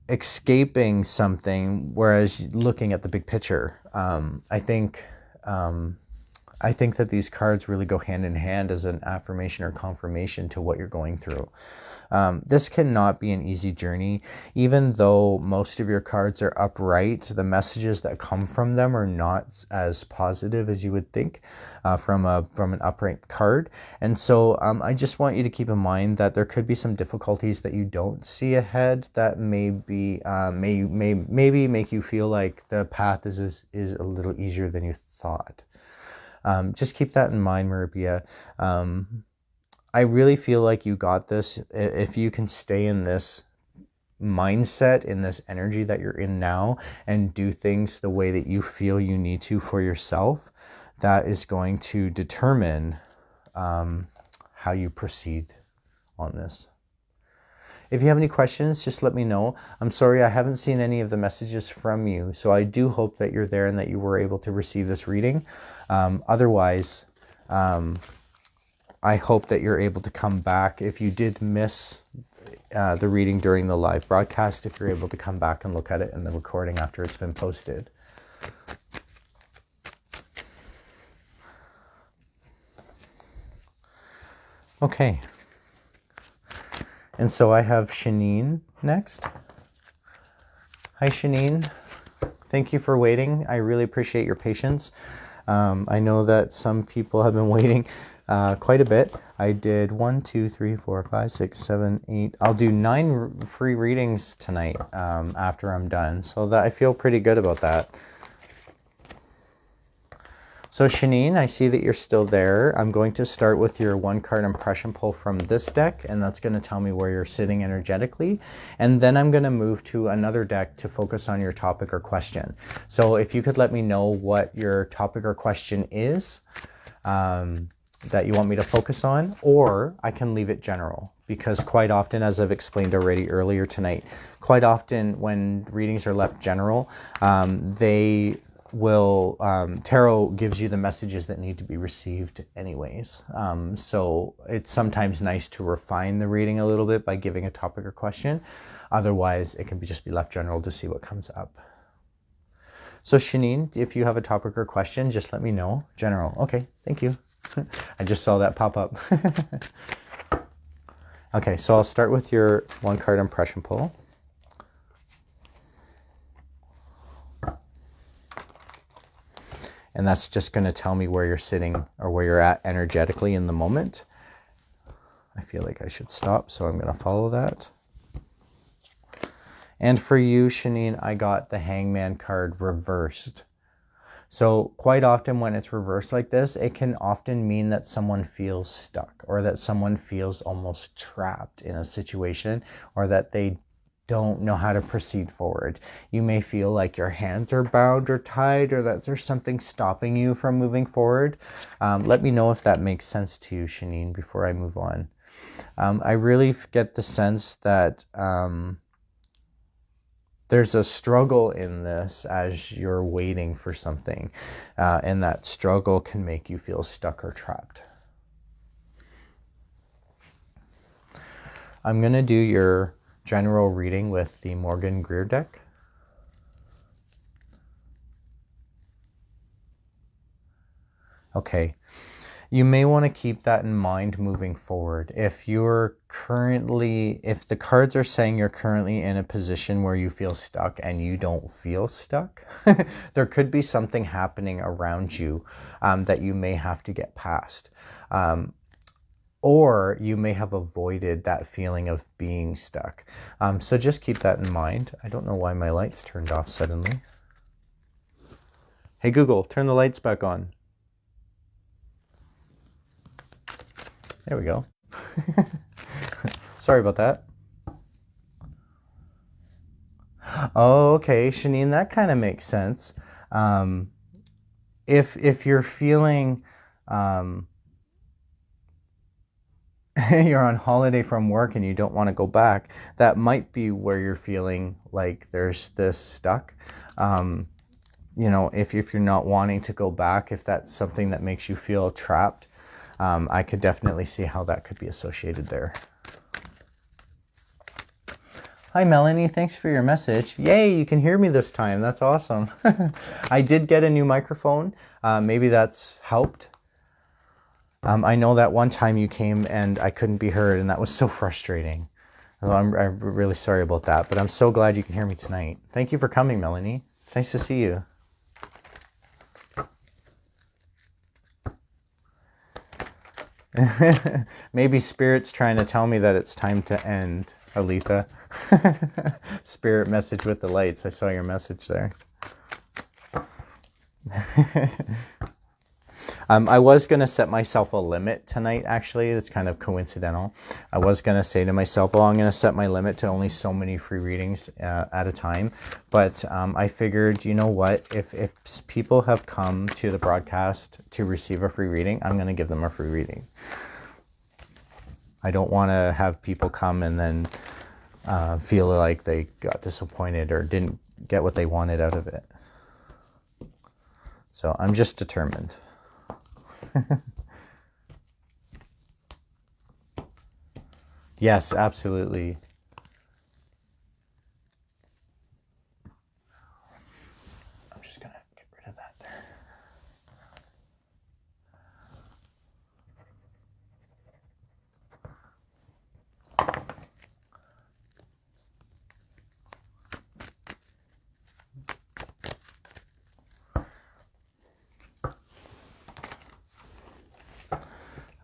escaping something, whereas looking at the big picture. I think that these cards really go hand in hand as an affirmation or confirmation to what you're going through. This cannot be an easy journey. Even though most of your cards are upright, the messages that come from them are not as positive as you would think from an upright card. And so I just want you to keep in mind that there could be some difficulties that you don't see ahead that maybe make you feel like the path is a little easier than you thought. Just keep that in mind, Maribia. I really feel like you got this. If you can stay in this mindset, in this energy that you're in now, and do things the way that you feel you need to for yourself, that is going to determine how you proceed on this. If you have any questions, just let me know. I'm sorry I haven't seen any of the messages from you, so I do hope that you're there and that you were able to receive this reading. Otherwise, I hope that you're able to come back. If you did miss the reading during the live broadcast, if you're able to come back and look at it in the recording after it's been posted. Okay. And so I have Shanine next. Hi, Shanine. Thank you for waiting. I really appreciate your patience. I know that some people have been waiting quite a bit. I did 1, 2, 3, 4, 5, 6, 7, 8. I'll do 9 free readings tonight after I'm done. So that I feel pretty good about that. So Shanine, I see that you're still there. I'm going to start with your 1-card impression pull from this deck, and that's going to tell me where you're sitting energetically. And then I'm going to move to another deck to focus on your topic or question. So if you could let me know what your topic or question is that you want me to focus on, or I can leave it general. Because quite often, as I've explained already earlier tonight, quite often when readings are left general, tarot gives you the messages that need to be received anyways. So it's sometimes nice to refine the reading a little bit by giving a topic or question. Otherwise, it can just be left general to see what comes up. So Shanine, if you have a topic or question, just let me know. General. Okay, thank you. I just saw that pop up. Okay, so I'll start with your 1-card impression pull. And that's just going to tell me where you're sitting or where you're at energetically in the moment. I feel like I should stop, so I'm going to follow that. And for you, Shanine, I got the Hangman card reversed. So quite often when it's reversed like this, it can often mean that someone feels stuck, or that someone feels almost trapped in a situation, or that they don't know how to proceed forward. You may feel like your hands are bound or tied, or that there's something stopping you from moving forward. Let me know if that makes sense to you, Shanine, before I move on. I really get the sense that there's a struggle in this as you're waiting for something, and that struggle can make you feel stuck or trapped. I'm going to do your general reading with the Morgan Greer deck. Okay, you may want to keep that in mind moving forward. If the cards are saying you're currently in a position where you feel stuck and you don't feel stuck, there could be something happening around you that you may have to get past. Or you may have avoided that feeling of being stuck. So just keep that in mind. I don't know why my lights turned off suddenly. Hey Google, turn the lights back on. There we go. Sorry about that. Oh, okay, Shanine, that kind of makes sense. If you're feeling you're on holiday from work and you don't want to go back, that might be where you're feeling like there's this stuck. If you're not wanting to go back, if that's something that makes you feel trapped, I could definitely see how that could be associated there. Hi Melanie, thanks for your message. Yay, you can hear me this time. That's awesome. I did get a new microphone. Maybe that's helped. I know that one time you came and I couldn't be heard, and that was so frustrating. I'm really sorry about that, but I'm so glad you can hear me tonight. Thank you for coming, Melanie. It's nice to see you. Maybe Spirit's trying to tell me that it's time to end, Aletha. Spirit message with the lights. I saw your message there. I was going to set myself a limit tonight, actually. It's kind of coincidental. I was going to say to myself, well, I'm going to set my limit to only so many free readings at a time. But I figured, you know what? If people have come to the broadcast to receive a free reading, I'm going to give them a free reading. I don't want to have people come and then feel like they got disappointed or didn't get what they wanted out of it. So I'm just determined. Yes, absolutely. I'm just going to get rid of that there.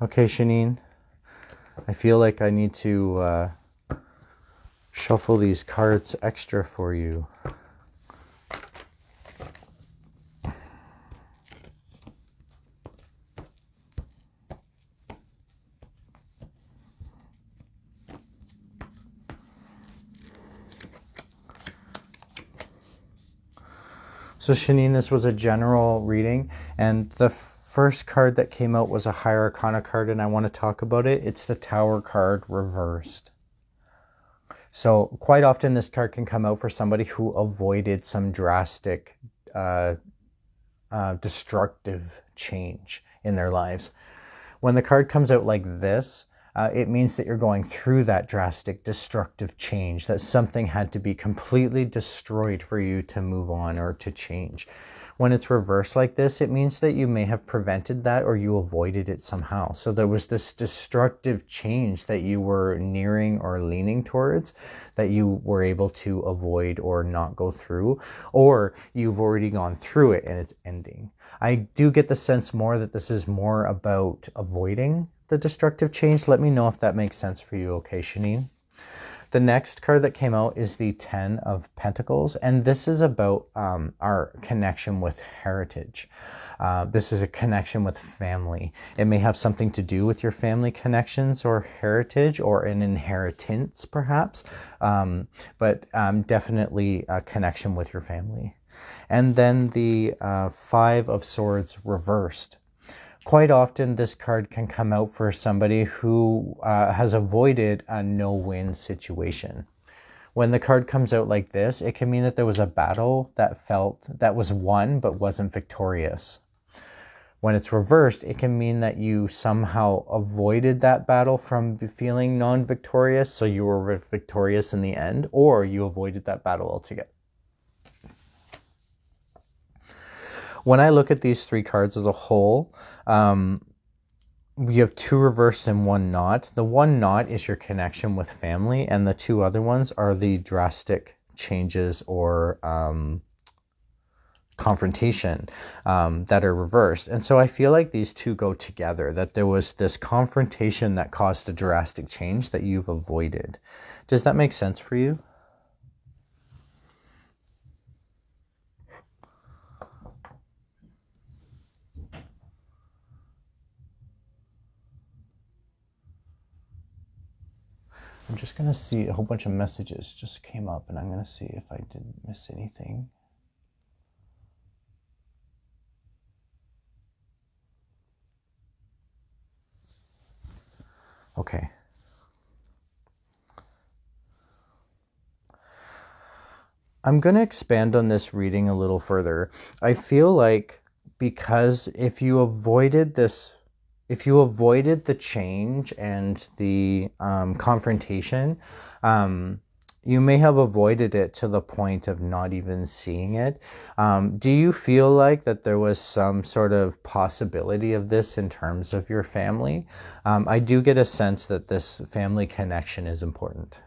Okay, Shanine, I feel like I need to shuffle these cards extra for you. So Shanine, this was a general reading, and the first card that came out was a Higher Arcana card, and I want to talk about it. It's the Tower card reversed. So quite often this card can come out for somebody who avoided some drastic destructive change in their lives. When the card comes out like this, it means that you're going through that drastic destructive change, that something had to be completely destroyed for you to move on or to change. When it's reversed like this, it means that you may have prevented that or you avoided it somehow. So there was this destructive change that you were nearing or leaning towards that you were able to avoid or not go through, or you've already gone through it and it's ending. I do get the sense more that this is more about avoiding the destructive change. Let me know if that makes sense for you, okay, Shanine? The next card that came out is the 10 of Pentacles, and this is about our connection with heritage. This is a connection with family. It may have something to do with your family connections or heritage or an inheritance, perhaps, but definitely a connection with your family. And then the 5 of Swords reversed. Quite often this card can come out for somebody who has avoided a no-win situation. When the card comes out like this, it can mean that there was a battle that was won but wasn't victorious. When it's reversed, it can mean that you somehow avoided that battle from feeling non-victorious, so you were victorious in the end, or you avoided that battle altogether. When I look at these 3 cards as a whole, we have 2 reversed and 1 not. The 1 not is your connection with family, and the 2 other ones are the drastic changes or confrontation that are reversed. And so I feel like these 2 go together, that there was this confrontation that caused a drastic change that you've avoided. Does that make sense for you? I'm just going to see, a whole bunch of messages just came up, and I'm going to see if I didn't miss anything. Okay. I'm going to expand on this reading a little further. I feel like because if you avoided the change and the confrontation, you may have avoided it to the point of not even seeing it. Do you feel like that there was some sort of possibility of this in terms of your family? I do get a sense that this family connection is important.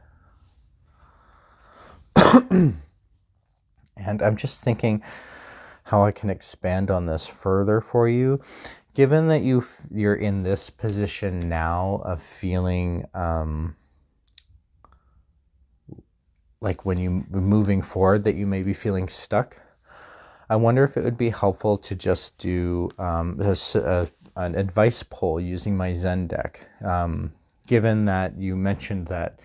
And I'm just thinking how I can expand on this further for you. Given that you're in this position now of feeling like when you're moving forward that you may be feeling stuck, I wonder if it would be helpful to just do an advice poll using my Zen deck. Given that you mentioned that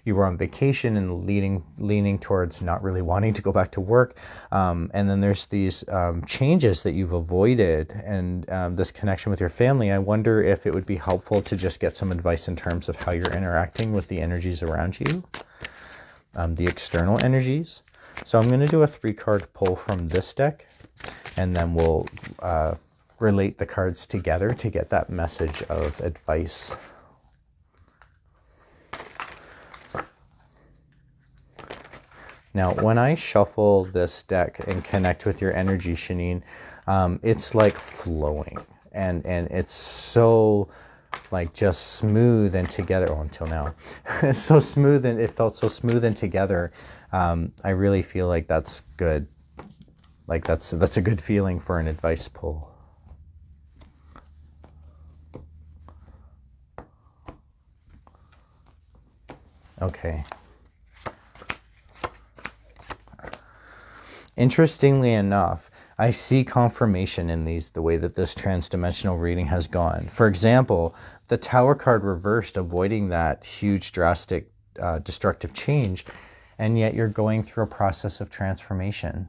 you were on vacation and leaning towards not really wanting to go back to work, and then there's these changes that you've avoided, and this connection with your family, I wonder if it would be helpful to just get some advice in terms of how you're interacting with the energies around you, the external energies. So I'm going to do a 3-card pull from this deck, and then we'll relate the cards together to get that message of advice. Now, when I shuffle this deck and connect with your energy, Shanine, it's like flowing, and it's so like just smooth and together. Oh, until now, it's so smooth, and it felt so smooth and together. I really feel like that's good. Like that's a good feeling for an advice pull. Okay. Interestingly enough, I see confirmation in the way that this transdimensional reading has gone. For example, the Tower card reversed, avoiding that huge, drastic, destructive change, and yet you're going through a process of transformation.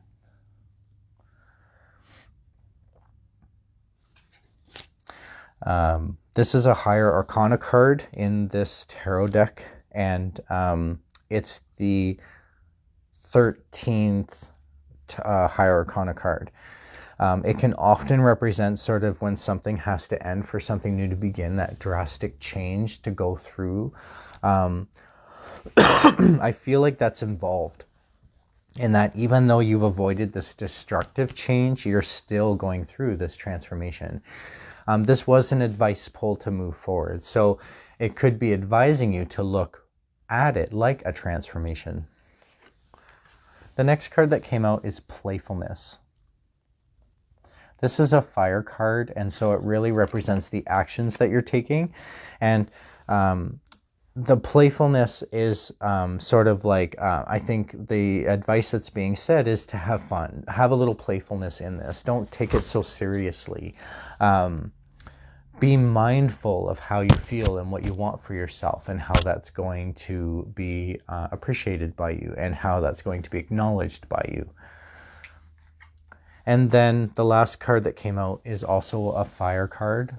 This is a higher arcana card in this tarot deck, and it's the 13th higher arcana card. It can often represent sort of when something has to end for something new to begin, that drastic change to go through. I feel like that's involved in that even though you've avoided this destructive change, you're still going through this transformation. This was an advice pull to move forward. So it could be advising you to look at it like a transformation. The next card that came out is playfulness. This is a fire card, and so it really represents the actions that you're taking. And the playfulness is sort of like, I think the advice that's being said is to have fun. Have a little playfulness in this. Don't take it so seriously. Be mindful of how you feel and what you want for yourself, and how that's going to be appreciated by you, and how that's going to be acknowledged by you. And then the last card that came out is also a fire card.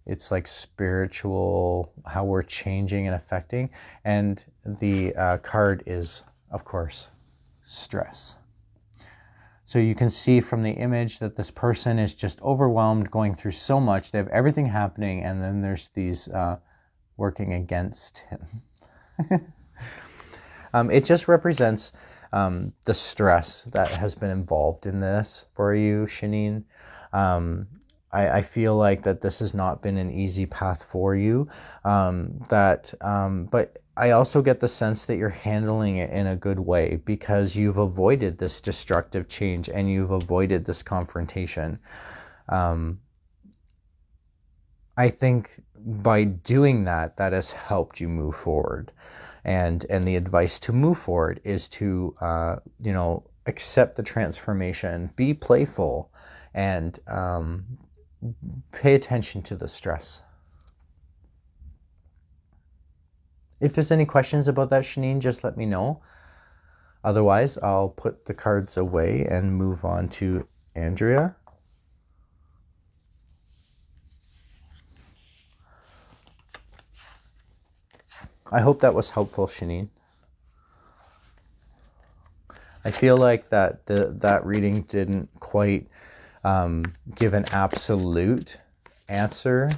It's like spiritual, how we're changing and affecting. And the card is, of course, stress. So you can see from the image that this person is just overwhelmed, going through so much. They have everything happening, and then there's these working against him. It just represents the stress that has been involved in this for you, Shanine. I feel like that this has not been an easy path for you. But I also get the sense that you're handling it in a good way, because you've avoided this destructive change and you've avoided this confrontation. I think by doing that, that has helped you move forward. And the advice to move forward is to, accept the transformation, be playful, and pay attention to the stress. If there's any questions about that, Shanine, just let me know. Otherwise, I'll put the cards away and move on to Andrea. I hope that was helpful, Shanine. I feel like that reading didn't quite give an absolute answer.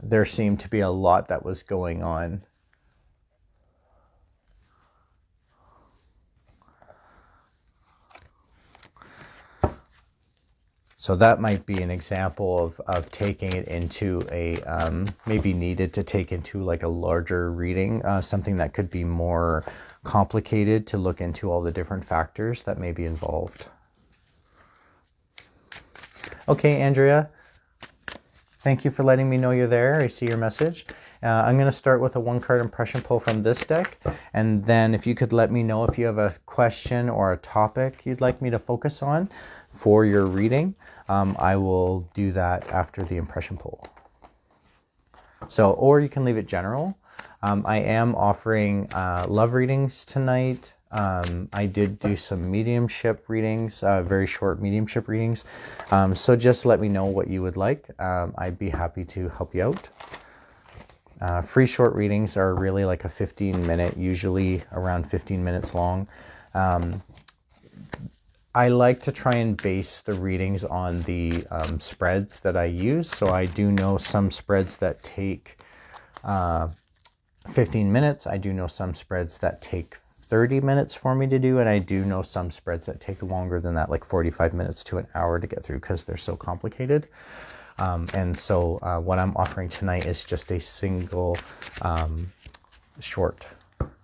There seemed to be a lot that was going on. So that might be an example of taking it into a, maybe needed to take into like a larger reading, something that could be more complicated to look into all the different factors that may be involved. Okay, Andrea, thank you for letting me know you're there. I see your message. I'm going to start with a 1-card impression pull from this deck, and then if you could let me know if you have a question or a topic you'd like me to focus on for your reading, I will do that after the impression pull. So, or you can leave it general. I am offering love readings tonight. I did do some mediumship readings, very short mediumship readings. So just let me know what you would like. I'd be happy to help you out. Free short readings are really like a 15-minute, usually around 15 minutes long. I like to try and base the readings on the spreads that I use. So I do know some spreads that take 15 minutes. I do know some spreads that take 30 minutes for me to do, and I do know some spreads that take longer than that, like 45 minutes to an hour to get through because they're so complicated. And so what I'm offering tonight is just a single short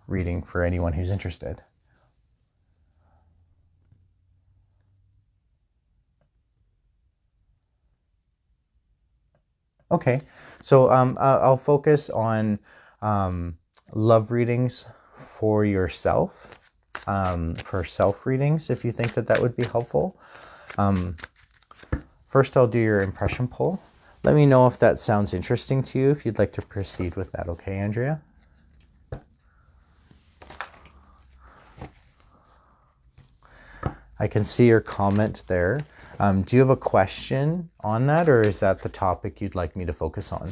reading for anyone who's interested. Okay, so I'll focus on love readings for yourself, for self readings, if you think that that would be helpful. First, I'll do your impression pull. Let me know if that sounds interesting to you, if you'd like to proceed with that. Okay, Andrea? I can see your comment there. Do you have a question on that, or is that the topic you'd like me to focus on?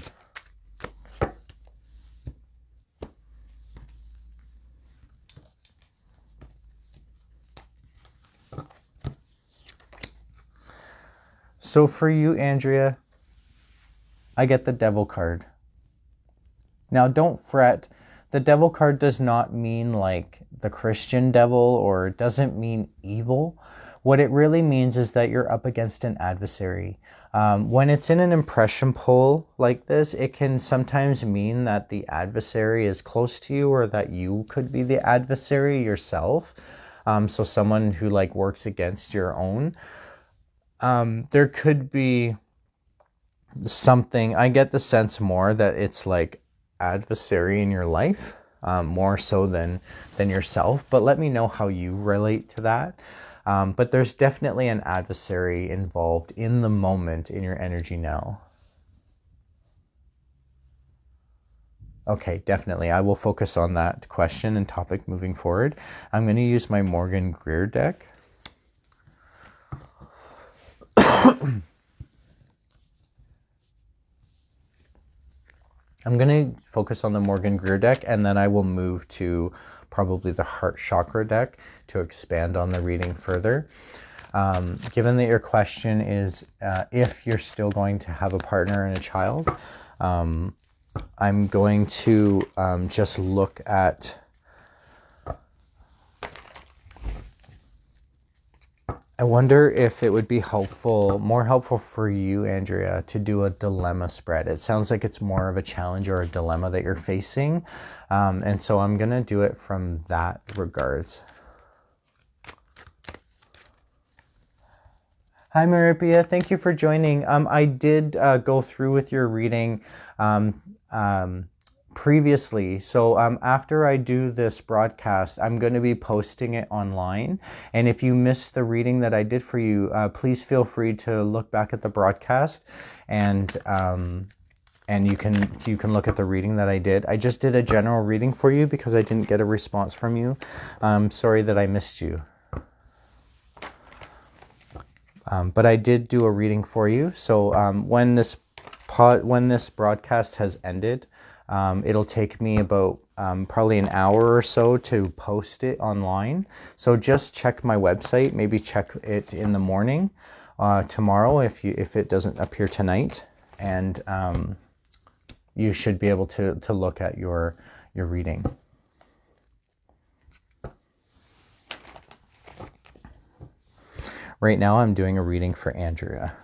So for you, Andrea, I get the Devil card. Now, don't fret. The Devil card does not mean like the Christian devil, or it doesn't mean evil. What it really means is that you're up against an adversary. When it's in an impression pull like this, it can sometimes mean that the adversary is close to you, or that you could be the adversary yourself. So someone who like works against your own. There could be something, I get the sense more that it's like adversary in your life, more so than yourself, but let me know how you relate to that. But there's definitely an adversary involved in the moment in your energy now. Okay, definitely. I will focus on that question and topic moving forward. I'm going to use my Morgan Greer deck. I'm going to focus on the Morgan Greer deck, and then I will move to probably the Heart Chakra deck to expand on the reading further. Given that your question is if you're still going to have a partner and a child, I'm going to just look at... I wonder if it would be more helpful for you, Andrea, to do a dilemma spread. It sounds like it's more of a challenge or a dilemma that you're facing. And so I'm going to do it from that regards. Hi, Maripia. Thank you for joining. I did go through with your reading previously. So after I do this broadcast, I'm going to be posting it online. And if you missed the reading that I did for you, please feel free to look back at the broadcast, and you can look at the reading that I did. I just did a general reading for you because I didn't get a response from you. Sorry that I missed you. But I did do a reading for you. So when this broadcast has ended, it'll take me about probably an hour or so to post it online. So just check my website, maybe check it in the morning tomorrow if it doesn't appear tonight, and you should be able to look at your reading. Right now I'm doing a reading for Andrea.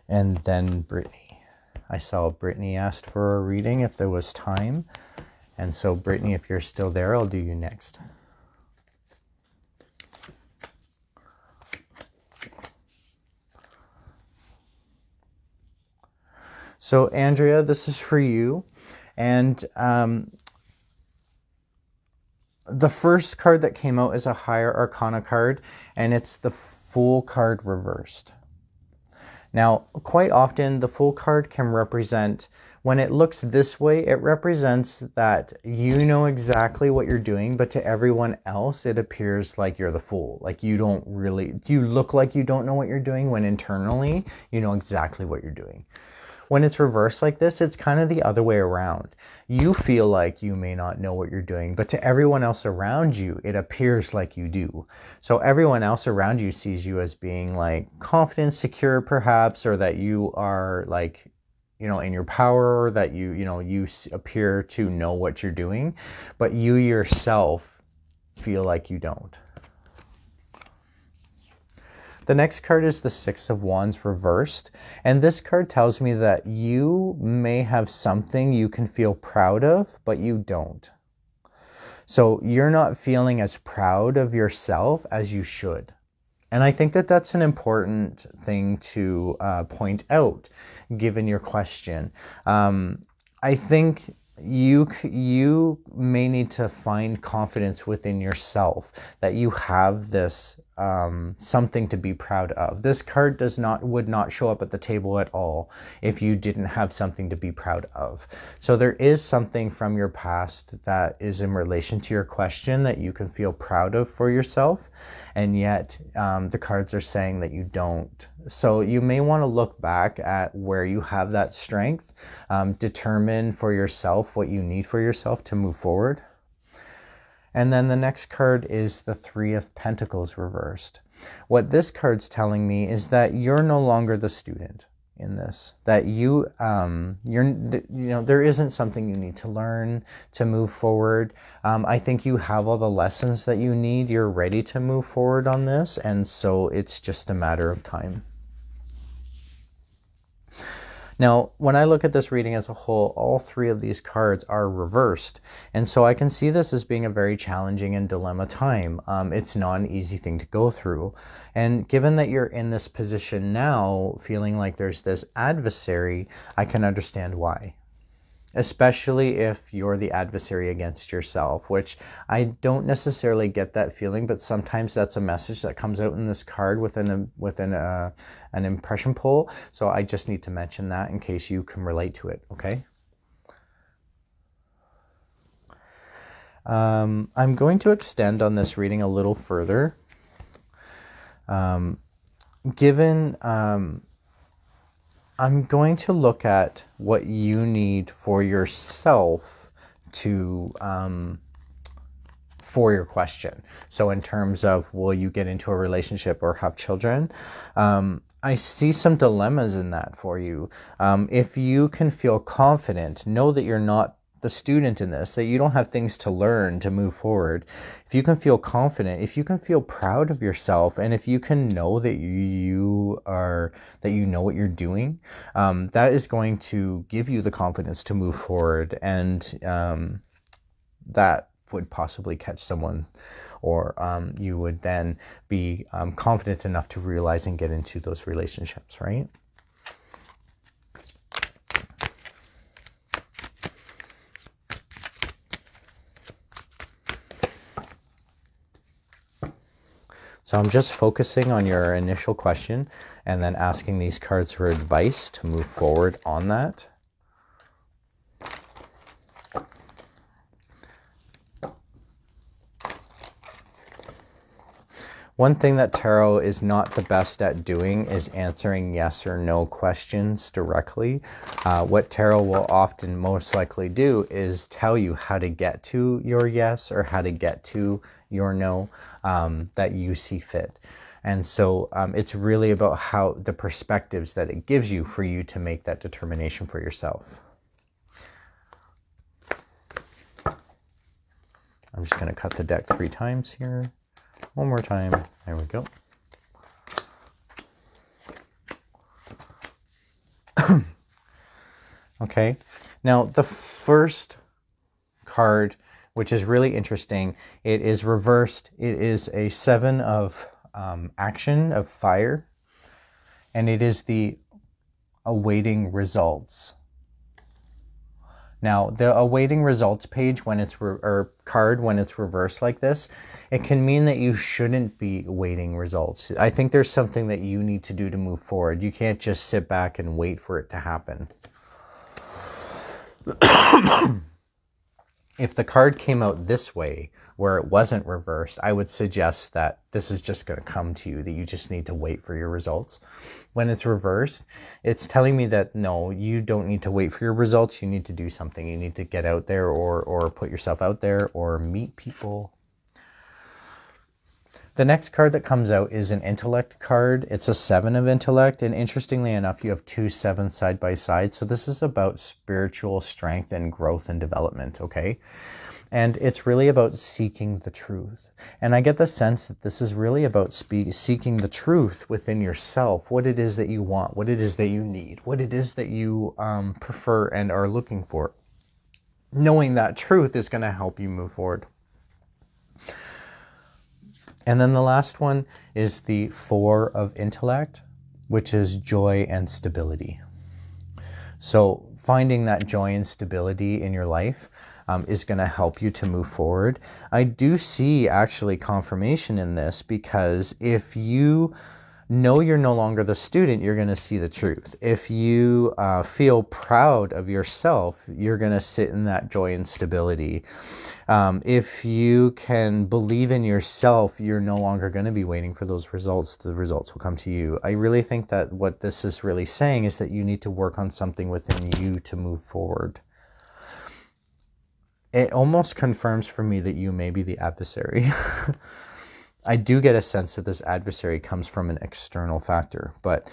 And then Brittany. I saw Brittany asked for a reading if there was time. And so Brittany, if you're still there, I'll do you next. So Andrea, this is for you. And the first card that came out is a higher arcana card, and it's the Fool card reversed. Now, quite often the Fool card can represent, when it looks this way, it represents that you know exactly what you're doing, but to everyone else, it appears like you're the fool. Like you look like you don't know what you're doing, when internally, you know exactly what you're doing. When it's reversed like this, it's kind of the other way around. You feel like you may not know what you're doing, but to everyone else around you, it appears like you do. So everyone else around you sees you as being like confident, secure perhaps, or that you are like, you know, in your power, or that you appear to know what you're doing, but you yourself feel like you don't. The next card is the Six of Wands reversed, and this card tells me that you may have something you can feel proud of, but you don't. So you're not feeling as proud of yourself as you should. And I think that that's an important thing to point out, given your question. I think you may need to find confidence within yourself that you have this something to be proud of. This card would not show up at the table at all if you didn't have something to be proud of. So there is something from your past that is in relation to your question that you can feel proud of for yourself, and yet the cards are saying that you don't. So you may want to look back at where you have that strength, determine for yourself what you need for yourself to move forward. And then the next card is the Three of Pentacles reversed. What this card's telling me is that you're no longer the student in this, that there isn't something you need to learn to move forward. I think you have all the lessons that you need. You're ready to move forward on this, and so it's just a matter of time. Now, when I look at this reading as a whole, all three of these cards are reversed. And so I can see this as being a very challenging and dilemma time. It's not an easy thing to go through. And given that you're in this position now, feeling like there's this adversary, I can understand why. Especially if you're the adversary against yourself, which I don't necessarily get that feeling, but sometimes that's a message that comes out in this card within an impression pull. So I just need to mention that in case you can relate to it, okay? I'm going to extend on this reading a little further. I'm going to look at what you need for yourself for your question. So in terms of, will you get into a relationship or have children? I see some dilemmas in that for you. If you can feel confident, know that you're not the student in this, that you don't have things to learn to move forward. If you can feel confident, if you can feel proud of yourself, and if you can know that you know what you're doing, that is going to give you the confidence to move forward, and that would possibly catch someone, or you would then be confident enough to realize and get into those relationships, right? So I'm just focusing on your initial question and then asking these cards for advice to move forward on that. One thing that tarot is not the best at doing is answering yes or no questions directly. What tarot will often most likely do is tell you how to get to your yes or how to get to your no that you see fit. And so it's really about how the perspectives that it gives you for you to make that determination for yourself. I'm just going to cut the deck 3 times here. One more time. There we go. Okay. Now, the first card, which is really interesting, it is reversed. It is a 7 of action, of fire. And it is the awaiting results. Now, the awaiting results page, when it's or card, when it's reversed like this, it can mean that you shouldn't be awaiting results. I think there's something that you need to do to move forward. You can't just sit back and wait for it to happen. If the card came out this way, where it wasn't reversed, I would suggest that this is just going to come to you, that you just need to wait for your results. When it's reversed, it's telling me that no, you don't need to wait for your results. You need to do something. You need to get out there or put yourself out there or meet people. The next card that comes out is an intellect card. It's a 7 of intellect, and interestingly enough, you have 2 7s side by side. So this is about spiritual strength and growth and development, okay? And it's really about seeking the truth. And I get the sense that this is really about seeking the truth within yourself, what it is that you want, what it is that you need, what it is that you prefer and are looking for. Knowing that truth is going to help you move forward. And then the last one is the 4 of intellect, which is joy and stability. So finding that joy and stability in your life is going to help you to move forward. I do see actually confirmation in this, because if you know you're no longer the student, you're going to see the truth. If you feel proud of yourself, you're going to sit in that joy and stability. If you can believe in yourself, you're no longer going to be waiting for those results. The results will come to you. I really think that what this is really saying is that you need to work on something within you to move forward. It almost confirms for me that you may be the adversary. I do get a sense that this adversary comes from an external factor, but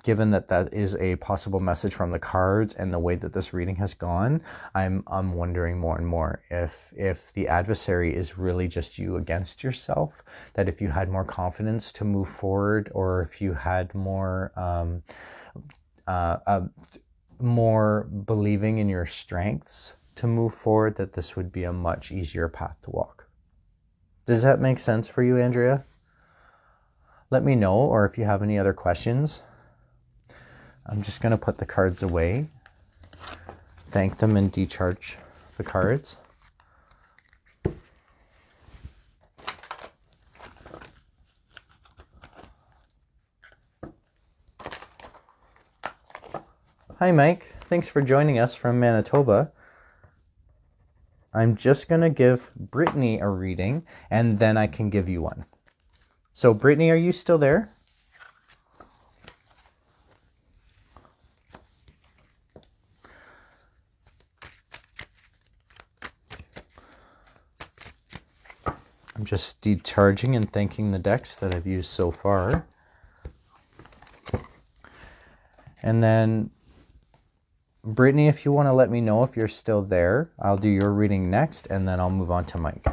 given that that is a possible message from the cards and the way that this reading has gone, I'm wondering more and more if the adversary is really just you against yourself, that if you had more confidence to move forward, or if you had more more believing in your strengths to move forward, that this would be a much easier path to walk. Does that make sense for you, Andrea? Let me know, or if you have any other questions. I'm just going to put the cards away, thank them, and decharge the cards. Hi, Mike. Thanks for joining us from Manitoba. I'm just going to give Brittany a reading, and then I can give you one. So, Brittany, are you still there? I'm just decharging and thanking the decks that I've used so far. And then, Brittany, if you want to let me know if you're still there, I'll do your reading next, and then I'll move on to Mike.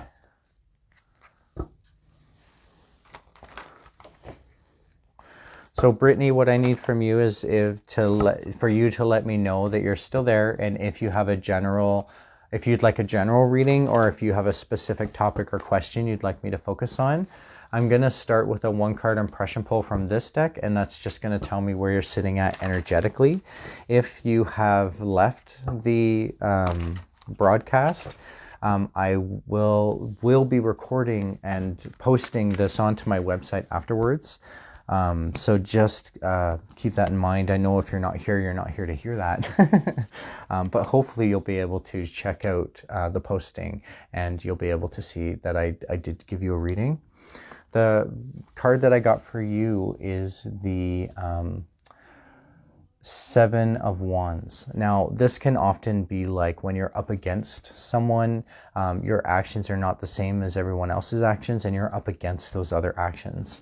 So, Brittany, what I need from you is for you to let me know that you're still there, and if you have if you'd like a general reading, or if you have a specific topic or question you'd like me to focus on. I'm going to start with a 1-card impression pull from this deck, and that's just going to tell me where you're sitting at energetically. If you have left the broadcast, I will be recording and posting this onto my website afterwards. So just keep that in mind. I know if you're not here to hear that. But hopefully you'll be able to check out the posting, and you'll be able to see that I did give you a reading. The card that I got for you is the 7 of Wands. Now, this can often be like when you're up against someone, your actions are not the same as everyone else's actions, and you're up against those other actions.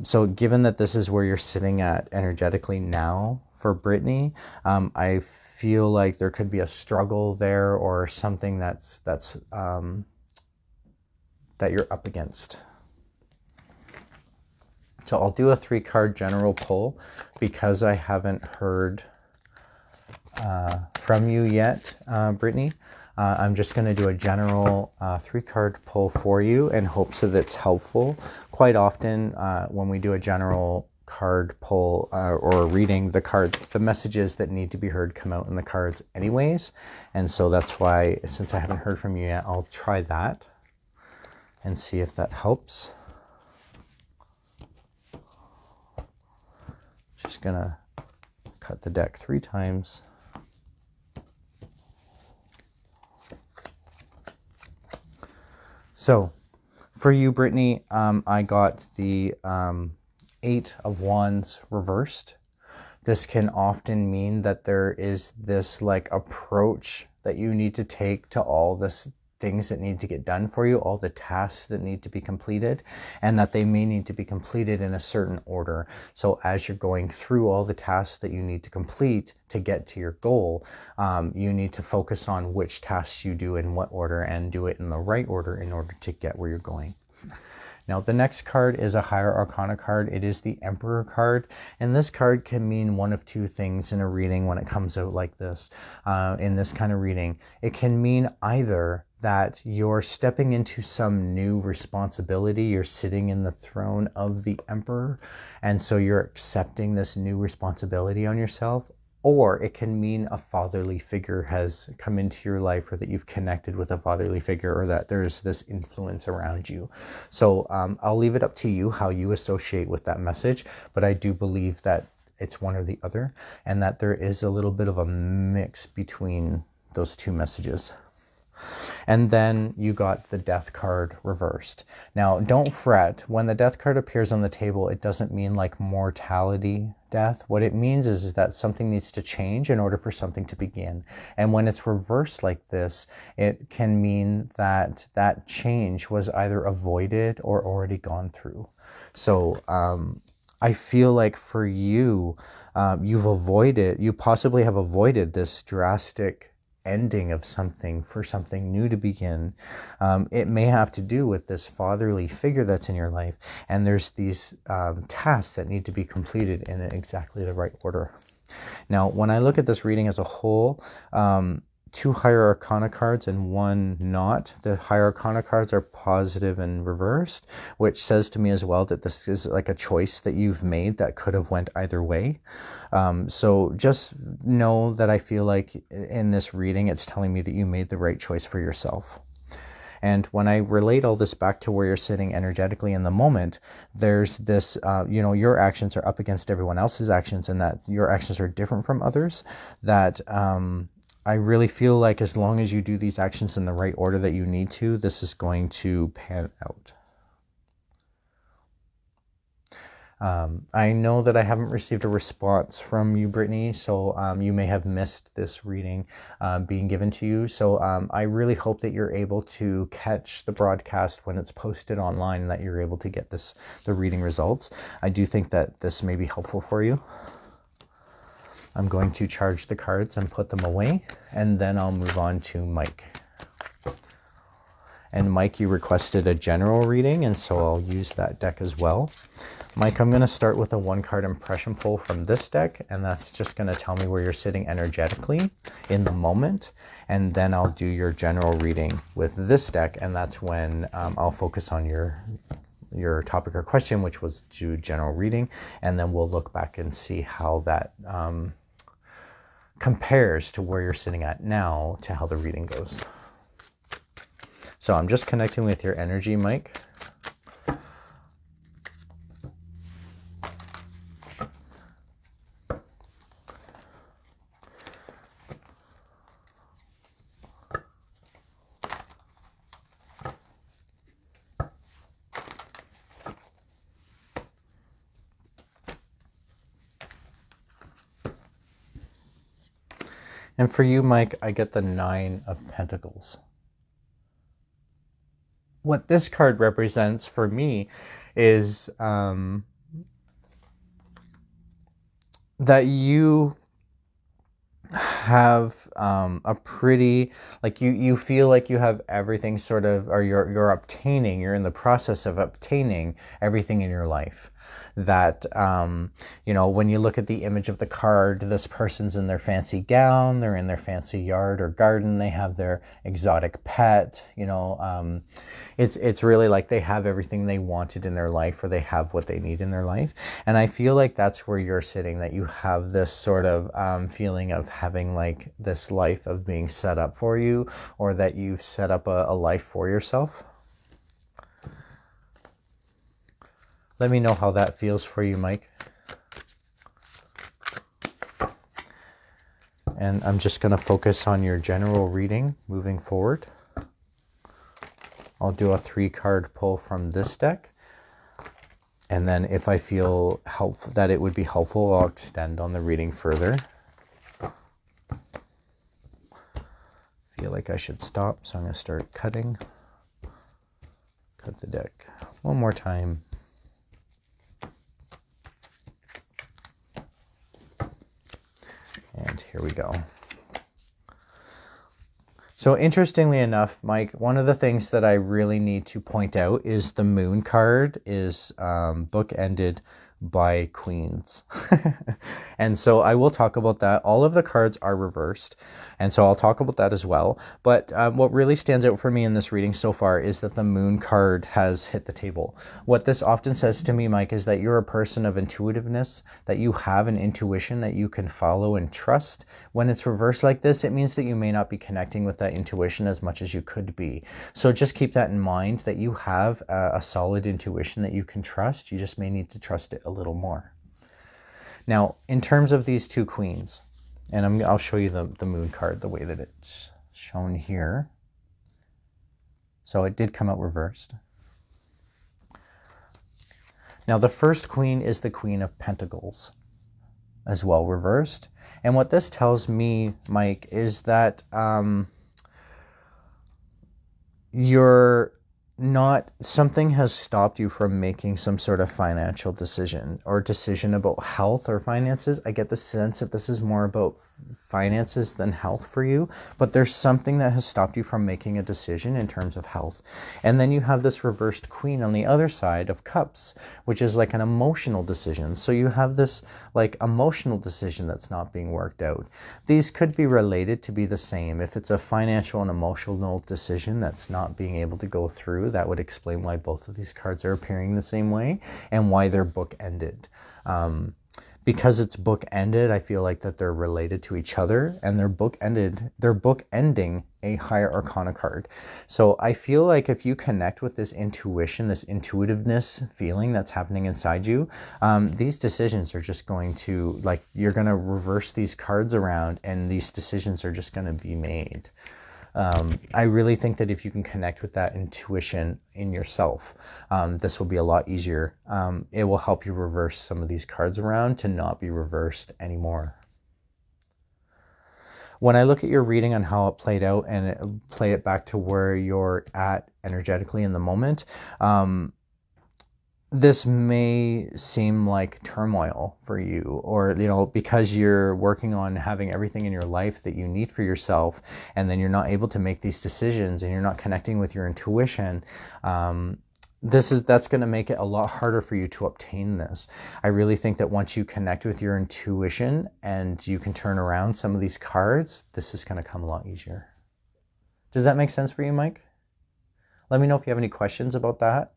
So given that this is where you're sitting at energetically now for Brittany, I feel like there could be a struggle there, or something that you're up against. So I'll do a 3-card general pull, because I haven't heard from you yet, Brittany. I'm just going to do a general 3-card pull for you in hopes that it's helpful. Quite often when we do a general card pull or reading, the messages that need to be heard come out in the cards anyways. And so that's why, since I haven't heard from you yet, I'll try that and see if that helps. Just gonna cut the deck 3 times. So for you, Brittany, I got the 8 of Wands reversed. This can often mean that there is this like approach that you need to take to all this things that need to get done for you, all the tasks that need to be completed, and that they may need to be completed in a certain order. So as you're going through all the tasks that you need to complete to get to your goal, you need to focus on which tasks you do in what order and do it in the right order in order to get where you're going. Now, the next card is a higher arcana card. It is the Emperor card. And this card can mean one of 2 things in a reading when it comes out like this, in this kind of reading. It can mean either that you're stepping into some new responsibility. You're sitting in the throne of the Emperor. And so you're accepting this new responsibility on yourself. Or it can mean a fatherly figure has come into your life, or that you've connected with a fatherly figure, or that there's this influence around you. So I'll leave it up to you how you associate with that message. But I do believe that it's one or the other, and that there is a little bit of a mix between those 2 messages. And then you got the Death card reversed. Now, don't fret. When the Death card appears on the table, it doesn't mean like mortality, death. What it means is that something needs to change in order for something to begin. And when it's reversed like this, it can mean that that change was either avoided or already gone through. So I feel like for you, you possibly have avoided this drastic ending of something for something new to begin. It may have to do with this fatherly figure that's in your life, and there's these tasks that need to be completed in exactly the right order. Now, when I look at this reading as a whole, 2 higher arcana cards and 1 not. The higher arcana cards are positive and reversed, which says to me as well that this is like a choice that you've made that could have went either way. So just know that I feel like in this reading, it's telling me that you made the right choice for yourself. And when I relate all this back to where you're sitting energetically in the moment, there's this, your actions are up against everyone else's actions, and that your actions are different from others. That I really feel like as long as you do these actions in the right order that you need to, this is going to pan out. I know that I haven't received a response from you, Brittany, so you may have missed this reading being given to you. So I really hope that you're able to catch the broadcast when it's posted online, and that you're able to get the reading results. I do think that this may be helpful for you. I'm going to charge the cards and put them away, and then I'll move on to Mike. And Mike, you requested a general reading, and so I'll use that deck as well. Mike, I'm going to start with a 1-card impression pull from this deck, and that's just going to tell me where you're sitting energetically in the moment. And then I'll do your general reading with this deck, and that's when I'll focus on your topic or question, which was do general reading, and then we'll look back and see how that compares to where you're sitting at now to how the reading goes. So I'm just connecting with your energy, Mike. And for you, Mike, I get the 9 of Pentacles. What this card represents for me is that you have a pretty, like you feel like you have everything sort of, or you're in the process of obtaining everything in your life. that, you know, when you look at the image of the card, this person's in their fancy gown, they're in their fancy yard or garden, they have their exotic pet, you know, it's really like they have everything they wanted in their life, or they have what they need in their life. And I feel like that's where you're sitting, that you have this sort of feeling of having like this life of being set up for you, or that you've set up a life for yourself. Let me know how that feels for you, Mike. And I'm just going to focus on your general reading moving forward. I'll do a 3-card pull from this deck. And then if I feel helpful, that it would be helpful, I'll extend on the reading further. Feel like I should stop, so I'm going to start cutting. Cut the deck one more time. And here we go. So interestingly enough, Mike, one of the things that I really need to point out is the Moon card is bookended by Queens. And so I will talk about that. All of the cards are reversed, and so I'll talk about that as well. But what really stands out for me in this reading so far is that the Moon card has hit the table. What this often says to me, Mike, is that you're a person of intuitiveness, that you have an intuition that you can follow and trust. When it's reversed like this, it means that you may not be connecting with that intuition as much as you could be. So just keep that in mind, that you have a solid intuition that you can trust. You just may need to trust it a little more. Now, in terms of these two queens, and I'll show you the Moon card the way that it's shown here. So it did come out reversed. Now, the first queen is the Queen of Pentacles, as well reversed. And what this tells me, Mike, is that something has stopped you from making some sort of financial decision or decision about health or finances. I get the sense that this is more about finances than health for you, but there's something that has stopped you from making a decision in terms of health. And then you have this reversed Queen on the other side of Cups, which is like an emotional decision. So you have this like emotional decision that's not being worked out. These could be related to be the same. If it's a financial and emotional decision that's not being able to go through, that would explain why both of these cards are appearing the same way and why they're book-ended. Because it's book-ended, I feel like that they're related to each other, and they're book-ending a higher arcana card. So I feel like if you connect with this intuition, this intuitiveness feeling that's happening inside you, these decisions are just going to, like, you're going to reverse these cards around, and these decisions are just going to be made. I really think that if you can connect with that intuition in yourself, this will be a lot easier. It will help you reverse some of these cards around to not be reversed anymore. When I look at your reading on how it played out and play it back to where you're at energetically in the moment, this may seem like turmoil for you, or, you know, because you're working on having everything in your life that you need for yourself, and then you're not able to make these decisions and you're not connecting with your intuition. That's going to make it a lot harder for you to obtain this. I really think that once you connect with your intuition and you can turn around some of these cards, this is going to come a lot easier. Does that make sense for you, Mike? Let me know if you have any questions about that.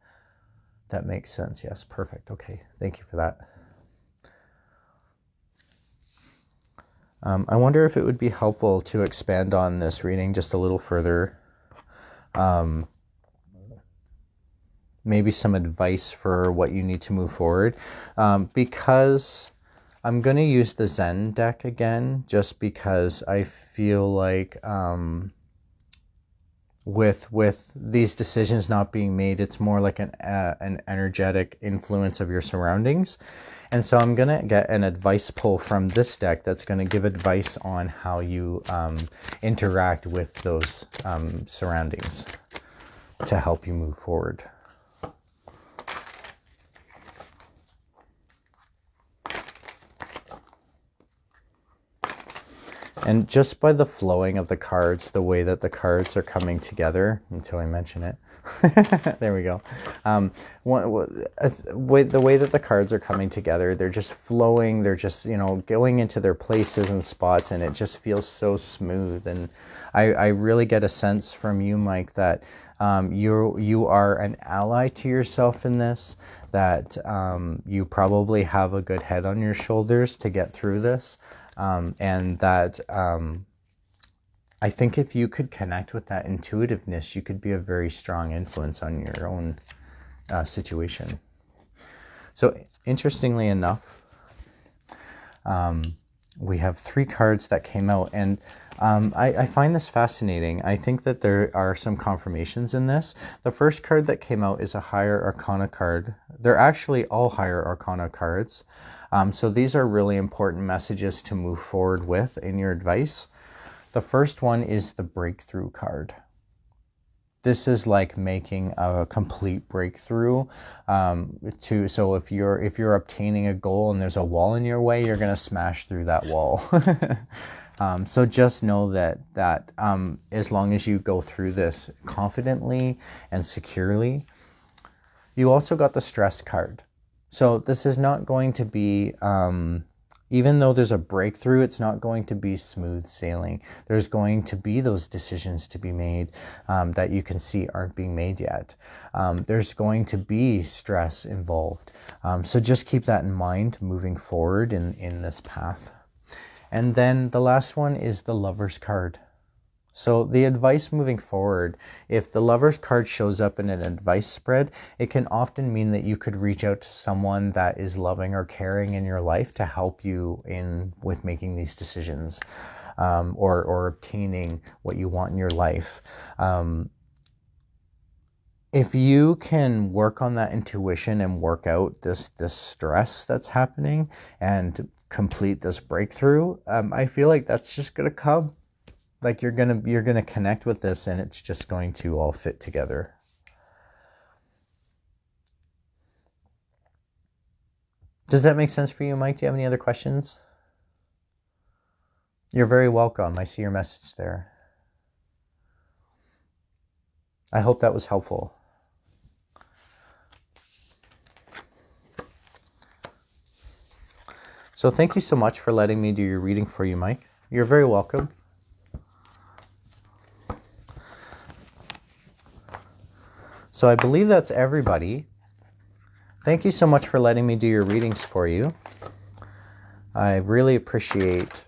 That makes sense. Yes, perfect. Okay, thank you for that. I wonder if it would be helpful to expand on this reading just a little further. Maybe some advice for what you need to move forward. Because I'm going to use the Zen deck again, just because I feel like with these decisions not being made, it's more like an energetic influence of your surroundings. And so I'm going to get an advice pull from this deck that's going to give advice on how you interact with those surroundings to help you move forward. And just by the flowing of the cards, the way that the cards are coming together, until I mention it, There we go. With the way that the cards are coming together, they're just flowing. They're just, going into their places and spots, and it just feels so smooth. And I really get a sense from you, Mike, that you are an ally to yourself in this, that you probably have a good head on your shoulders to get through this, and that I think if you could connect with that intuitiveness, you could be a very strong influence on your own situation. So interestingly enough, we have 3 cards that came out, and I find this fascinating. I think that there are some confirmations in this. The first card that came out is a Higher Arcana card. They're actually all Higher Arcana cards. So these are really important messages to move forward with in your advice. The first one is the Breakthrough card. This is like making a complete breakthrough. So if you're obtaining a goal and there's a wall in your way, you're going to smash through that wall. So just know that as long as you go through this confidently and securely. You also got the Stress card. So this is not going to be, even though there's a breakthrough, it's not going to be smooth sailing. There's going to be those decisions to be made that you can see aren't being made yet. There's going to be stress involved. So just keep that in mind moving forward in this path. And then the last one is the Lover's card. So the advice moving forward, if the Lover's card shows up in an advice spread, it can often mean that you could reach out to someone that is loving or caring in your life to help you with making these decisions, or obtaining what you want in your life. If you can work on that intuition and work out this stress that's happening and complete this breakthrough, I feel like that's just gonna come. Like you're gonna connect with this, and it's just going to all fit together. Does that make sense for you, Mike? Do you have any other questions? You're very welcome. I see your message there. I hope that was helpful. So thank you so much for letting me do your reading for you, Mike. You're very welcome. So I believe that's everybody. Thank you so much for letting me do your readings for you. I really appreciate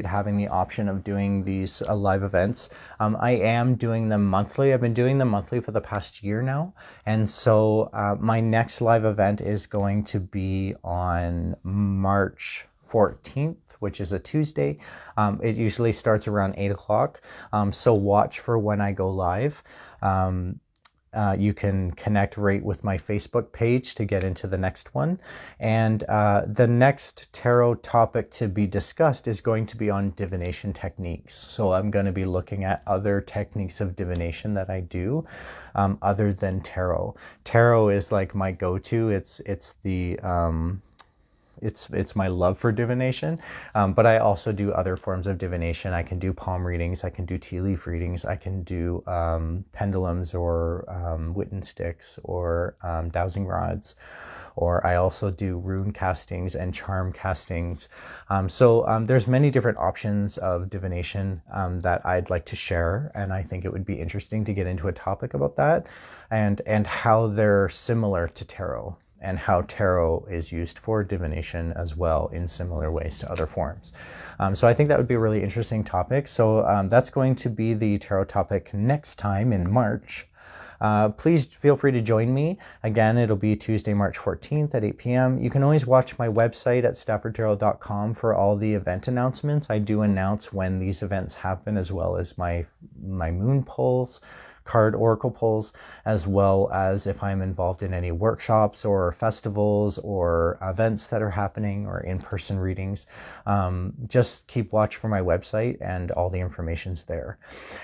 having the option of doing these live events. I am doing them monthly. I've been doing them monthly for the past year now. And so my next live event is going to be on March 14th, which is a Tuesday. It usually starts around 8 o'clock. So watch for when I go live. You can connect right with my Facebook page to get into the next one. And the next tarot topic to be discussed is going to be on divination techniques. So I'm going to be looking at other techniques of divination that I do other than tarot. Tarot is like my go-to. It's my love for divination, but I also do other forms of divination. I can do palm readings, I can do tea leaf readings, I can do pendulums or witten sticks or dowsing rods, or I also do rune castings and charm castings. So there's many different options of divination that I'd like to share, and I think it would be interesting to get into a topic about that and how they're similar to tarot, and how tarot is used for divination as well in similar ways to other forms. So I think that would be a really interesting topic. So that's going to be the tarot topic next time in March. Please feel free to join me. Again, it'll be Tuesday, March 14th at 8 p.m. You can always watch my website at staffordtarot.com for all the event announcements. I do announce when these events happen, as well as my moon pulls, card oracle pulls, as well as if I'm involved in any workshops or festivals or events that are happening or in-person readings. Just keep watch for my website, and all the information's there.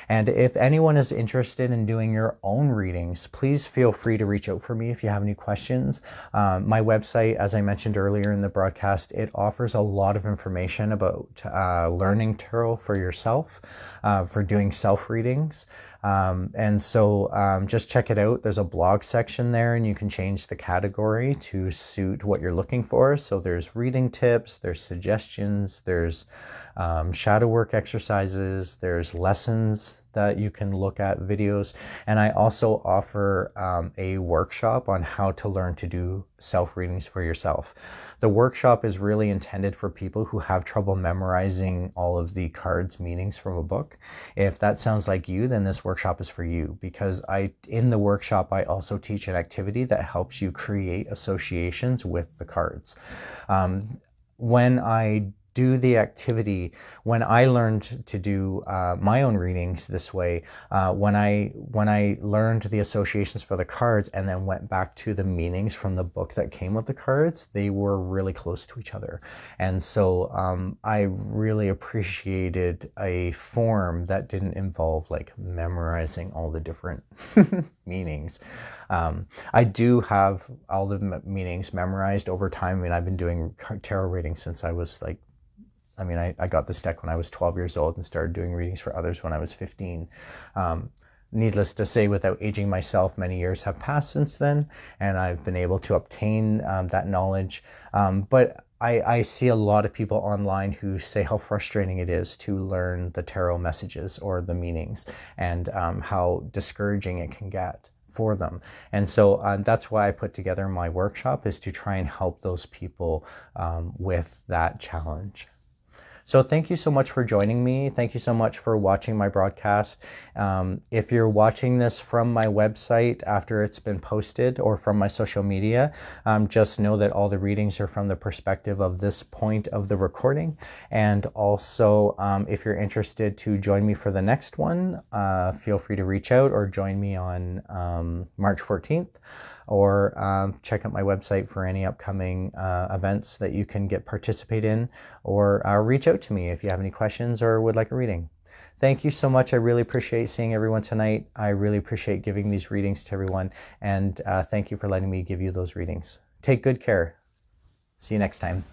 And if anyone is interested in doing your own readings, please feel free to reach out for me if you have any questions. My website, as I mentioned earlier in the broadcast, it offers a lot of information about learning tarot for yourself, for doing self-readings. And so just check it out. There's a blog section there, and you can change the category to suit what you're looking for. So there's reading tips, there's suggestions, there's shadow work exercises, there's lessons that you can look at, videos, and I also offer a workshop on how to learn to do self-readings for yourself. The workshop is really intended for people who have trouble memorizing all of the cards' meanings from a book. If that sounds like you, then this workshop is for you, because in the workshop I also teach an activity that helps you create associations with the cards. When I do the activity, when I learned to do my own readings this way, when I learned the associations for the cards and then went back to the meanings from the book that came with the cards, they were really close to each other. And so I really appreciated a form that didn't involve like memorizing all the different meanings. I do have all the meanings memorized over time. I mean, I've been doing tarot readings since I was like, I got this deck when I was 12 years old and started doing readings for others when I was 15. Needless to say, without aging myself, many years have passed since then, and I've been able to obtain that knowledge. But I see a lot of people online who say how frustrating it is to learn the tarot messages or the meanings, and how discouraging it can get for them. And so that's why I put together my workshop, is to try and help those people with that challenge. So thank you so much for joining me. Thank you so much for watching my broadcast. If you're watching this from my website after it's been posted, or from my social media, just know that all the readings are from the perspective of this point of the recording. And also, if you're interested to join me for the next one, feel free to reach out or join me on March 14th. Or check out my website for any upcoming events that you can participate in, or reach out to me if you have any questions or would like a reading. Thank you so much. I really appreciate seeing everyone tonight. I really appreciate giving these readings to everyone, and thank you for letting me give you those readings. Take good care. See you next time.